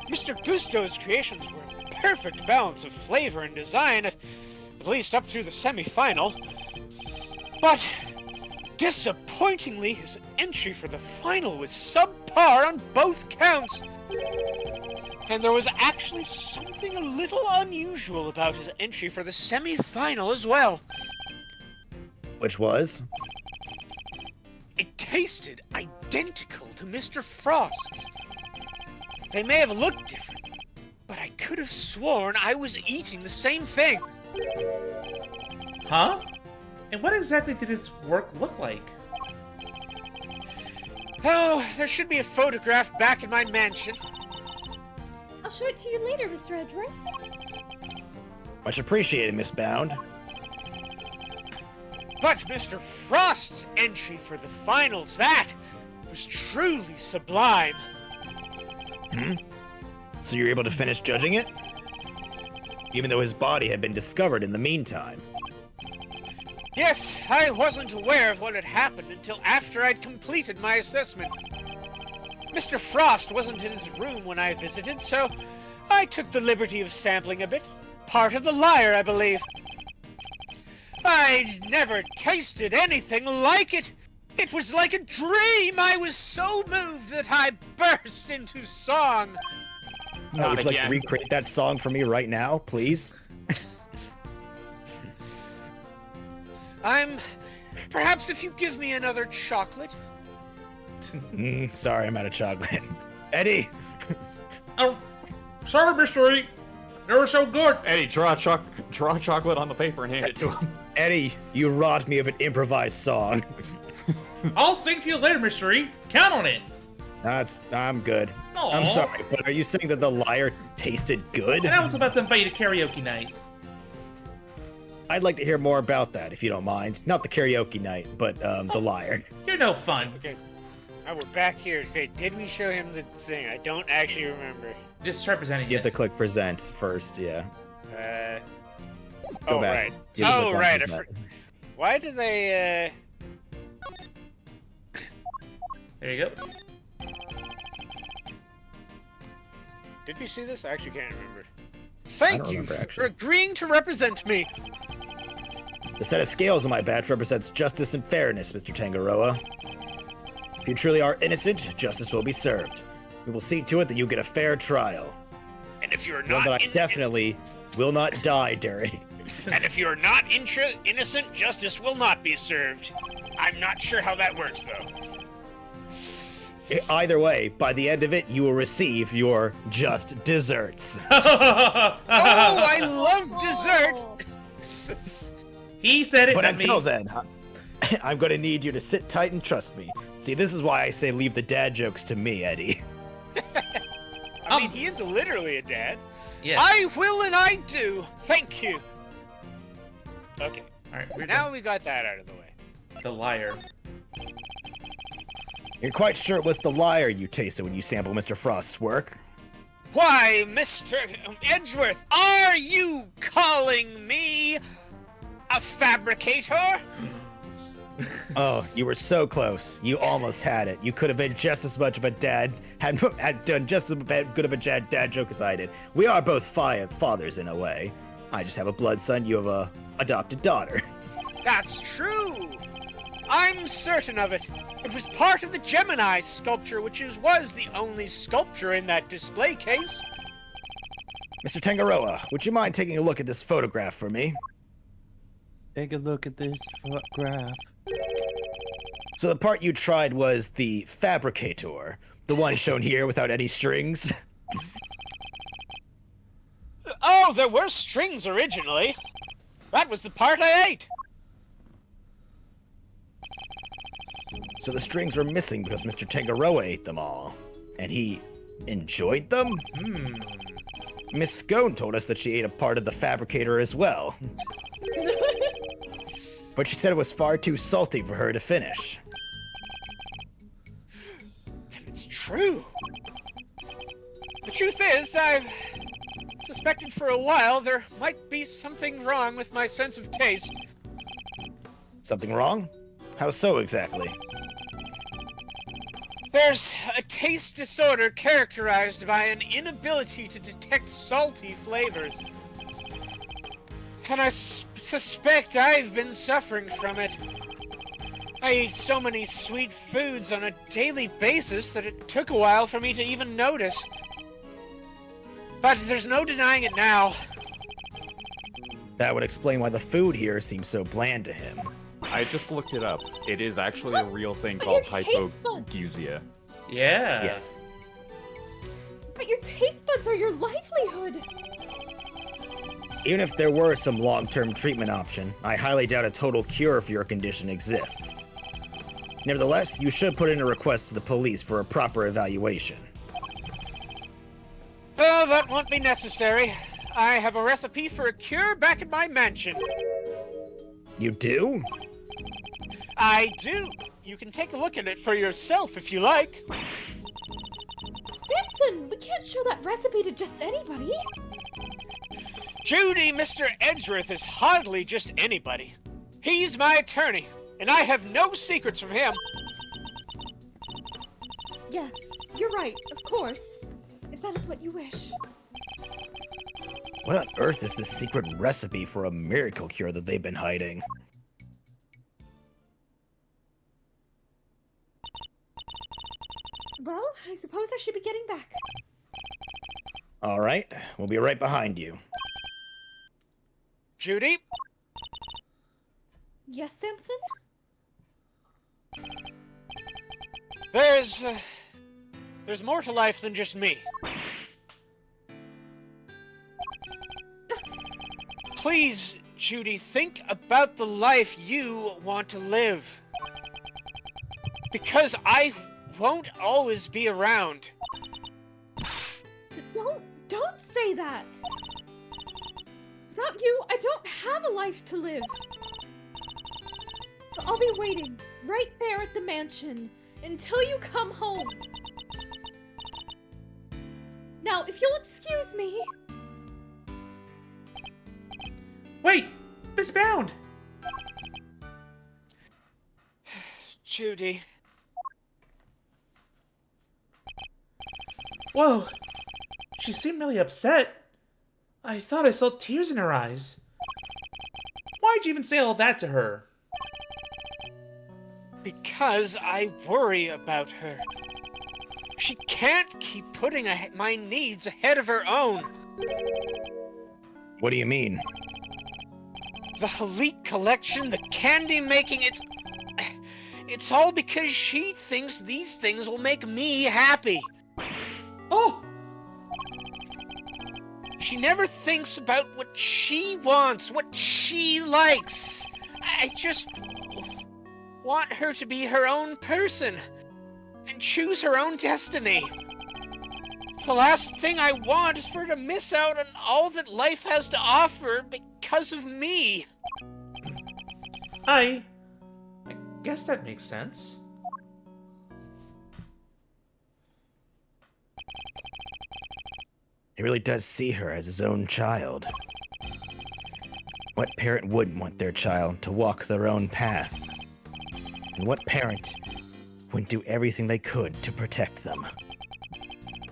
Mr. Gusto's creations were a perfect balance of flavor and design, at least up through the semi-final. But disappointingly, his entry for the final was subpar on both counts. And there was actually something a little unusual about his entry for the semi-final as well. Which was? It tasted identical to Mr. Frost's. They may have looked different, but I could have sworn I was eating the same thing. Huh? And what exactly did his work look like? Oh, there should be a photograph back in my mansion. I'll show it to you later, Mr. Edgeworth. Much appreciated, Miss Bound. But Mr. Frost's entry for the finals, that was truly sublime. So you were able to finish judging it? Even though his body had been discovered in the meantime. Yes, I wasn't aware of what had happened until after I'd completed my assessment. Mr. Frost wasn't in his room when I visited, so I took the liberty of sampling a bit. Part of the lyre, I believe. I'd never tasted anything like it. It was like a dream. I was so moved that I burst into song. Not Would you like to again. recreate that song for me right now, please? Perhaps if you give me another chocolate. Sorry, I'm out of chocolate. Eddie! Oh, sorry, Mr. E. They were so good. Eddie, draw chocolate on the paper and hand it to him. Eddie, you robbed me of an improvised song. I'll sing for you later, Mr. E. Count on it. I'm good. Aw. I'm sorry, but are you saying that the lyre tasted good? And I was about to invite you to karaoke night. I'd like to hear more about that, if you don't mind. Not the karaoke night, but the lyre. You're no fun. Okay. All right, we're back here. Okay, did we show him the thing? I don't actually remember. Just representing You have to click present first, yeah. Go Oh, back. right. You have to Oh, click on right. present. Why do they, There you go. Did we see this? I actually can't remember. I Thank don't you remember, for actually. agreeing to represent me. The set of scales on my badge represents justice and fairness, Mr. Tangaroa. If you truly are innocent, justice will be served. We will see to it that you get a fair trial. And if you're One not that I definitely will not die during. and if you're not innocent, justice will not be served. I'm not sure how that works, though. Either way, by the end of it, you will receive your just desserts. Oh, I love dessert. He said it, But not until me. then, I'm going to need you to sit tight and trust me. See, this is why I say leave the dad jokes to me, Eddie. I mean, he is literally a dad. Yeah. I will and I do. Thank you. Okay. All right, we're Now we got that out of the way. the liar. You're quite sure it was the lyre you tasted when you sampled Mr. Frost's work? Why, Mr. Edgeworth, are you calling me a fabricator? Oh, you were so close. You almost had it. You could have been just as much of a dad, had done just as good of a dad joke as I did. We are both fathers in a way. I just have a blood son, you have a adopted daughter. That's true! I'm certain of it. It was part of the Gemini sculpture, which was the only sculpture in that display case. Mr. Tangaroa, would you mind taking a look at this photograph for me? Take a look at this photograph. So the part you tried was the Fabricator, the one shown here without any strings. Oh, there were strings originally. That was the part I ate. So the strings were missing because Mr. Tangaroa ate them all. And he enjoyed them? Miss Scone told us that she ate a part of the Fabricator as well. But she said it was far too salty for her to finish. Then it's true. The truth is, I've suspected for a while there might be something wrong with my sense of taste. Something wrong? How so exactly? There's a taste disorder characterized by an inability to detect salty flavors. And I suspect I've been suffering from it. I eat so many sweet foods on a daily basis that it took a while for me to even notice. But there's no denying it now. That would explain why the food here seems so bland to him. I just looked it up. It is actually a real thing But called your taste buds- hypogusia. Yeah. Yes. But your taste buds are your livelihood. Even if there were some long-term treatment option, I highly doubt a total cure for your condition exists. Nevertheless, you should put in a request to the police for a proper evaluation. Oh, that won't be necessary. I have a recipe for a cure back at my mansion. You do? I do. You can take a look at it for yourself if you like. Stimson, we can't show that recipe to just anybody. Judy, Mr. Edgeworth is hardly just anybody. He's my attorney, and I have no secrets from him. Yes, you're right, of course. If that is what you wish. What on earth is this secret recipe for a miracle cure that they've been hiding? Well, I suppose I should be getting back. All right, we'll be right behind you. Judy? Yes, Samson? There's more to life than just me. Please, Judy, think about the life you want to live. Because I won't always be around. Don't say that. Without you, I don't have a life to live. So I'll be waiting right there at the mansion until you come home. Now, if you'll excuse me. Wait! Miss Bound! Judy. Whoa! She seemed really upset. I thought I saw tears in her eyes. Why'd you even say all that to her? Because I worry about her. She can't keep putting my needs ahead of her own. What do you mean? The Halit collection, the candy making, it's all because she thinks these things will make me happy. Oh! She never thinks about what she wants, what she likes. I just want her to be her own person and choose her own destiny. The last thing I want is for her to miss out on all that life has to offer because of me. I guess that makes sense. He really does see her as his own child. What parent wouldn't want their child to walk their own path? And what parent wouldn't do everything they could to protect them?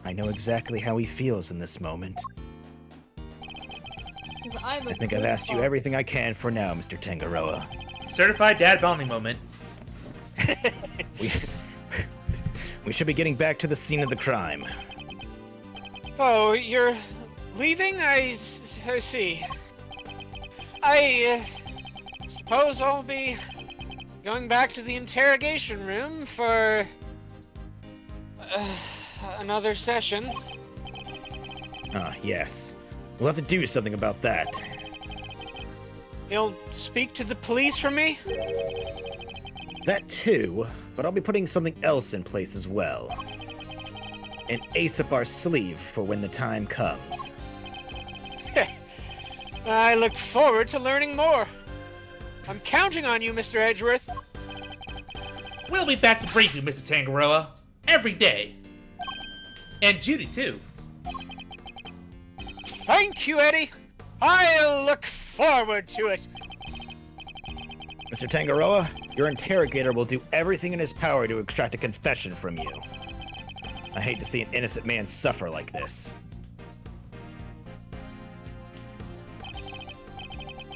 I know exactly how he feels in this moment. 'Cause I'm a I think I've good asked you father. everything I can for now, Mr. Tangaroa. Certified dad bonding moment. We, we should be getting back to the scene of the crime. Oh, you're leaving? I see. I suppose I'll be going back to the interrogation room for another session. Ah, yes. We'll have to do something about that. You'll speak to the police for me? That too, but I'll be putting something else in place as well. An ace up our sleeve for when the time comes. I look forward to learning more. I'm counting on you, Mr. Edgeworth. We'll be back to brief you, Mr. Tangaroa, every day. And Judy, too. Thank you, Eddie. I'll look forward to it. Mr. Tangaroa, your interrogator will do everything in his power to extract a confession from you. I hate to see an innocent man suffer like this.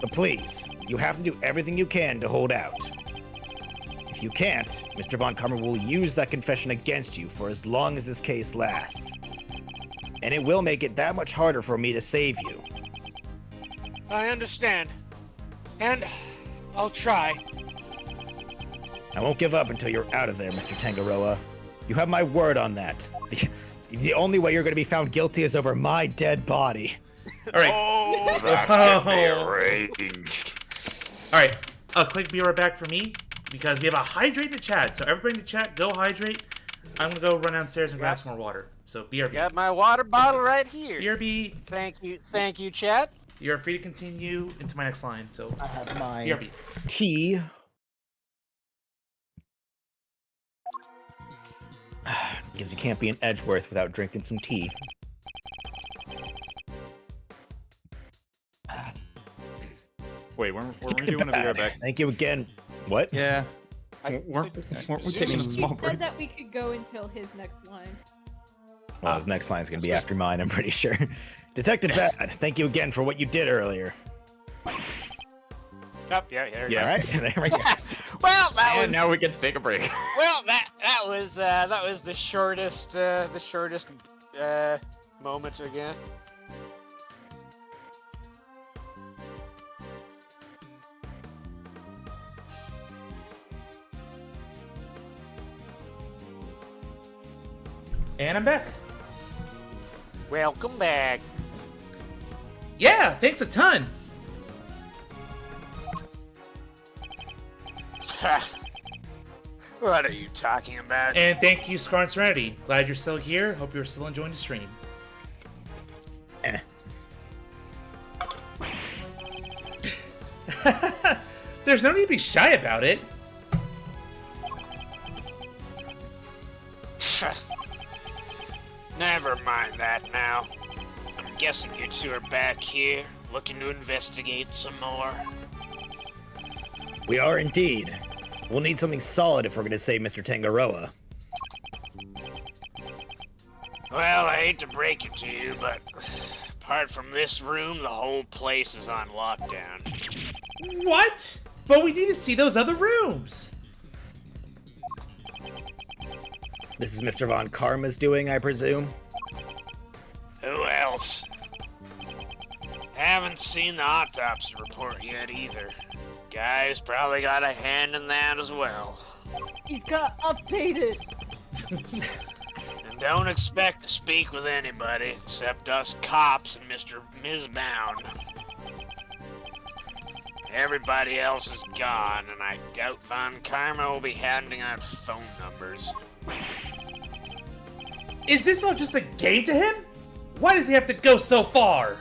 But please, you have to do everything you can to hold out. If you can't, Mr. Von Karma will use that confession against you for as long as this case lasts. And it will make it that much harder for me to save you. I understand. And I'll try. I won't give up until you're out of there, Mr. Tangaroa. You have my word on that. The only way you're going to be found guilty is over my dead body. All right. Oh, That can be arranged. All right. A quick be right back for me because we have a hydrate in the chat. So everybody in the chat, go hydrate. I'm gonna go run downstairs and grab some more water. So BRB. got my water bottle right here. BRB. Thank you, chat. You're free to continue into my next line. So I have my BRB. tea. Because you can't be an Edgeworth without drinking some tea. Wait, weren't we doing a be right back? Thank you again. What? Yeah. Weren't we Zeus- taking a He small He break? said that we could go until his next line. Well, his next line is going to be after mine, I'm pretty sure. Detective Bad, thank you again for what you did earlier. Oh, yeah, there it All right, there we go. Well, that And was now we get to take a break. well that was the shortest moment again. And I'm back. Welcome back. Yeah, thanks a ton. What are you talking about? And thank you, Scar and Serenity. Glad you're still here. Hope you're still enjoying the stream. There's no need to be shy about it. Never mind that now. I'm guessing you two are back here, looking to investigate some more. We are indeed. We'll need something solid if we're going to save Mr. Tangaroa. Well, I hate to break it to you, but apart from this room, the whole place is on lockdown. What? But we need to see those other rooms. This is Mr. Von Karma's doing, I presume? Who else? Haven't seen the autopsy report yet either. Guy's probably got a hand in that as well. He's got updated. And don't expect to speak with anybody except us cops and Mr. Mizbound. Everybody else is gone, and I doubt Von Karma will be handing out phone numbers. Is this all just a game to him? Why does he have to go so far?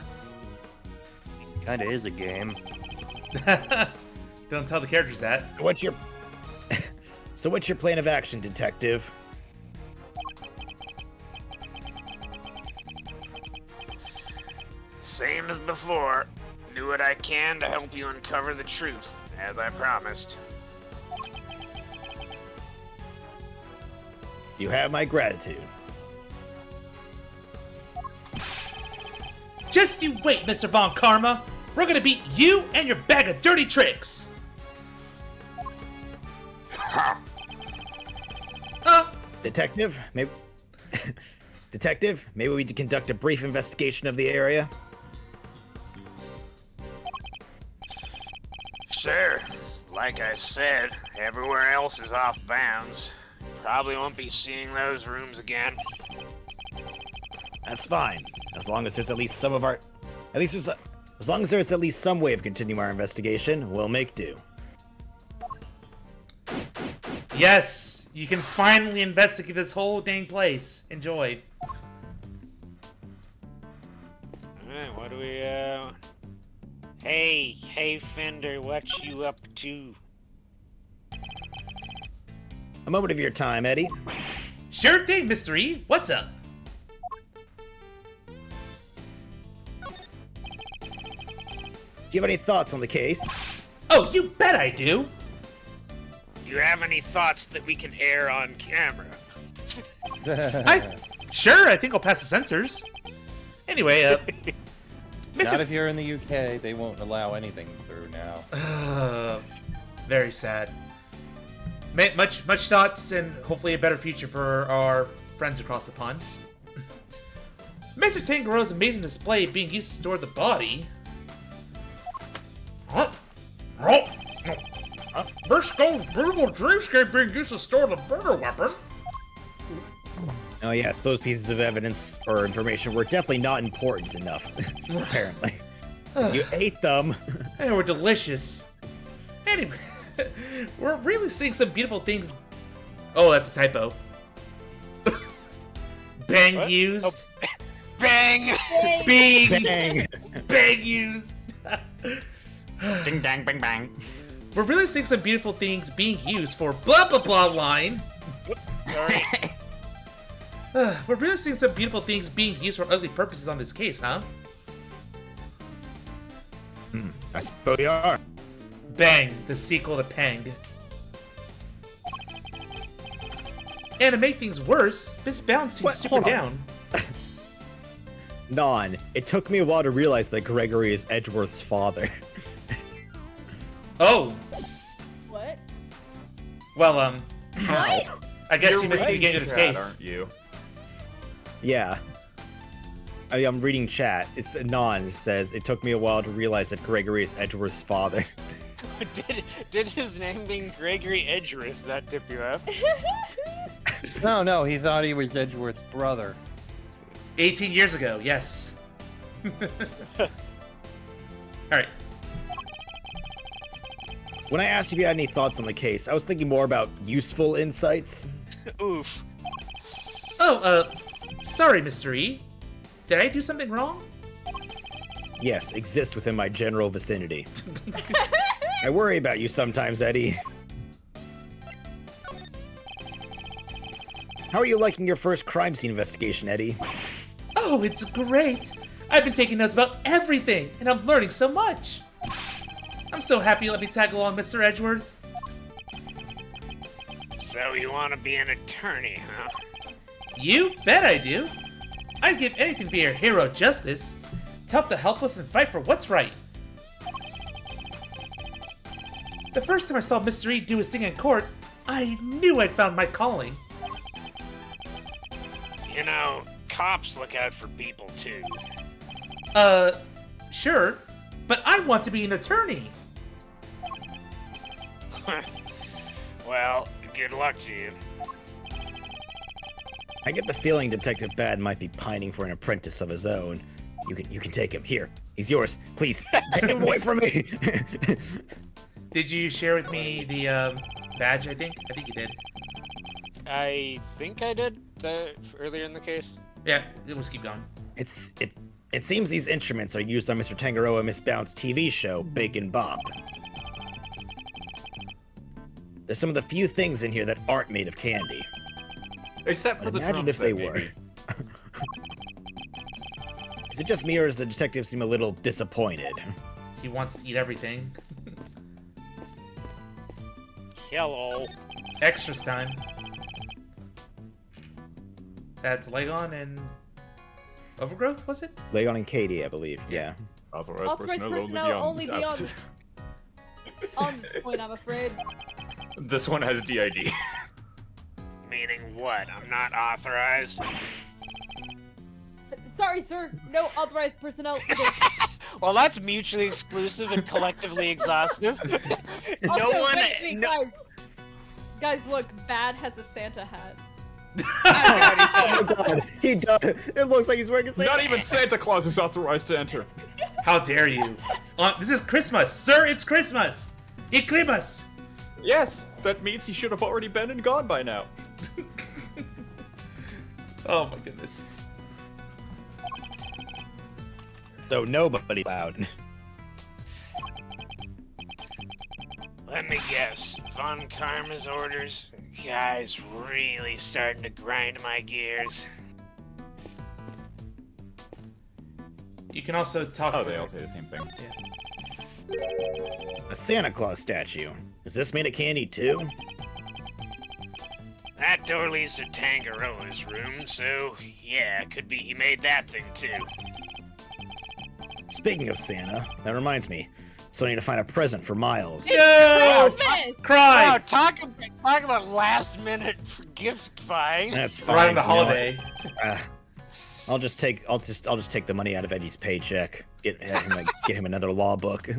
Kinda is a game. Don't tell the characters that. What's your... So what's your plan of action, Detective? Same as before. Do what I can to help you uncover the truth, as I promised. You have my gratitude. Just you wait, Mr. Von Karma. we're gonna beat you and your bag of dirty tricks. Detective, maybe. Detective, maybe we could conduct a brief investigation of the area. Sure. Like I said, everywhere else is off bounds. Probably won't be seeing those rooms again. That's fine, as long as there's at least some of our, as long as there's at least some way of continuing our investigation, we'll make do. Yes, you can finally investigate this whole dang place. Enjoy. Alright, what do we, Hey, Fender, what you up to? A moment of your time, Eddie. Sure thing, Mr. E. What's up? Do you have any thoughts on the case? Oh, you bet I do. Do you have any thoughts that we can air on camera? Sure, I think I'll pass the censors. Anyway, Not if you're in the UK, they won't allow anything through now. Very sad. Much thoughts and hopefully a better future for our friends across the pond. Mr. Tangaroa's amazing display being used to store the body. Briscoe's beautiful dreamscape being used to store the murder weapon. Oh yes, those pieces of evidence or information were definitely not important enough, apparently. You ate them. They were delicious. Anyway, we're really seeing some beautiful things. Oh, that's a typo. Bang What? used. Oh. Bang! Bing! Bang! Bang used. Ding dang bang bang. We're really seeing some beautiful things being used for blah blah blah line. Sorry. We're really seeing some beautiful things being used for ugly purposes on this case, huh? I suppose we are. Bang, the sequel to Pang. And to make things worse, Miss Bounce seems What? super Hold on. down. Non, it took me a while to realize that Gregory is Edgeworth's father. Oh, What? well, How? I guess You're you missed the reading beginning of this chat, case. aren't you? Yeah. I'm reading chat. It's Non. It says, it took me a while to realize that Gregory is Edgeworth's father. Did his name being Gregory Edgeworth that tip you off? No, he thought he was Edgeworth's brother. 18 years ago, yes. Alright. When I asked if you had any thoughts on the case, I was thinking more about useful insights. Oof. Oh, sorry, Mr. E. Did I do something wrong? Yes, exist within my general vicinity. I worry about you sometimes, Eddie. How are you liking your first crime scene investigation, Eddie? Oh, it's great. I've been taking notes about everything, and I'm learning so much. I'm so happy you let me tag along, Mr. Edgeworth. So you want to be an attorney, huh? You bet I do. I'd give anything to be your hero justice. To help the helpless and fight for what's right. The first time I saw Mr. E do his thing in court, I knew I'd found my calling. You know, cops look out for people too. Sure, but I want to be an attorney. Well, good luck to you. I get the feeling Detective Bad might be pining for an apprentice of his own. You can take him. Here, he's yours. Please, take him away from me. Did you share with me the badge? I think you did. I think I did earlier in the case. Yeah, let's keep going. It seems these instruments are used on Mr. Tangaroa and Miss Bounce's TV show, Big and Bob. There's some of the few things in here that aren't made of candy. Except for But the imagine drum if they set, were. maybe. Is it just me, or does the detective seem a little disappointed? He wants to eat everything. Hello. Extras time. That's Legon and Overgrowth, was it? Leon and Katie, I believe. Yeah. Authorized personnel personnel only beyond on this point, I'm afraid. This one has DID. Meaning what? I'm not authorized? Sorry, sir. No authorized personnel. Well, that's mutually exclusive and collectively exhaustive. Also, No one. wait, guys, look. Bad has a Santa hat. Oh my god, he does. It looks like he's wearing a Santa Not even hat. Santa Claus is authorized to enter. How dare you? This is Christmas, sir. It's Christmas. It's Christmas. Yes, that means he should have already been and gone by now. Oh my goodness. So nobody allowed. Let me guess. Von Karma's orders? Guy's really starting to grind my gears. You can also talk. Oh, they all say the same thing. A Santa Claus statue. Is this made of candy too? That door leads to Tangaroa's room, so yeah, could be he made that thing too. Speaking of Santa, that reminds me. So I need to find a present for Miles. Yo! Cry! Wow, talk about last minute gift buying. That's fine. Right on the you know holiday. I'll just take the money out of Eddie's paycheck. Get him another law book.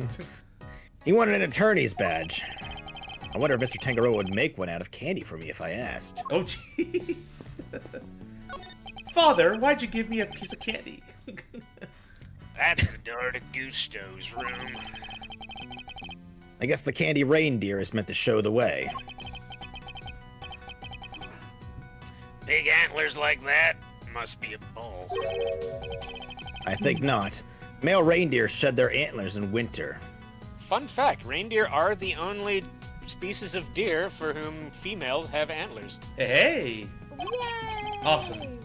He wanted an attorney's badge. I wonder if Mr. Tangaroa would make one out of candy for me if I asked. Oh jeez. Father, why'd you give me a piece of candy? That's the door to Gusto's room. I guess the candy reindeer is meant to show the way. Big antlers like that must be a bull. I think not. Male reindeer shed their antlers in winter. Fun fact, reindeer are the only species of deer for whom females have antlers. Hey! Yay! Awesome.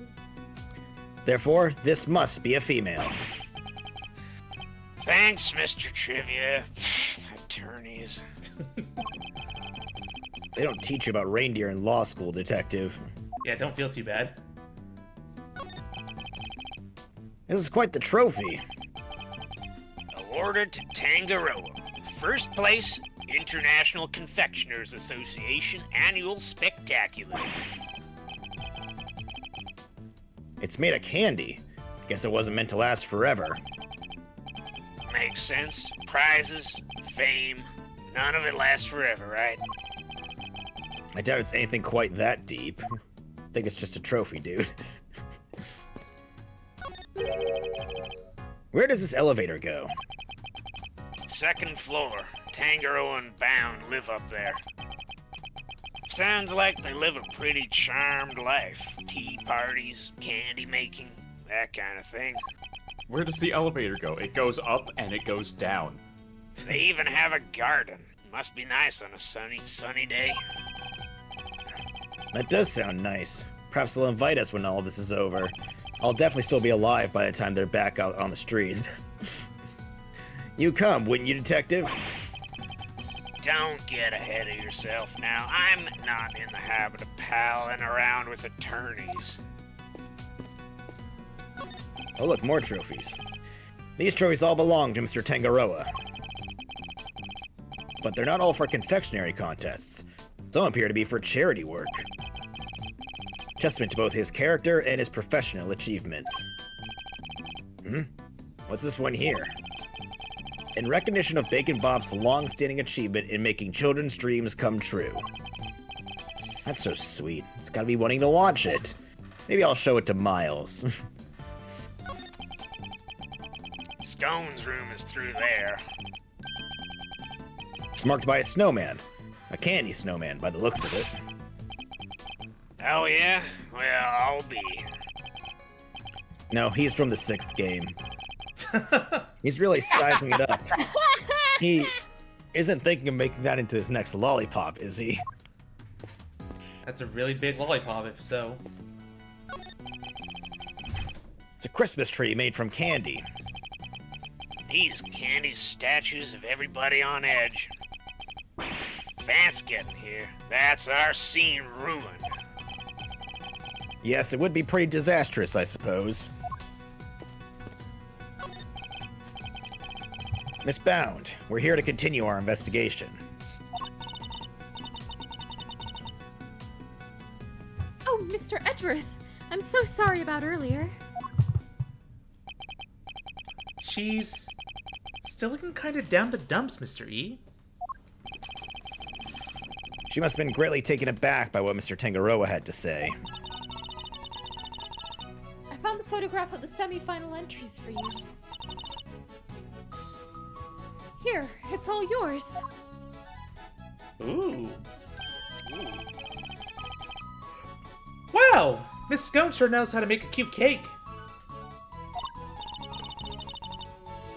Therefore, this must be a female. Thanks, Mr. Trivia. Attorneys. They don't teach you about reindeer in law school, detective. Yeah, don't feel too bad. This is quite the trophy. Awarded to Tangaroa. First place, International Confectioners Association Annual Spectacular. It's made of candy. Guess it wasn't meant to last forever. Makes sense. Prizes, fame, none of it lasts forever, right? I doubt it's anything quite that deep. I think it's just a trophy, dude. Where does this elevator go? Second floor. Tangaroa and Bound live up there. Sounds like they live a pretty charmed life. Tea parties, candy making, that kind of thing. Where does the elevator go? It goes up and it goes down. They even have a garden. Must be nice on a sunny day. That does sound nice. Perhaps they'll invite us when all this is over. I'll definitely still be alive by the time they're back out on the streets. You come, wouldn't you, detective? Don't get ahead of yourself now. I'm not in the habit of palling around with attorneys. Oh, look, more trophies. These trophies all belong to Mr. Tangaroa. But they're not all for confectionery contests. Some appear to be for charity work. Testament to both his character and his professional achievements. What's this one here? In recognition of Bacon Bob's long-standing achievement in making children's dreams come true. That's so sweet. It's gotta be wanting to watch it. Maybe I'll show it to Miles. Scone's room is through there. It's marked by a snowman. A candy snowman, by the looks of it. Oh yeah? Well, I'll be. No, he's from the 6th game. He's really sizing it up. He isn't thinking of making that into his next lollipop, is he? That's a really big lollipop, if so. It's a Christmas tree made from candy. These candy statues of everybody on edge. Vance getting here. That's our scene ruined. Yes, it would be pretty disastrous, I suppose. Miss Bound, we're here to continue our investigation. Oh, Mr. Edgeworth, I'm so sorry about earlier. She's still looking kind of down the dumps, Mr. E. She must have been greatly taken aback by what Mr. Tangaroa had to say. I found the photograph of the semi-final entries for you. Here, it's all yours. Ooh. Wow! Miss Scone sure knows how to make a cute cake.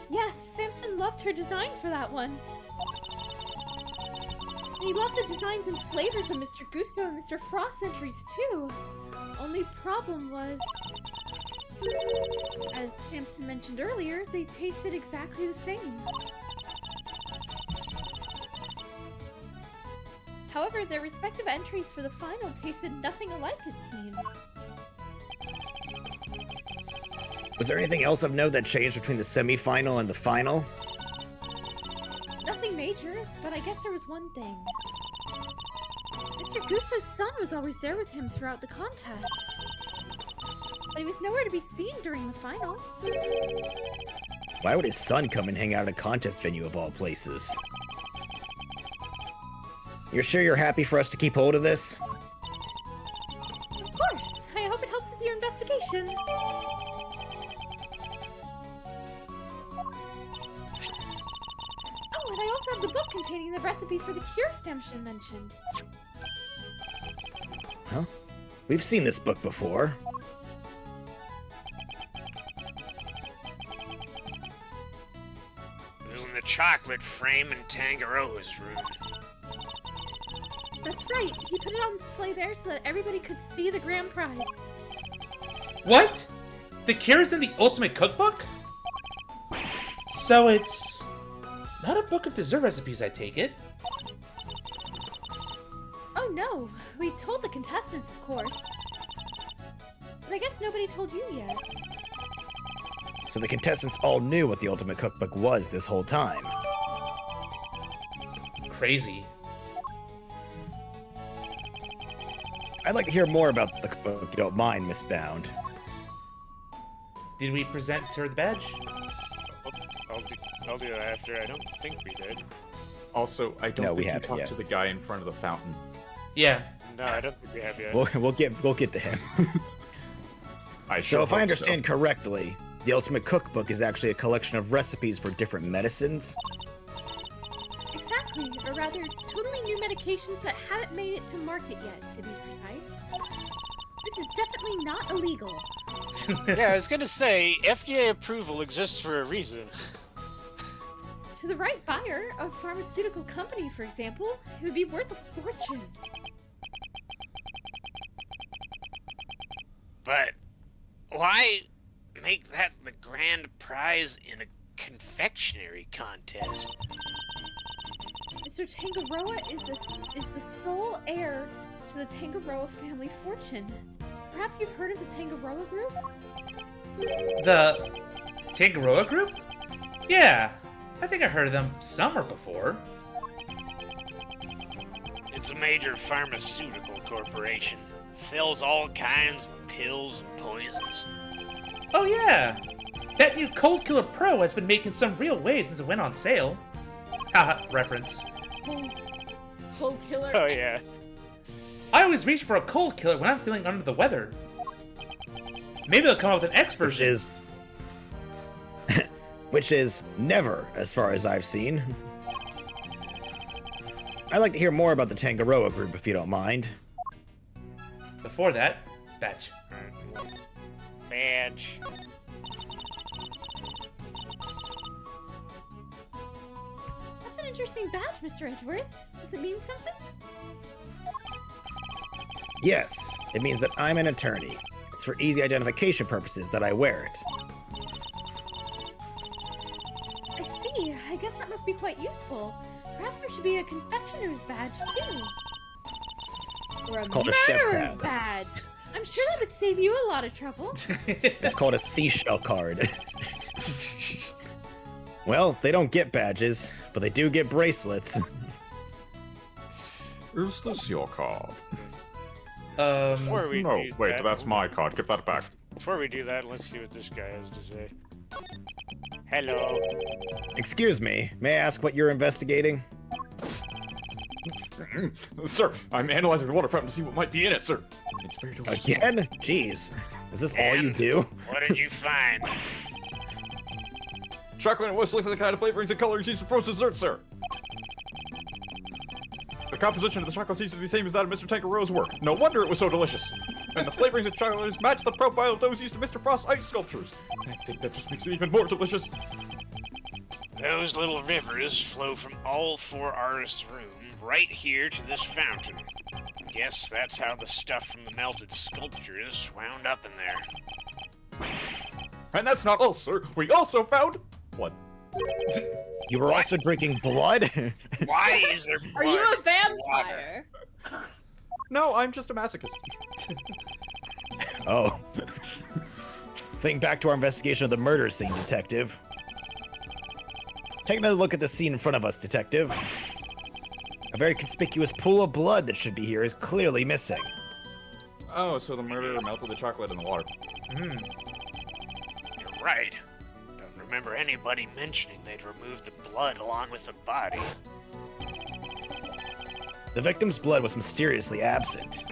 Yes, Samson loved her design for that one. And he loved the designs and flavors of Mr. Gusto and Mr. Frost entries too. Only problem was, as Samson mentioned earlier, they tasted exactly the same. However, their respective entries for the final tasted nothing alike, it seems. Was there anything else of note that changed between the semi-final and the final? Nothing major, but I guess there was one thing. Mr. Gusto's son was always there with him throughout the contest. But he was nowhere to be seen during the final. Why would his son come and hang out at a contest venue of all places? You're sure you're happy for us to keep hold of this? Of course! I hope it helps with your investigation. Oh, and I also have the book containing the recipe for the cure Samson mentioned. Huh? We've seen this book before. It was in the chocolate frame in Tangaroa's room. That's right, he put it on display there so that everybody could see the grand prize. What? The cure is in the Ultimate Cookbook? So it's not a book of dessert recipes, I take it. Oh no, we told the contestants, of course. But I guess nobody told you yet. So the contestants all knew what the Ultimate Cookbook was this whole time. Crazy. I'd like to hear more about the cookbook, if you don't mind, Miss Bound. Did we present her the badge? I'll do that after. I don't think we did. Also, I don't No, we think you haven't talked yet. to the guy in front of the fountain. Yeah. No, I don't think we have yet. We'll get to him. I So sure if I hope understand correctly, the Ultimate Cookbook is actually a collection of recipes for different medicines. Exactly, or rather, totally new medications that haven't made it to market yet, to be precise. This is definitely not illegal. Yeah, I was gonna say, FDA approval exists for a reason. To the right buyer, a pharmaceutical company, for example, it would be worth a fortune. But why make that the grand prize in a confectionery contest? Mr. Tangaroa is the sole heir to the Tangaroa family fortune. Perhaps you've heard of the Tangaroa group? The Tangaroa Group? Yeah, I think I heard of them somewhere before. It's a major pharmaceutical corporation. Sells all kinds of pills and poisons. Oh yeah! That new Cold Killer Pro has been making some real waves since it went on sale. Haha, reference. Cold killer. Oh yeah. I always reach for a cold killer when I'm feeling under the weather. Maybe they'll come up with an X version. Which is never, as far as I've seen. I'd like to hear more about the Tangaroa group, if you don't mind. Before that, badge. Badge. That's an interesting badge, Mr. Edgeworth. Does it mean something? Yes, it means that I'm an attorney. It's for easy identification purposes that I wear it. I see. I guess that must be quite useful. Perhaps there should be a confectioner's badge, too. Or It's a called a chef's murderer's hat. badge. I'm sure that would save you a lot of trouble. It's called a seashell card. Well, they don't get badges, but they do get bracelets. Is this your card? Before we No, do wait, that, that's my card. Give that back. Before we do that, let's see what this guy has to say. Hello. Excuse me, may I ask what you're investigating? Sir, I'm analyzing the water fountain to see what might be in it, sir. It's very delicious. Again? Jeez. Is this all you And do? What did you find? Chocolate and whisk the kind of flavorings and colorings used for frozen dessert, sir. The composition of the chocolate seems to be the same as that of Mr. Tankero's work. No wonder it was so delicious. And the flavorings of chocolate match the profile of those used in Mr. Frost's ice sculptures. I think that just makes it even more delicious. Those little rivers flow from all 4 artists' room right here to this fountain. Guess that's how the stuff from the melted sculptures wound up in there. And that's not all, sir. We also found blood. You were also drinking blood? Why is there blood? Are you a in vampire? No, I'm just a masochist. Oh. Think back to our investigation of the murder scene, Detective. Take another look at the scene in front of us, Detective. A very conspicuous pool of blood that should be here is clearly missing. Oh, so the murderer melted the chocolate in the water. You're right. Don't remember anybody mentioning they'd removed the blood along with the body. The victim's blood was mysteriously absent,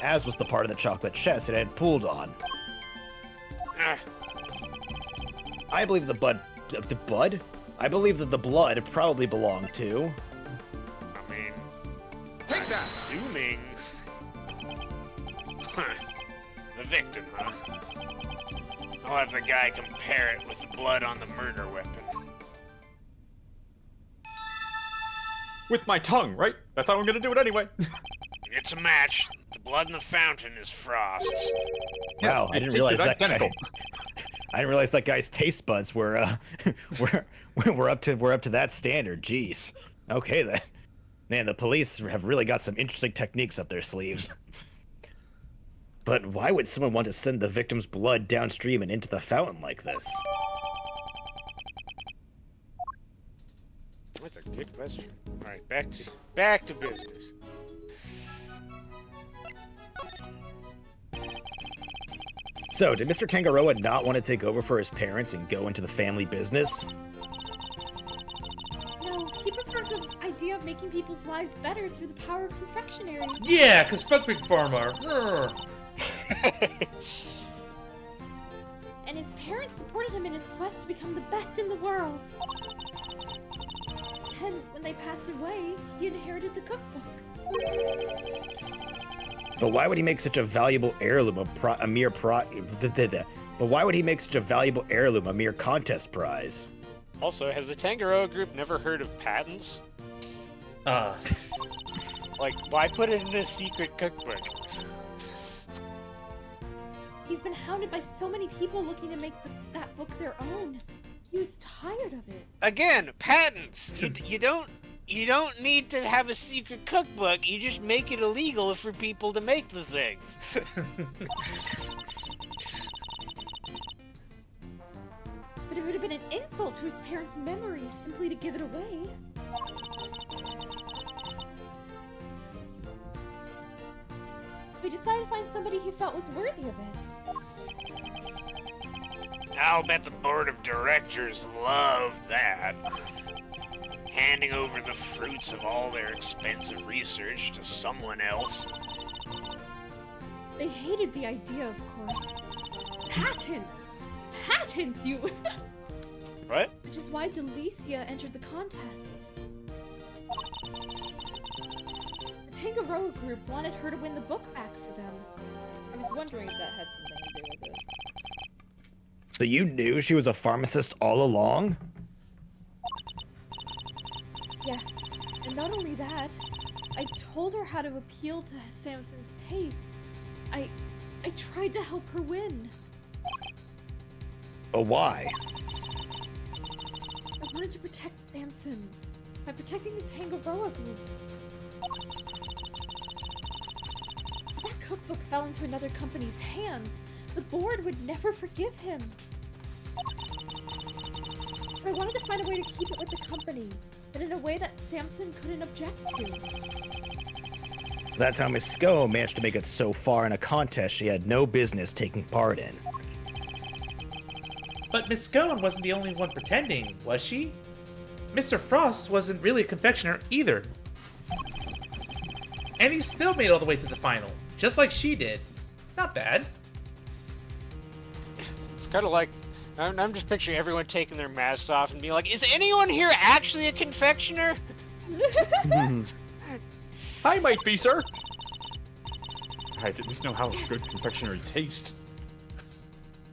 as was the part of the chocolate chest it had pooled on. Ah, I believe the blood... I believe that the blood probably belonged to... I mean, take that. Assuming. The victim, huh? I'll have the guy compare it with the blood on the murder weapon. With my tongue, right? That's how I'm gonna do it anyway. It's a match. The blood in the fountain is Frost's. Wow, I it didn't realize tasted that identical. I didn't realize that guy's taste buds were we're up to that standard. Jeez. Okay then. Man, the police have really got some interesting techniques up their sleeves. But why would someone want to send the victim's blood downstream and into the fountain like this? That's a good question. All right, back to business. So, did Mr. Tangaroa not want to take over for his parents and go into the family business? No, he preferred the idea of making people's lives better through the power of confectionery. Yeah, because fuck Big Pharma. And his parents supported him in his quest to become the best in the world. And when they passed away, he inherited the cookbook. But why would he make such a valuable heirloom a mere contest prize? Also, has the Tangaroa group never heard of patents? Like, why put it in a secret cookbook? He's been hounded by so many people looking to make that book their own. He was tired of it. Again, patents. You don't need to have a secret cookbook. You just make it illegal for people to make the things. But it would have been an insult to his parents' memories simply to give it away. We decided to find somebody he felt was worthy of it. I'll bet the board of directors loved that. Handing over the fruits of all their expensive research to someone else. They hated the idea, of course. Patents! Patents, you... What? Which is why Delicia entered the contest. The Tangaroa group wanted her to win the book back for them. I was wondering if that had something to do with it. So you knew she was a pharmacist all along? Yes, and not only that, I told her how to appeal to Samson's tastes. I tried to help her win. But why? I wanted to protect Samson by protecting the Tangaroa group. If that cookbook fell into another company's hands, the board would never forgive him. So I wanted to find a way to keep it with the company, but in a way that Samson couldn't object to. So that's how Miss Scone managed to make it so far in a contest she had no business taking part in. But Miss Scone wasn't the only one pretending, was she? Mr. Frost wasn't really a confectioner either. And he still made it all the way to the final, just like she did. Not bad. It's kind of like, I'm just picturing everyone taking their masks off and being like, is anyone here actually a confectioner? I might be, sir. I didn't know how good confectionery tastes.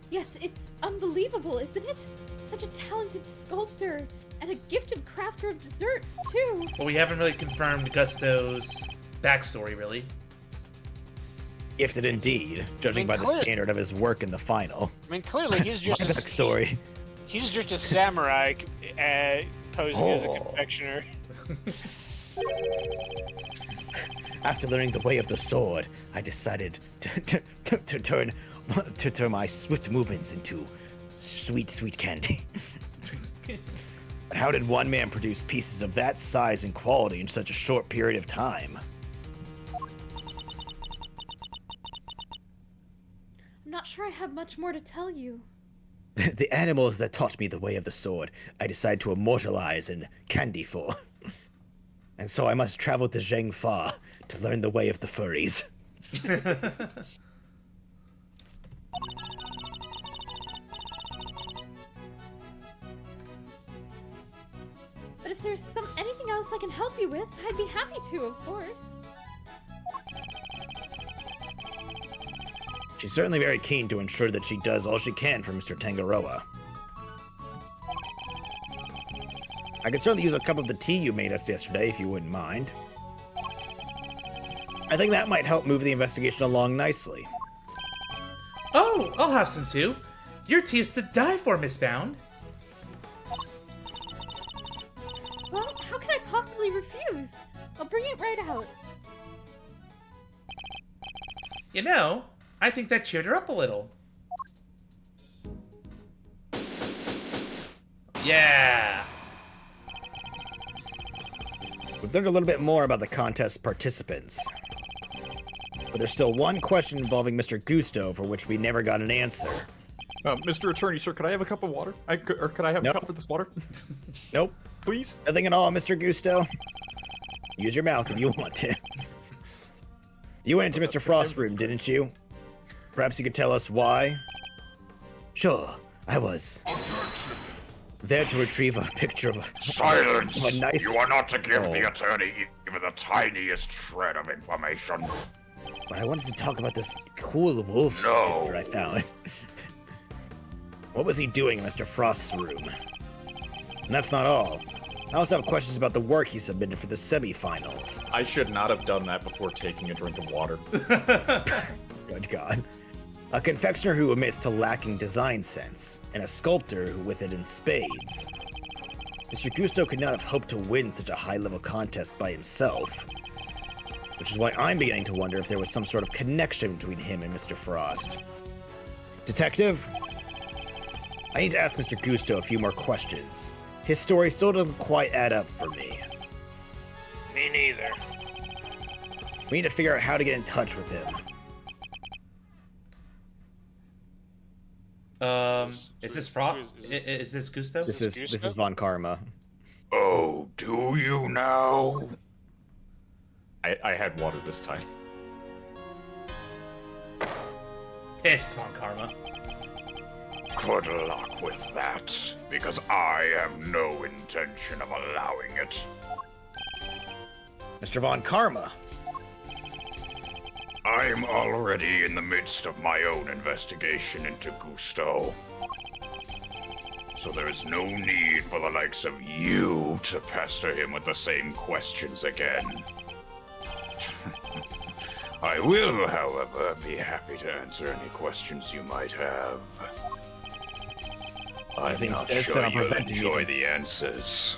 Yes, it's unbelievable, isn't it? Such a talented sculptor and a gifted crafter of desserts, too. Well, we haven't really confirmed Gusto's backstory, really. Gifted indeed, judging by the standard of his work in the final. I mean, clearly he's just My backstory. He's just a samurai posing as a confectioner. After learning the way of the sword, I decided to turn my swift movements into sweet candy. But how did one man produce pieces of that size and quality in such a short period of time? I'm not sure I have much more to tell you. The animals that taught me the way of the sword, I decided to immortalize in candy for. And so I must travel to Zhengfa to learn the way of the furries. But if there's anything else I can help you with, I'd be happy to, of course. She's certainly very keen to ensure that she does all she can for Mr. Tangaroa. I could certainly use a cup of the tea you made us yesterday, if you wouldn't mind. I think that might help move the investigation along nicely. Oh, I'll have some too. Your tea is to die for, Miss Bound. Well, how can I possibly refuse? I'll bring it right out. You know, I think that cheered her up a little. Yeah! We've learned a little bit more about the contest participants. But there's still one question involving Mr. Gusto for which we never got an answer. Mr. Attorney, sir, could I have a cup of water? Or could I have a cup of this water? Nope. Please? Nothing at all, Mr. Gusto. Use your mouth if you want to. You went into Mr. Frost's room, didn't you? Perhaps you could tell us why? Sure, I was. There to retrieve a picture of a... Silence! Of a nice... You are not to give the attorney even the tiniest shred of information. But I wanted to talk about this cool wolf picture I found. What was he doing in Mr. Frost's room? And that's not all. I also have questions about the work he submitted for the semi-finals. I should not have done that before taking a drink of water. Good God. A confectioner who admits to lacking design sense, and a sculptor who with it in spades. Mr. Gusto could not have hoped to win such a high-level contest by himself. Which is why I'm beginning to wonder if there was some sort of connection between him and Mr. Frost. Detective? I need to ask Mr. Gusto a few more questions. His story still doesn't quite add up for me. Me neither. We need to figure out how to get in touch with him. Is this Frost? Is this Gusto? This is Von Karma. Oh, do you now? I had water this time. Pissed, Von Karma. Good luck with that, because I have no intention of allowing it. Mr. Von Karma. I'm already in the midst of my own investigation into Gusto. So there is no need for the likes of you to pester him with the same questions again. I will, however, be happy to answer any questions you might have. I'm not sure you'll enjoy the answers.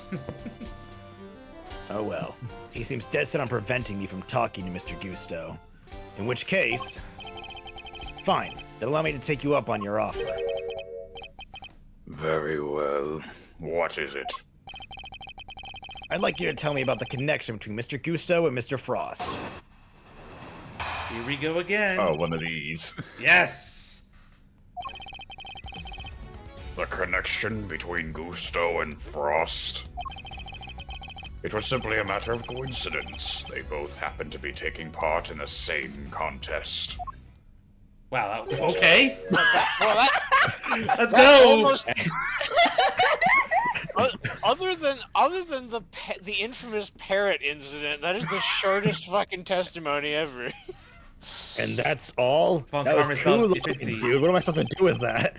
Oh well. He seems dead set on preventing me from talking to Mr. Gusto. In which case... Fine. Then allow me to take you up on your offer. Very well. What is it? I'd like you to tell me about the connection between Mr. Gusto and Mr. Frost. Here we go again. Oh, one of these. Yes! The connection between Gusto and Frost? It was simply a matter of coincidence. They both happened to be taking part in the same contest. Wow, okay. Well, Let's go! almost... other than the infamous parrot incident, that is the shortest fucking testimony ever. And that's all? Von That was Karma's two spelled lines, Ipsy. dude. What am I supposed to do with that?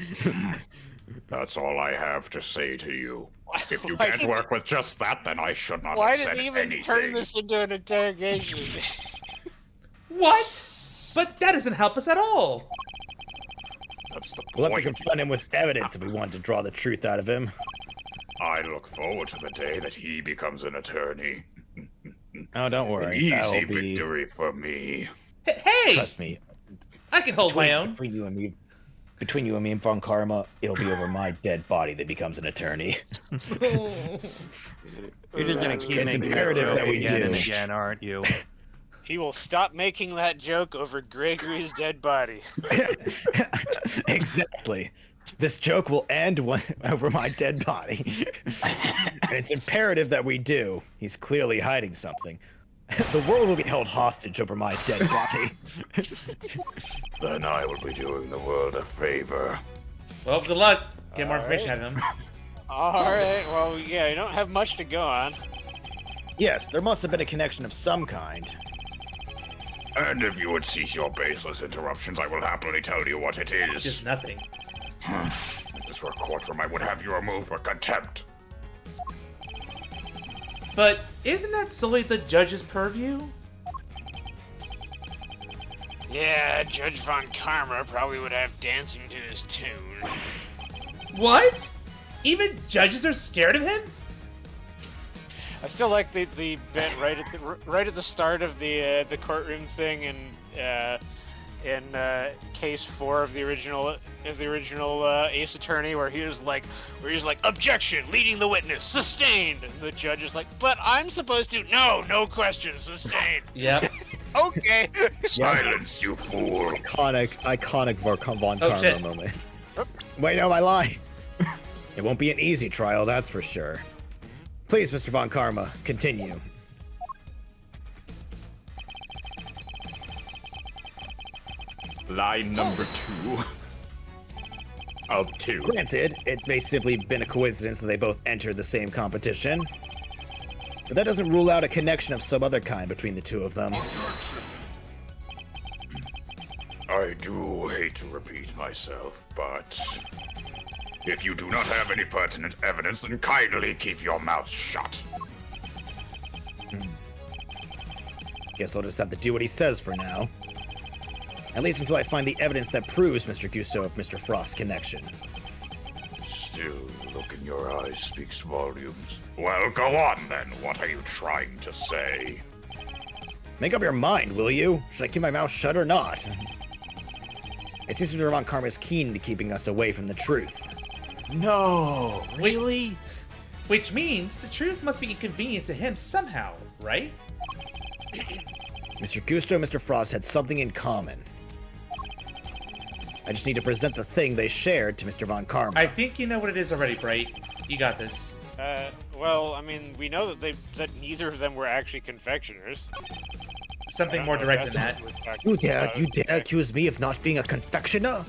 That's all I have to say to you. If you Why can't did work with just that, then I should not Why have did said they even anything. turn this into an interrogation? What? But that doesn't help us at all. That's the We'll have to point. confront him with evidence if we want to draw the truth out of him. I look forward to the day that he becomes an attorney. Oh, don't An worry. easy That'll be... victory for me. Hey! Trust me. I can hold my own. Between you and me and Von Karma, it'll be over my dead body that becomes an attorney. You're just gonna keep It's making imperative that we again do. and again, aren't you? He will stop making that joke over Gregory's dead body. Exactly. This joke will end over my dead body. And it's imperative that we do. He's clearly hiding something. The world will be held hostage over my dead body. Then I will be doing the world a favor. Well, good luck. Get more All information out of him. Alright, well, yeah, you don't have much to go on. Yes, there must have been a connection of some kind. And if you would cease your baseless interruptions, I will happily tell you what it is. Just nothing. If this were a courtroom, I would have you removed for contempt. But isn't that solely the judge's purview? Yeah, Judge Von Karma probably would have dancing to his tune. What? Even judges are scared of him? I still like the bit right at the start of the courtroom thing in case 4 of the original Ace Attorney, where he's like objection, leading the witness, sustained. And the judge is like, but I'm supposed to no questions, sustained. Yep. Okay. Silence, you fool. Iconic Von Karma shit. moment. Wait, no, I lie. It won't be an easy trial, that's for sure. Please, Mr. Von Karma, continue. Line number 2 of 2. Granted, it may simply been a coincidence that they both entered the same competition. But that doesn't rule out a connection of some other kind between the two of them. I do hate to repeat myself, but if you do not have any pertinent evidence, then kindly keep your mouth shut. Guess I'll just have to do what he says for now. At least until I find the evidence that proves Mr. Gusto of Mr. Frost's connection. Still, the look in your eyes speaks volumes. Well, go on then. What are you trying to say? Make up your mind, will you? Should I keep my mouth shut or not? It seems Mr. Von Karma is keen to keeping us away from the truth. No, really? Which means the truth must be inconvenient to him somehow, right? Mr. Gusto and Mr. Frost had something in common. I just need to present the thing they shared to Mr. Von Karma. I think you know what it is already, Bright. You got this. Well, I mean, we know that neither of them were actually confectioners. Something more direct than that. You dare accuse me of not being a confectioner?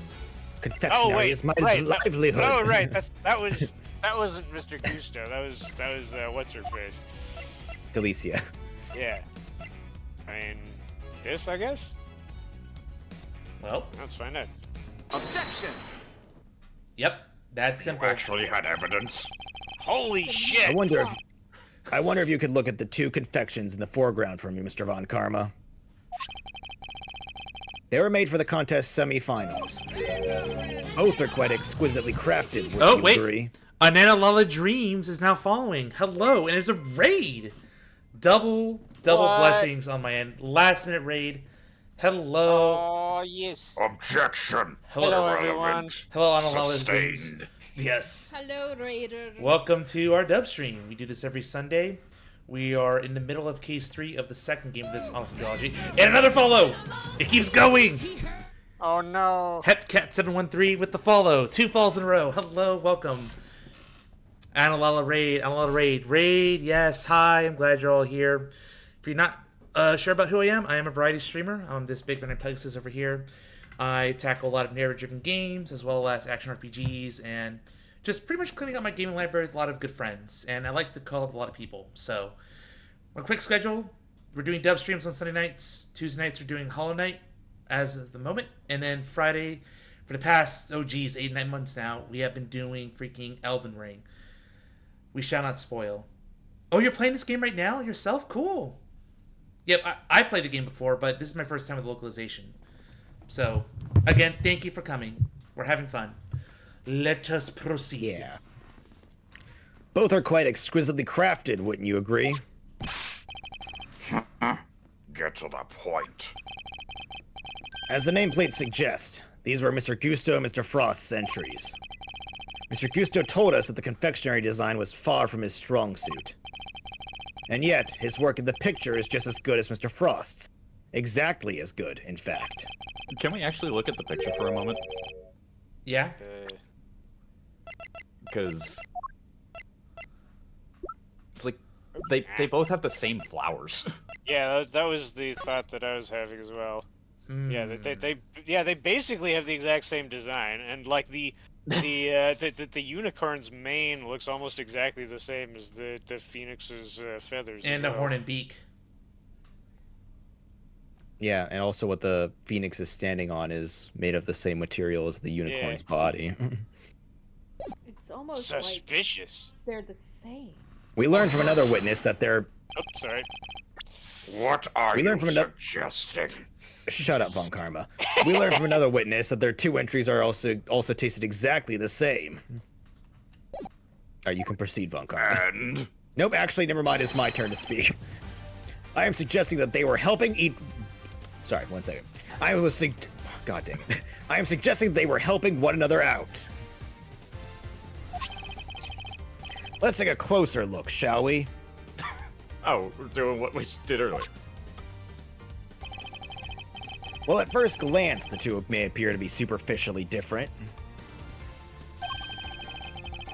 Confectionery is my livelihood. Oh, right. That wasn't Mr. Gusto. That was what's her face? Delicia. Yeah. I mean, this, I guess. Well, let's find out. Objection. Yep, that's simple. You actually had evidence? Holy shit! I wonder if you could look at the 2 confections in the foreground for me, Mr. Von Karma. They were made for the contest semi-finals. Both are quite exquisitely crafted, would you agree? Ananalala Dreams is now following. Hello, and it's a raid. Double blessings on my end. Last minute raid. Hello. Oh, yes. Objection. Hello, everyone. Hello, Ananalala Dreams. Sustained. Yes. Hello, Raiders. Welcome to our dub stream. We do this every Sunday. We are in the middle of case 3 of the second game of this awesome theology. And another follow! It keeps going! Oh no. Hepcat713 with the follow. 2 falls in a row. Hello, welcome. Analala Raid. Raid, yes, hi. I'm glad you're all here. If you're not sure about who I am a variety streamer. I'm this big Van Pegasus over here. I tackle a lot of narrative-driven games as well as action RPGs and just pretty much cleaning out my gaming library with a lot of good friends. And I like to call up a lot of people. So, a quick schedule. We're doing dub streams on Sunday nights. Tuesday nights we're doing Hollow Knight as of the moment. And then Friday, for the past, 8, 9 months now, we have been doing freaking Elden Ring. We shall not spoil. Oh, you're playing this game right now yourself? Cool. Yep, I played the game before, but this is my first time with localization. So, again, thank you for coming. We're having fun. Let us proceed. Yeah. Both are quite exquisitely crafted, wouldn't you agree? Get to the point. As the nameplate suggests, these were Mr. Gusto and Mr. Frost's entries. Mr. Gusto told us that the confectionery design was far from his strong suit. And yet, his work in the picture is just as good as Mr. Frost's. Exactly as good, in fact. Can we actually look at the picture for a moment? Yeah? Because it's like they both have the same flowers. Yeah, that was the thought that I was having as well. Yeah, they basically have the exact same design, and like the unicorn's mane looks almost exactly the same as the phoenix's feathers. And a horn and beak. Yeah, and also what the phoenix is standing on is made of the same material as the unicorn's body. It's almost suspicious. Like they're the same. We learned from another witness that they're... Oh, sorry. What are you suggesting? Shut up, Von Karma. We learned from another witness that their 2 entries are also tasted exactly the same. Alright, you can proceed, Von Karma. And? Nope, actually, never mind. It's my turn to speak. I am suggesting that they were helping eat... Sorry, 1 second. God damn it. I am suggesting they were helping one another out. Let's take a closer look, shall we? Oh, we're doing what we did earlier. Well, at first glance, the 2 may appear to be superficially different.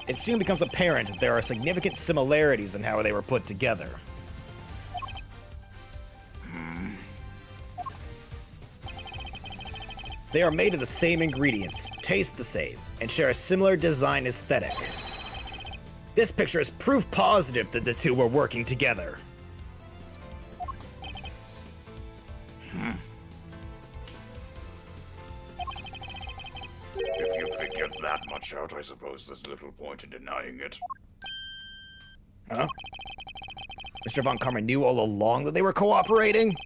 It soon becomes apparent that there are significant similarities in how they were put together. They are made of the same ingredients, taste the same, and share a similar design aesthetic. This picture is proof positive that the 2 were working together. If you figured that much out, I suppose there's little point in denying it. Huh? Mr. Von Karma knew all along that they were cooperating?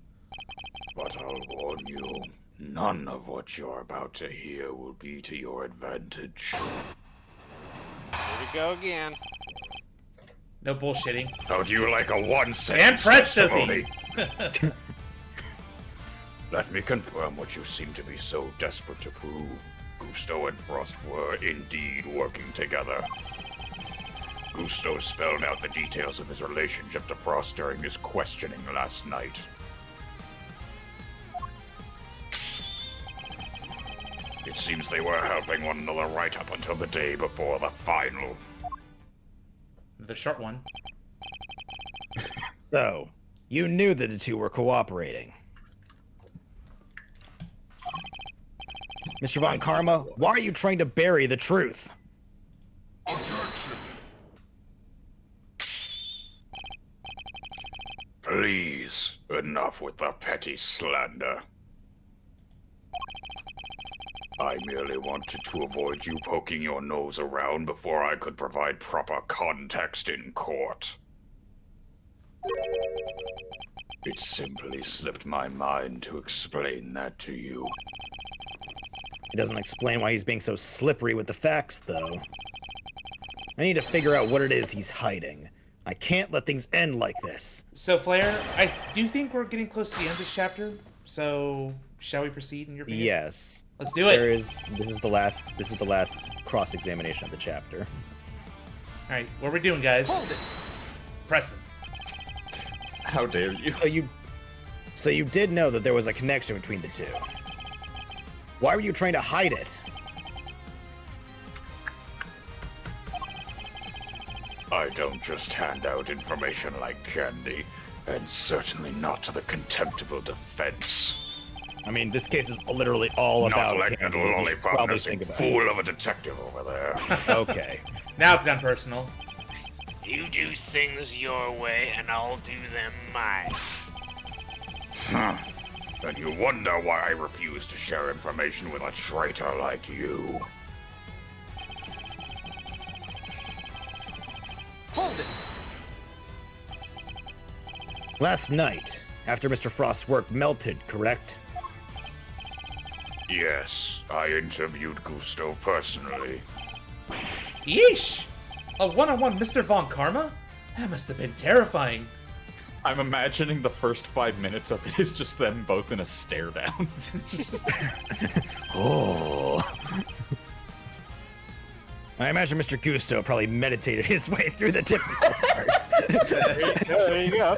But I'll warn you, none of what you're about to hear will be to your advantage. Here we go again. No bullshitting. How do you like a one-sentence And presto testimony? Let me confirm what you seem to be so desperate to prove. Gusto and Frost were indeed working together. Gusto spelled out the details of his relationship to Frost during his questioning last night. It seems they were helping one another right up until the day before the final. The short one. So, you knew that the 2 were cooperating. Mr. Von Karma, why are you trying to bury the truth? Please, enough with the petty slander. I merely wanted to avoid you poking your nose around before I could provide proper context in court. It simply slipped my mind to explain that to you. It doesn't explain why he's being so slippery with the facts, though. I need to figure out what it is he's hiding. I can't let things end like this. So, Flair, I do think we're getting close to the end of this chapter. So, shall we proceed in your opinion? Yes. Let's do it. This is the last cross-examination of the chapter. All right, what are we doing, guys? Preston. How dare you? So you did know that there was a connection between the two. Why were you trying to hide it? I don't just hand out information like candy, and certainly not to the contemptible defense. I mean, this case is literally all about Not like that candy. We should lollipop probably nursing think about fool of a detective over there. Okay. Now it's gone personal. You do things your way, and I'll do them mine. Huh. And you wonder why I refuse to share information with a traitor like you. Hold it. Last night, after Mr. Frost's work melted, correct? Yes, I interviewed Gusto personally. Yeesh! A one-on-one Mr. Von Karma? That must have been terrifying. I'm imagining the first 5 minutes of it is just them both in a stare down. Oh. I imagine Mr. Gusto probably meditated his way through the difficult parts. There you go.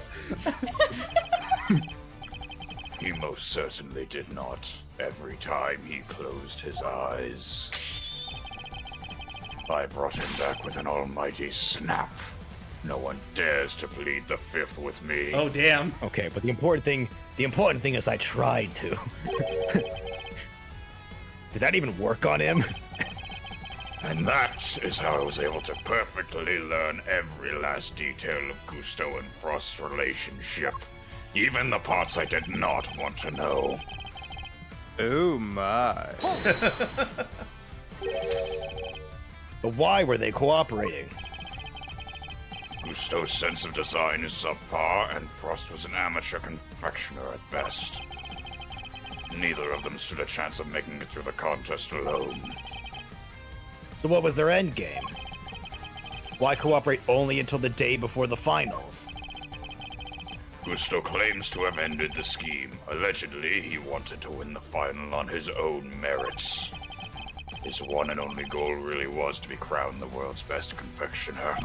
He most certainly did not. Every time he closed his eyes. I brought him back with an almighty snap. No one dares to plead the fifth with me. Oh, damn. Okay, but the important thing is I tried to. Did that even work on him? And that is how I was able to perfectly learn every last detail of Gusto and Frost's relationship. Even the parts I did not want to know. Oh my. But why were they cooperating? Gusto's sense of design is subpar, and Frost was an amateur confectioner at best. Neither of them stood a chance of making it through the contest alone. So what was their end game? Why cooperate only until the day before the finals? Gusto claims to have ended the scheme. Allegedly, he wanted to win the final on his own merits. His one and only goal really was to be crowned the world's best confectioner.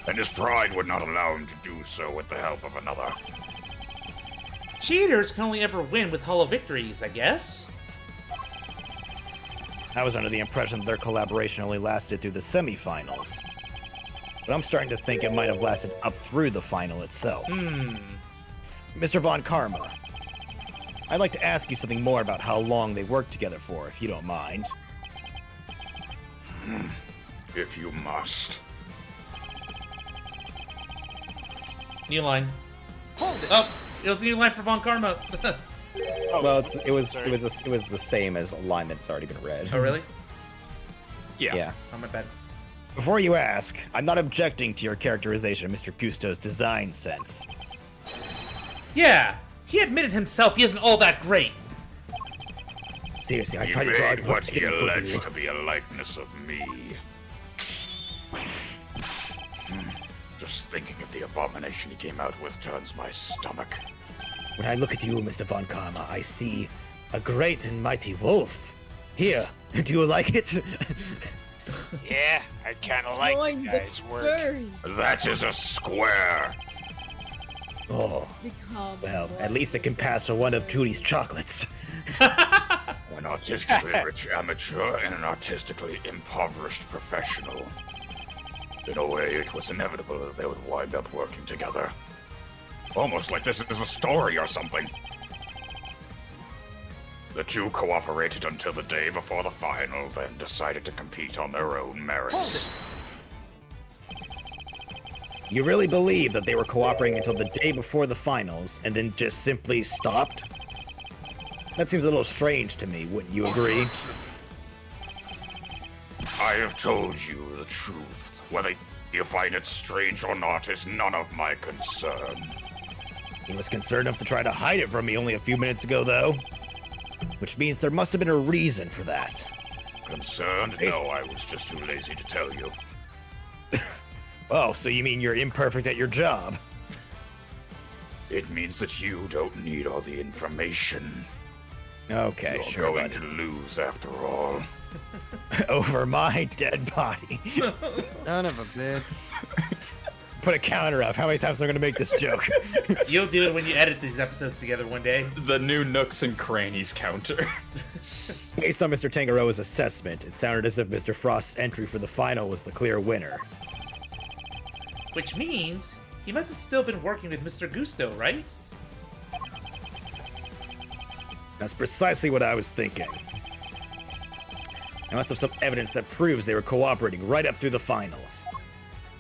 And his pride would not allow him to do so with the help of another. Cheaters can only ever win with hollow victories, I guess. I was under the impression that their collaboration only lasted through the semifinals. But I'm starting to think it might have lasted up through the final itself. Mr. Von Karma, I'd like to ask you something more about how long they worked together for, if you don't mind. If you must. New line. Oh, it was a new line for Von Karma. Well, it was the same as a line that's already been read. Oh, really? Yeah. Oh, my bad. Before you ask, I'm not objecting to your characterization of Mr. Gusto's design sense. Yeah, he admitted himself he isn't all that great. Seriously, I He tried to draw made what he for you. alleged to be a likeness of me. Just thinking of the abomination he came out with turns my stomach. When I look at you, Mr. Von Karma, I see a great and mighty wolf. Here, do you like it? Yeah, I kind of like Join the the guy's work. furry. That is a square. Oh, Become well, at least it can pass for one of Judy's chocolates. An artistically rich amateur and an artistically impoverished professional. In a way, it was inevitable that they would wind up working together. Almost like this is a story or something. The two cooperated until the day before the final, then decided to compete on their own merits. You really believe that they were cooperating until the day before the finals and then just simply stopped? That seems a little strange to me, wouldn't you agree? I have told you the truth. Whether you find it strange or not is none of my concern. He was concerned enough to try to hide it from me only a few minutes ago, though. Which means there must have been a reason for that. Concerned? No, I was just too lazy to tell you. Oh, so you mean you're imperfect at your job? it means that you don't need all the information. Okay, You're sure, going bud. to lose after all. Over my dead body. Son of a bitch. Put a counter up. How many times am I going to make this joke? You'll do it when you edit these episodes together one day. The new nooks and crannies counter. Based on Mr. Tangaroa's assessment, it sounded as if Mr. Frost's entry for the final was the clear winner. Which means he must have still been working with Mr. Gusto, right? That's precisely what I was thinking. I must have some evidence that proves they were cooperating right up through the finals.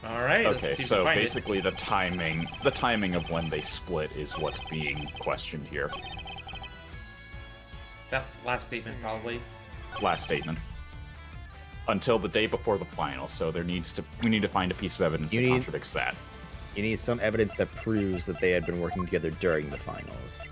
All right. Okay, let's see if we so find it. basically the timing of when they split is what's being questioned here. That last statement, probably. Last statement. Until the day before the final, so we need to find a piece of evidence that contradicts that. You need some evidence that proves that they had been working together during the finals.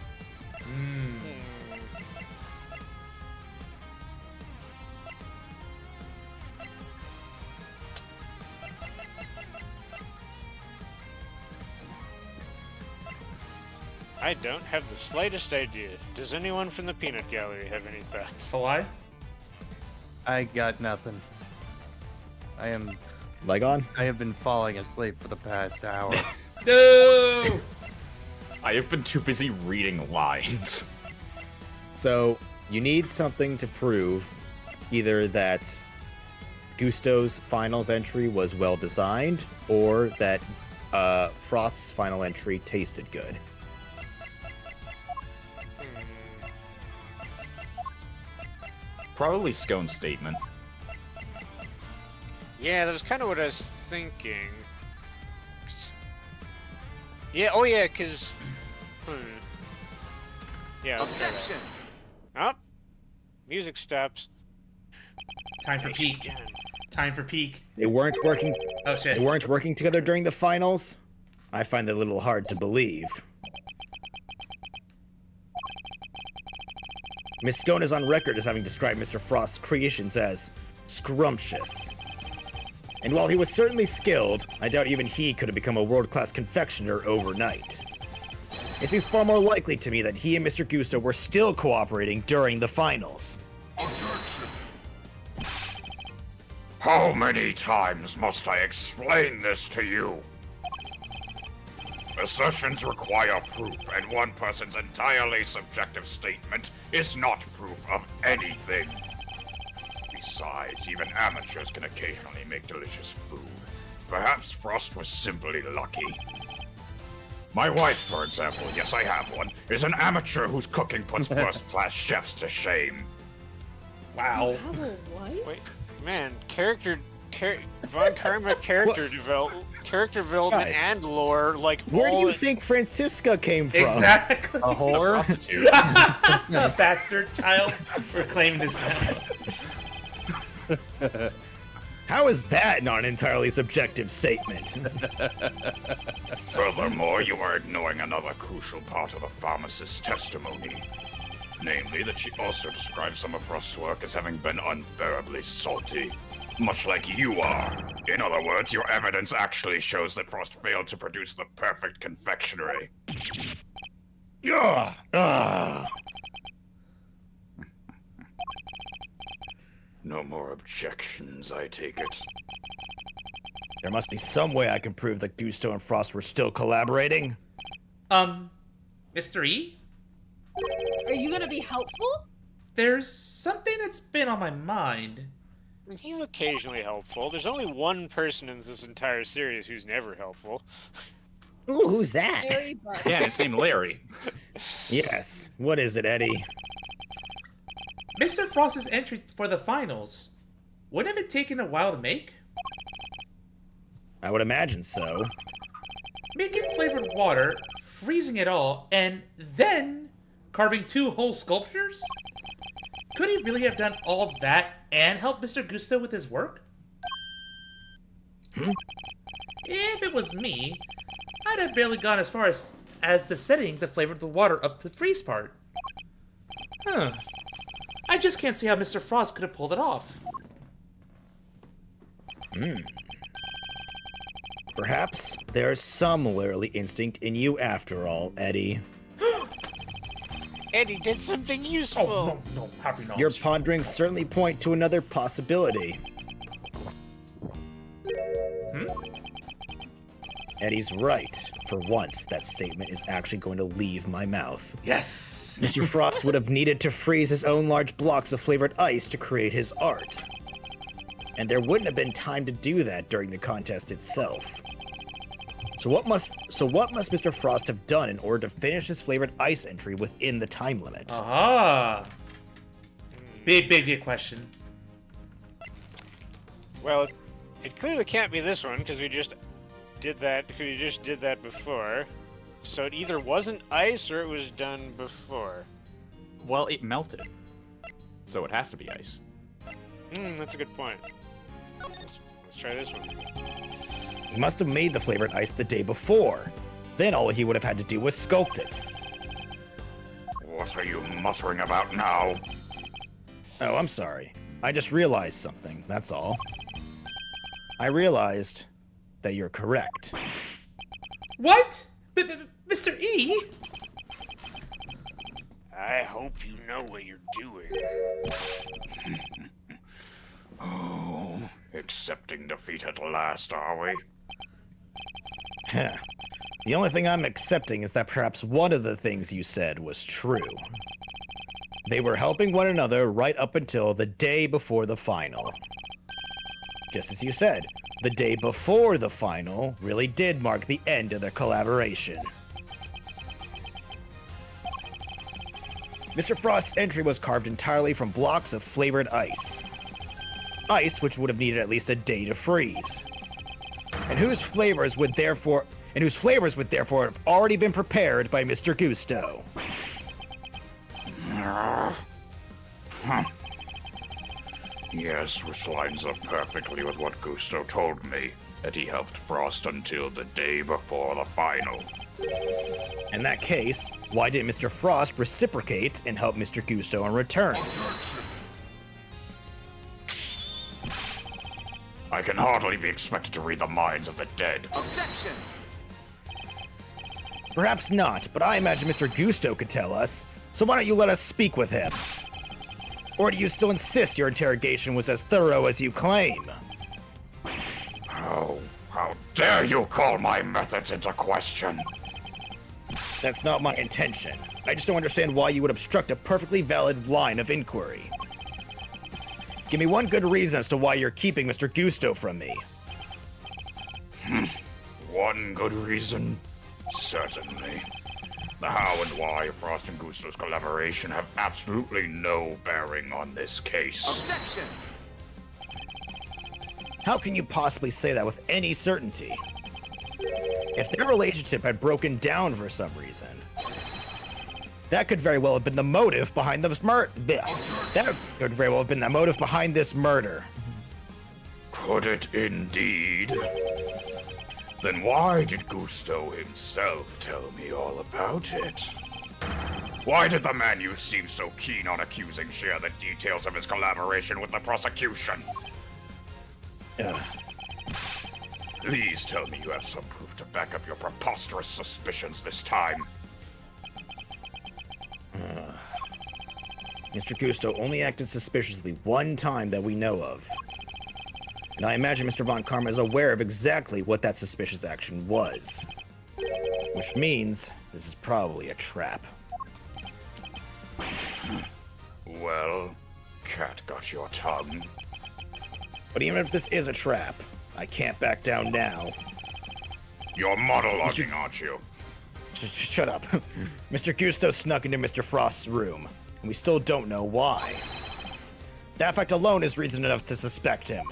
I don't have the slightest idea. Does anyone from the Peanut Gallery have any thoughts? Why? I got nothing. I am. Leg on? I have been falling asleep for the past hour. No! I have been too busy reading lines. So, you need something to prove either that Gusto's finals entry was well designed, or that Frost's final entry tasted good. Probably Scone's statement. Yeah, that was kind of what I was thinking. Yeah, oh yeah, because... Yeah, objection! Up! Music stops. Time for peak. Again. Time for peak. They weren't working. Oh shit. They weren't working together during the finals. I find that a little hard to believe. Miss Scone is on record as having described Mr. Frost's creations as scrumptious. And while he was certainly skilled, I doubt even he could have become a world-class confectioner overnight. It seems far more likely to me that he and Mr. Gusto were still cooperating during the finals. How many times must I explain this to you? Assertions require proof, and one person's entirely subjective statement is not proof of anything. Besides, even amateurs can occasionally make delicious food. Perhaps Frost was simply lucky. My wife, for example, yes, I have one, is an amateur whose cooking puts first-class chefs to shame. Wow. You have a wife? Wait, man, Von Karma character development Guys, and lore, like, Where do all you think Francisca came from? Exactly. A whore? Prostitute. A bastard child. We're claiming this now. How is that not an entirely subjective statement? Furthermore, you are ignoring another crucial part of the pharmacist's testimony. Namely, that she also describes some of Frost's work as having been unbearably salty. Much like you are. In other words, your evidence actually shows that Frost failed to produce the perfect confectionery. Ugh, ugh. No more objections, I take it. There must be some way I can prove that Gusto and Frost were still collaborating. Mr. E? Are you gonna be helpful? There's something that's been on my mind. He's occasionally helpful. There's only one person in this entire series who's never helpful. Ooh, who's that? Very butt. Yeah, it's named Larry. Yes. What is it, Eddie? Mr. Frost's entry for the finals. Wouldn't have it taken a while to make? I would imagine so. Making flavored water, freezing it all, and then carving 2 whole sculptures? Could he really have done all that and help Mr. Gusto with his work? If it was me, I'd have barely gone as far as to setting the flavor of the water up to the freeze part. I just can't see how Mr. Frost could have pulled it off. Perhaps there's some literally instinct in you after all, Eddie. Eddie did something useful. Oh, no, happy knowledge. Your ponderings certainly point to another possibility. Eddie's right. For once, that statement is actually going to leave my mouth. Yes! Mr. Frost would have needed to freeze his own large blocks of flavored ice to create his art. And there wouldn't have been time to do that during the contest itself. So what must Mr. Frost have done in order to finish his flavored ice entry within the time limit? Aha! Big question. Well, it clearly can't be this one because we just did that. We just did that before. So it either wasn't ice or it was done before. Well, it melted, so it has to be ice. That's a good point. Let's try this one. He must have made the flavored ice the day before. Then all he would have had to do was sculpt it. What are you muttering about now? Oh, I'm sorry. I just realized something, that's all. I realized that you're correct. What? Mr. E? I hope you know what you're doing. Oh, accepting defeat at last, are we? The only thing I'm accepting is that perhaps one of the things you said was true. They were helping one another right up until the day before the final. Just as you said, the day before the final really did mark the end of their collaboration. Mr. Frost's entry was carved entirely from blocks of flavored ice. Ice which would have needed at least a day to freeze. And whose flavors would therefore have already been prepared by Mr. Gusto. Yes, which lines up perfectly with what Gusto told me, that he helped Frost until the day before the final. In that case, why didn't Mr. Frost reciprocate and help Mr. Gusto in return? I can hardly be expected to read the minds of the dead. Objection! Perhaps not, but I imagine Mr. Gusto could tell us, so why don't you let us speak with him? Or do you still insist your interrogation was as thorough as you claim? How dare you call my methods into question? That's not my intention. I just don't understand why you would obstruct a perfectly valid line of inquiry. Give me one good reason as to why you're keeping Mr. Gusto from me. One good reason? Certainly. The how and why of Frost and Gusto's collaboration have absolutely no bearing on this case. Objection! How can you possibly say that with any certainty? If their relationship had broken down for some reason, that could very well have been the motive behind this murder. That could very well have been the motive behind this murder. Could it indeed? Then why did Gusto himself tell me all about it? Why did the man you seem so keen on accusing share the details of his collaboration with the prosecution? Please tell me you have some proof to back up your preposterous suspicions this time. Mr. Gusto only acted suspiciously one time that we know of. And I imagine Mr. Von Karma is aware of exactly what that suspicious action was. Which means this is probably a trap. Well, cat got your tongue. But even if this is a trap, I can't back down now. You're monologuing, aren't you? Shut up. Mr. Gusto snuck into Mr. Frost's room, and we still don't know why. That fact alone is reason enough to suspect him.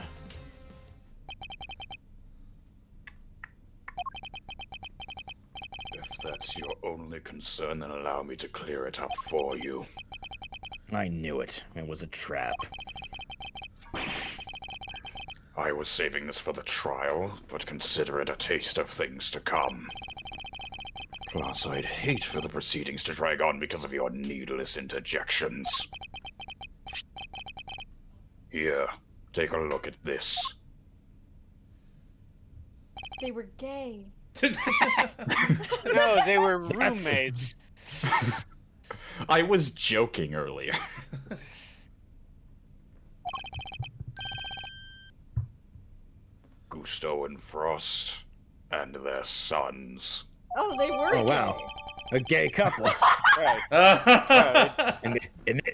If that's your only concern, then allow me to clear it up for you. I knew it. It was a trap. I was saving this for the trial, but consider it a taste of things to come. Plus, I'd hate for the proceedings to drag on because of your needless interjections. Here, take a look at this. they were gay. No, they were roommates. I was joking earlier. Gusto and Frost and their sons. Oh, they were Oh, gay. wow. A gay couple. Right.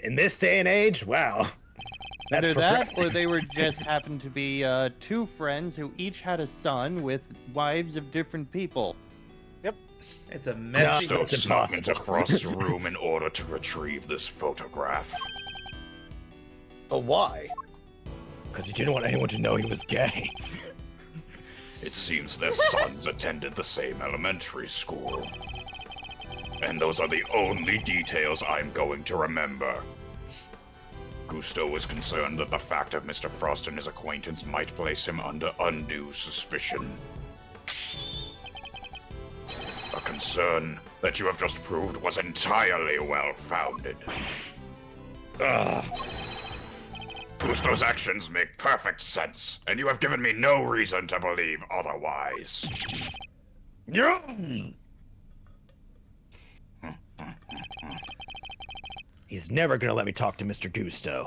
In this day and age, wow. That's Either that, progressive. or they were just happened to be two friends who each had a son with wives of different people. It's a messy. Gusto That's snuck impossible. into Frost's room in order to retrieve this photograph. But why? Because he didn't want anyone to know he was gay. It seems their sons attended the same elementary school. And those are the only details I'm going to remember. Gusto was concerned that the fact of Mr. Frost and his acquaintance might place him under undue suspicion. A concern that you have just proved was entirely well-founded. Ugh. Gusto's actions make perfect sense, and you have given me no reason to believe otherwise. Yeah. He's never gonna let me talk to Mr. Gusto.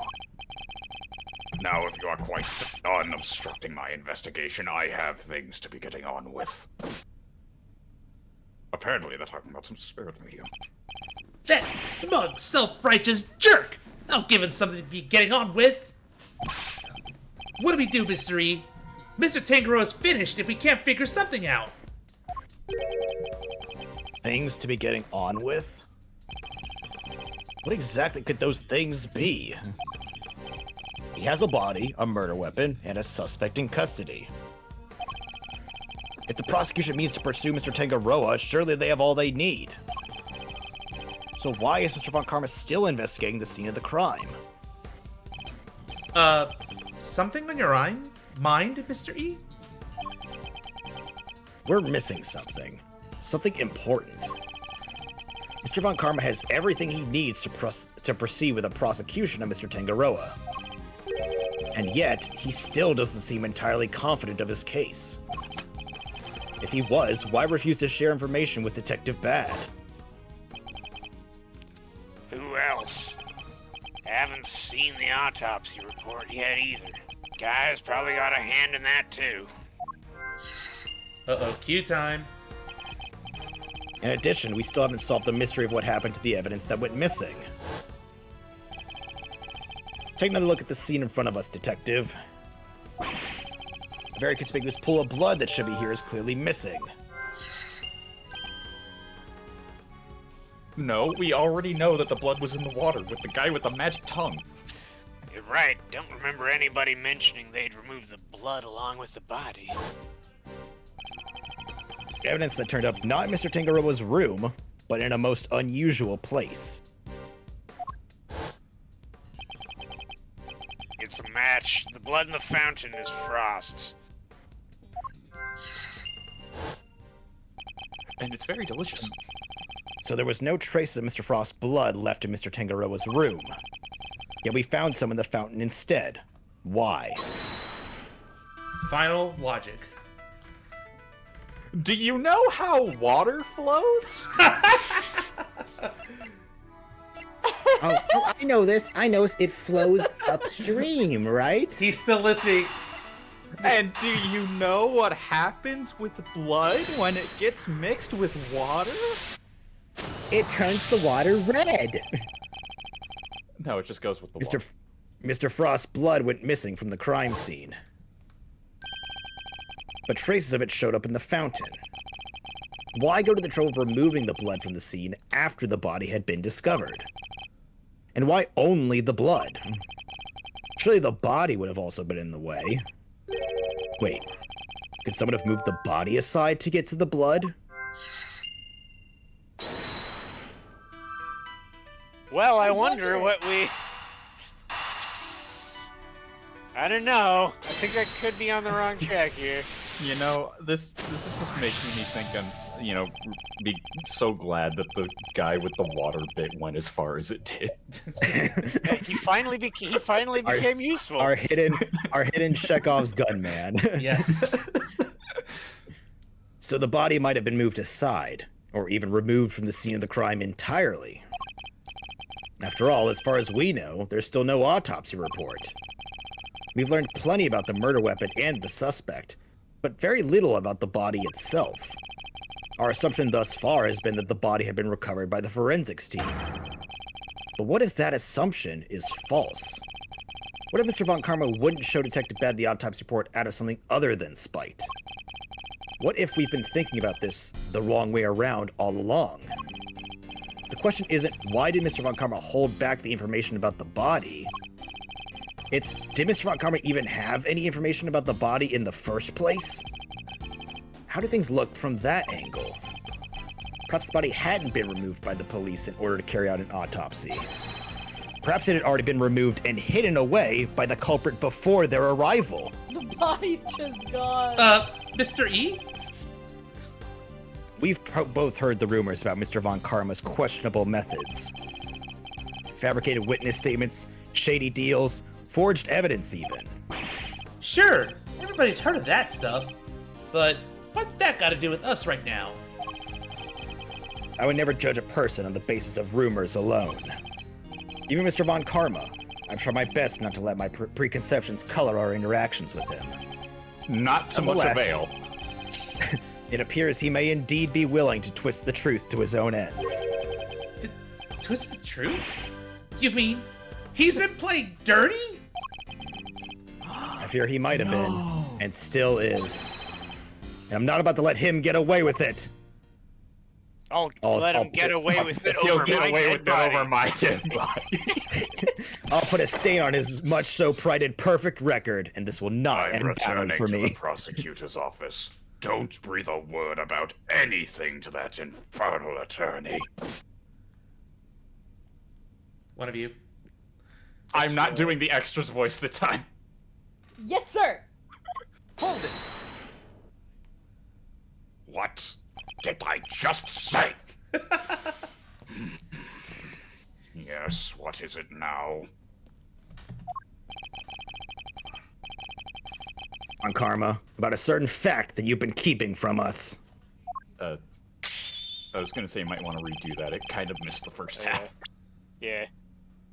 Now, if you are quite done obstructing my investigation, I have things to be getting on with. Apparently, they're talking about some spirit medium. That smug, self-righteous jerk! Not given something to be getting on with! What do we do, Mr. E? Mr. Tangaroa is finished if we can't figure something out! Things to be getting on with? What exactly could those things be? He has a body, a murder weapon, and a suspect in custody. If the prosecution means to pursue Mr. Tangaroa, surely they have all they need. So why is Mr. Von Karma still investigating the scene of the crime? Something on your mind, Mr. E? We're missing something. Something important. Mr. Von Karma has everything he needs to proceed with a prosecution of Mr. Tangaroa. And yet, he still doesn't seem entirely confident of his case. If he was, why refuse to share information with Detective Bad? Who else? Haven't seen the autopsy report yet either. Guy's probably got a hand in that too. Uh-oh, cue time. In addition, we still haven't solved the mystery of what happened to the evidence that went missing. Take another look at the scene in front of us, Detective. A very conspicuous pool of blood that should be here is clearly missing. No, we already know that the blood was in the water with the guy with the magic tongue. You're right. Don't remember anybody mentioning they'd remove the blood along with the body. Evidence that turned up not in Mr. Tangaroa's room, but in a most unusual place. It's a match. The blood in the fountain is Frost's. And it's very delicious. So there was no trace of Mr. Frost's blood left in Mr. Tangaroa's room. Yet we found some in the fountain instead. Why? Final logic. Do you know how water flows? Oh, I know this. I know it flows upstream, right? He's still listening. And do you know what happens with blood when it gets mixed with water? It turns the water red. No, it just goes with the water. Mr. Frost's blood went missing from the crime scene. But traces of it showed up in the fountain. Why go to the trouble of removing the blood from the scene after the body had been discovered? And why only the blood? Surely the body would have also been in the way. Wait, could someone have moved the body aside to get to the blood? Well, I wonder what we... I don't know. I think I could be on the wrong track here. You know, this is just making me think I'm, you know, be so glad that the guy with the water bit went as far as it did. He finally became useful. Our hidden Chekhov's gunman. Yes. So the body might have been moved aside, or even removed from the scene of the crime entirely. After all, as far as we know, there's still no autopsy report. We've learned plenty about the murder weapon and the suspect, but very little about the body itself. Our assumption thus far has been that the body had been recovered by the forensics team. But what if that assumption is false? What if Mr. Von Karma wouldn't show Detective Bad the autopsy report out of something other than spite? What if we've been thinking about this the wrong way around all along? The question isn't, why did Mr. Von Karma hold back the information about the body? It's, did Mr. Von Karma even have any information about the body in the first place? How do things look from that angle? Perhaps the body hadn't been removed by the police in order to carry out an autopsy. Perhaps it had already been removed and hidden away by the culprit before their arrival. The body's just gone. Mr. E? We've both heard the rumors about Mr. Von Karma's questionable methods. Fabricated witness statements, shady deals, forged evidence even. Sure, everybody's heard of that stuff. But what's that got to do with us right now? I would never judge a person on the basis of rumors alone. Even Mr. Von Karma, I've tried my best not to let my preconceptions color our interactions with him. Not to much avail. It appears he may indeed be willing to twist the truth to his own ends. Twist the truth? You mean he's been playing dirty? I fear he might have been, and still is. And I'm not about to let him get away with it. I'll let him get away with it over my dead body. I'll put a stain on his much so prided perfect record, and this will not I'm end badly returning for to me. the prosecutor's office. Don't breathe a word about anything to that infernal attorney. One of you. I'm not doing the extras voice this time. Yes, sir. Hold it. What did I just say? Yes, what is it now? On Karma, about a certain fact that you've been keeping from us. I was gonna say you might want to redo that. It kind of missed the first half. Yeah.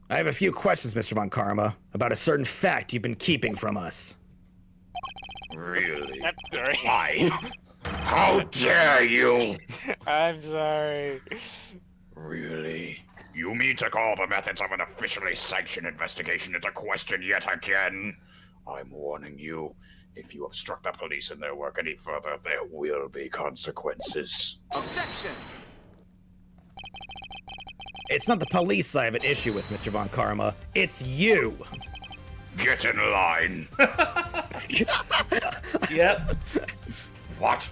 I have a few questions, Mr. Von Karma, about a certain fact you've been keeping from us. Really? I'm sorry. Why? How dare you? I'm sorry. Really? You mean to call the methods of an officially sanctioned investigation into question yet again? I'm warning you. If you obstruct the police in their work any further, there will be consequences. Objection! It's not the police I have an issue with, Mr. Von Karma. It's you! Get in line! Yep. What?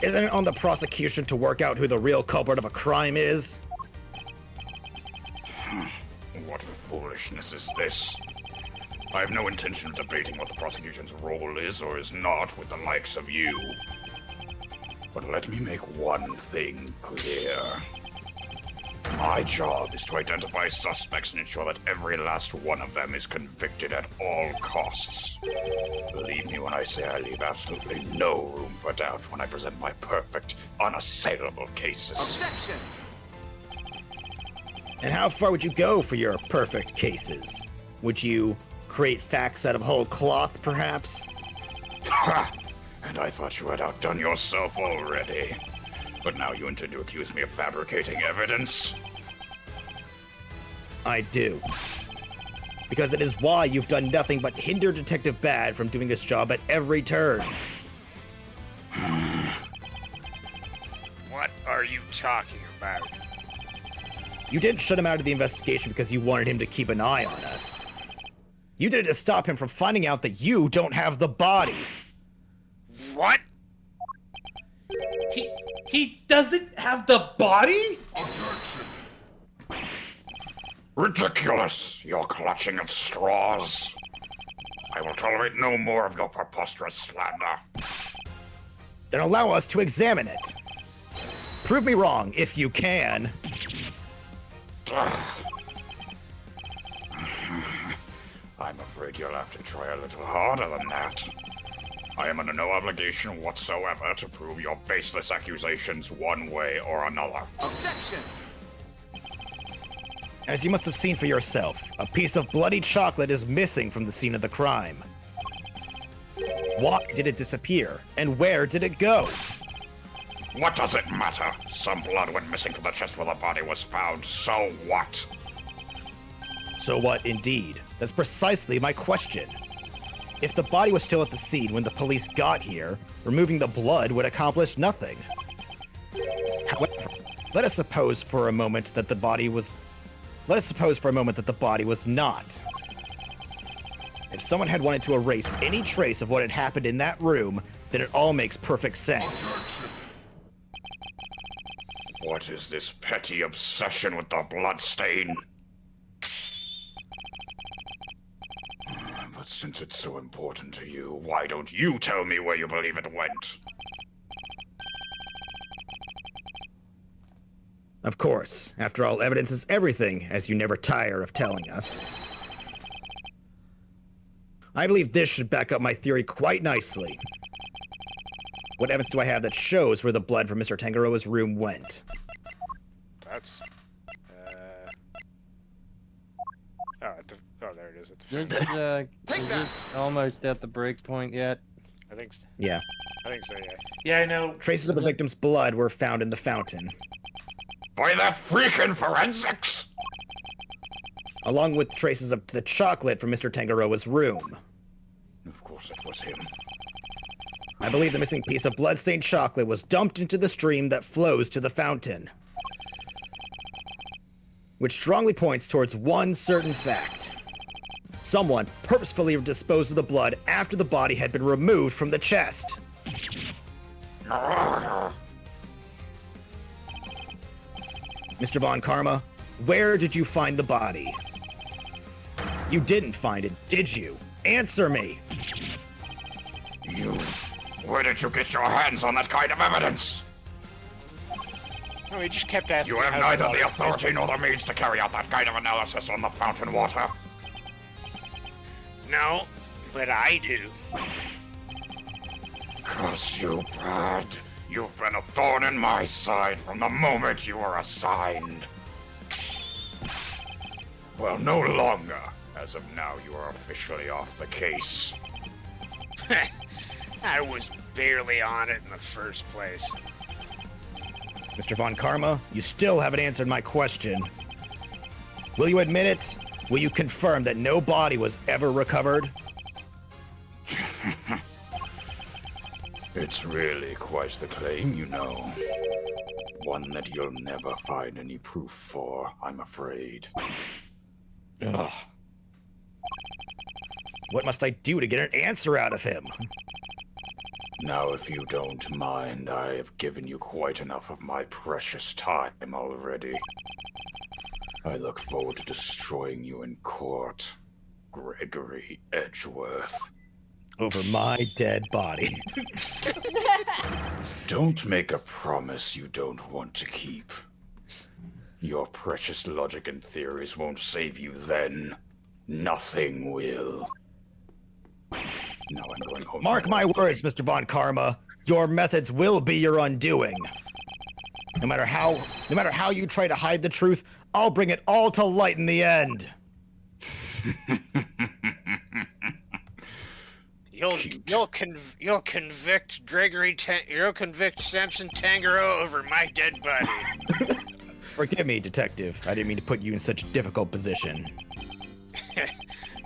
Isn't it on the prosecution to work out who the real culprit of a crime is? What foolishness is this? I have no intention of debating what the prosecution's role is or is not with the likes of you. But let me make one thing clear. My job is to identify suspects and ensure that every last one of them is convicted at all costs. Believe me when I say I leave absolutely no room for doubt when I present my perfect, unassailable cases. Objection! And how far would you go for your perfect cases? Would you create facts out of whole cloth, perhaps? Ha! And I thought you had outdone yourself already. But now you intend to accuse me of fabricating evidence? I do. Because it is why you've done nothing but hinder Detective Bad from doing his job at every turn. What are you talking about? You didn't shut him out of the investigation because you wanted him to keep an eye on us. You did it to stop him from finding out that you don't have the body. What? He doesn't have the body? Ridiculous! You're clutching at straws. I will tolerate no more of your preposterous slander. Then allow us to examine it. Prove me wrong, if you can. I'm afraid you'll have to try a little harder than that. I am under no obligation whatsoever to prove your baseless accusations one way or another. Objection! As you must have seen for yourself, a piece of bloody chocolate is missing from the scene of the crime. Why did it disappear? And where did it go? What does it matter? Some blood went missing from the chest where the body was found, so what? So what, indeed? That's precisely my question. If the body was still at the scene when the police got here, removing the blood would accomplish nothing. However, let us suppose for a moment that the body was not. If someone had wanted to erase any trace of what had happened in that room, then it all makes perfect sense. What is this petty obsession with the bloodstain? But since it's so important to you, why don't you tell me where you believe it went? Of course, after all, evidence is everything, as you never tire of telling us. I believe this should back up my theory quite nicely. What evidence do I have that shows where the blood from Mr. Tangaroa's room went? That's... Oh, there it is at the This front. is this almost at the break point yet? I think so. Yeah. I think so, yeah. Yeah, I know. Traces of the victim's blood were found in the fountain. By that freaking forensics! Along with traces of the chocolate from Mr. Tangaroa's room. Of course it was him. I believe the missing piece of bloodstained chocolate was dumped into the stream that flows to the fountain. Which strongly points towards one certain fact. Someone purposefully disposed of the blood after the body had been removed from the chest. Mr. Von Karma, where did you find the body? You didn't find it, did you? Answer me! Where did you get your hands on that kind of evidence? No, he just kept asking. You have how neither body the was authority nor the means to carry out that kind of analysis on the fountain water. No, but I do. Curse you, Brad. You've been a thorn in my side from the moment you were assigned. Well, no longer. As of now, you are officially off the case. I was barely on it in the first place. Mr. Von Karma, you still haven't answered my question. Will you admit it? Will you confirm that no body was ever recovered? It's really quite the claim, you know. One that you'll never find any proof for, I'm afraid. Ugh. What must I do to get an answer out of him? Now, if you don't mind, I have given you quite enough of my precious time already. I look forward to destroying you in court, Gregory Edgeworth. Over my dead body. Don't make a promise you don't want to keep. Your precious logic and theories won't save you then. Nothing will. Now I'm going home. Mark my words, Mr. Von Karma. Your methods will be your undoing. No matter how you try to hide the truth, I'll bring it all to light in the end. You'll convict you'll convict Samson Tangaroa over my dead body. Forgive me, Detective. I didn't mean to put you in such a difficult position.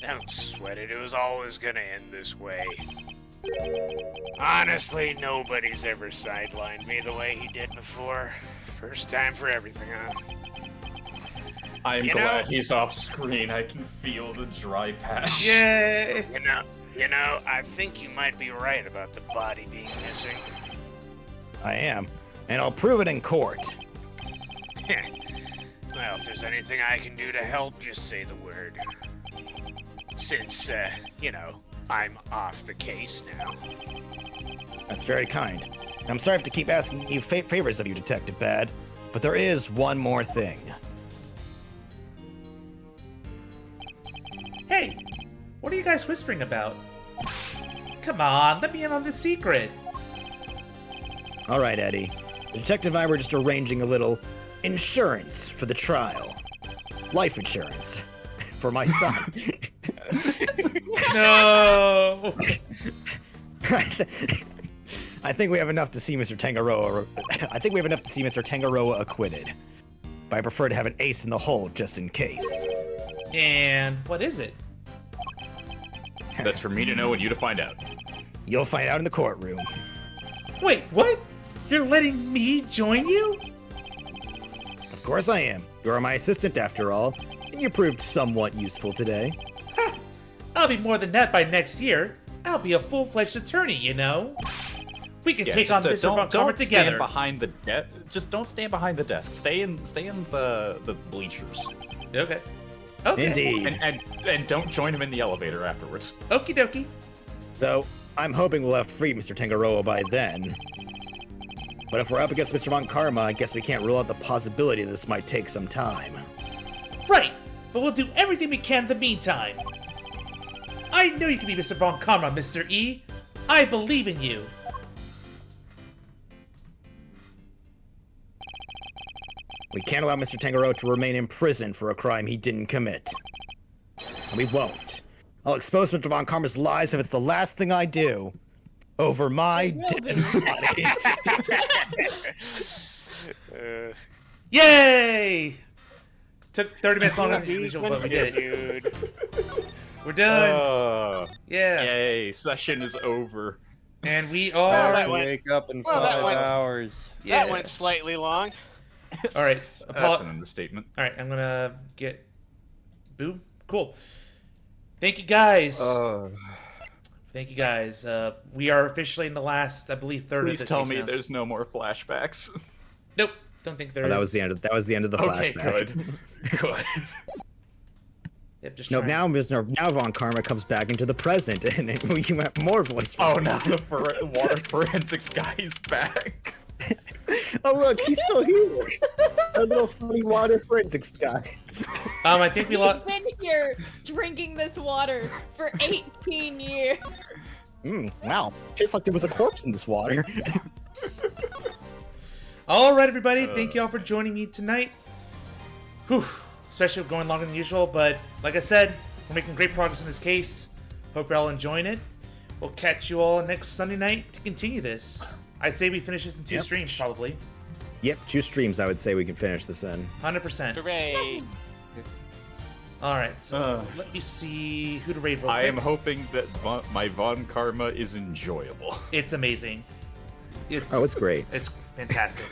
Don't sweat it. It was always gonna end this way. Honestly, nobody's ever sidelined me the way he did before. First time for everything, huh? I'm glad he's off screen. I can feel the dry patch. Yay! You know, I think you might be right about the body being missing. I am, and I'll prove it in court. Well, if there's anything I can do to help, just say the word. Since, I'm off the case now. That's very kind. I'm sorry I have to keep asking you favors of you, Detective Bad, but there is one more thing. Hey, what are you guys whispering about? Come on, let me in on the secret. All right, Eddie. The detective and I were just arranging a little insurance for the trial. Life insurance. For my son. No! I think we have enough to see Mr. Tangaroa. I think we have enough to see Mr. Tangaroa acquitted. But I prefer to have an ace in the hole just in case. And what is it? That's for me to know and you to find out. You'll find out in the courtroom. Wait, what? You're letting me join you? Of course I am. You are my assistant after all, and you proved somewhat useful today. Ha! I'll be more than that by next year. I'll be a full-fledged attorney, you know. We can take on Mr. Von Karma together. Stand behind the desk. Just don't stand behind the desk. Stay in the bleachers. Okay. Okay. Indeed. And don't join him in the elevator afterwards. Okie dokie. Though, I'm hoping we'll have freed Mr. Tangaroa by then. But if we're up against Mr. Von Karma, I guess we can't rule out the possibility this might take some time. Right, but we'll do everything we can in the meantime. I know you can be Mr. Von Karma, Mr. E. I believe in you. We can't allow Mr. Tangaroa to remain in prison for a crime he didn't commit. And we won't. I'll expose Mr. Von Karma's lies if it's the last thing I do. Over my dead body. Yay! Took 30 minutes longer than usual, but we did it. We're done. Yeah. Yay, session is over. And we are... Wake up in 5 hours. That went slightly long. All right. That's an understatement. All right, I'm gonna get... Boom. Cool. Thank you, guys. Thank you, guys. We are officially in the last, I believe, third of the Please tell me case there's no more flashbacks. Nope. Don't think there is. That was the end of the Okay, flashback. good. Good. Yep, just No, trying. now Von Karma comes back into the present, and we have more voice. Oh, now the water forensics guy is back. Oh look, he's still here. Our little funny water forensics guy. I think we He's lost. been here drinking this water for 18 years. Wow, tastes like there was a corpse in this water. All right, everybody. Thank you all for joining me tonight. Whew. Especially going longer than usual, but like I said, we're making great progress in this case. Hope you're all enjoying it. We'll catch you all next Sunday night to continue this. I'd say we finish this in 2 streams, probably. Yep, 2 streams. I would say we can finish this in. 100%. Hooray! All right, so let me see who to raid real I quick. am hoping that my Von Karma is enjoyable. It's amazing. It's great. It's fantastic.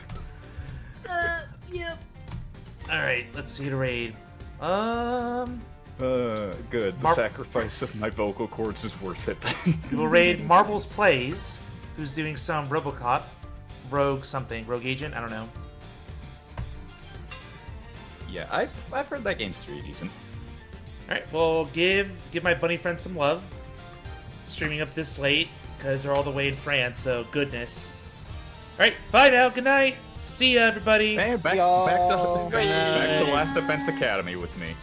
Yep. All right, let's see who to raid. Good. The sacrifice of my vocal cords is worth it. We will raid Marbles Plays, who's doing some RoboCop, Rogue Agent. I don't know. Yeah, I've heard that game's pretty decent. All right, well, give my bunny friend some love. Streaming up this late because they're all the way in France. So goodness. All right, bye now. Good night. See ya, everybody. Hey, back to Last Defense Academy with me.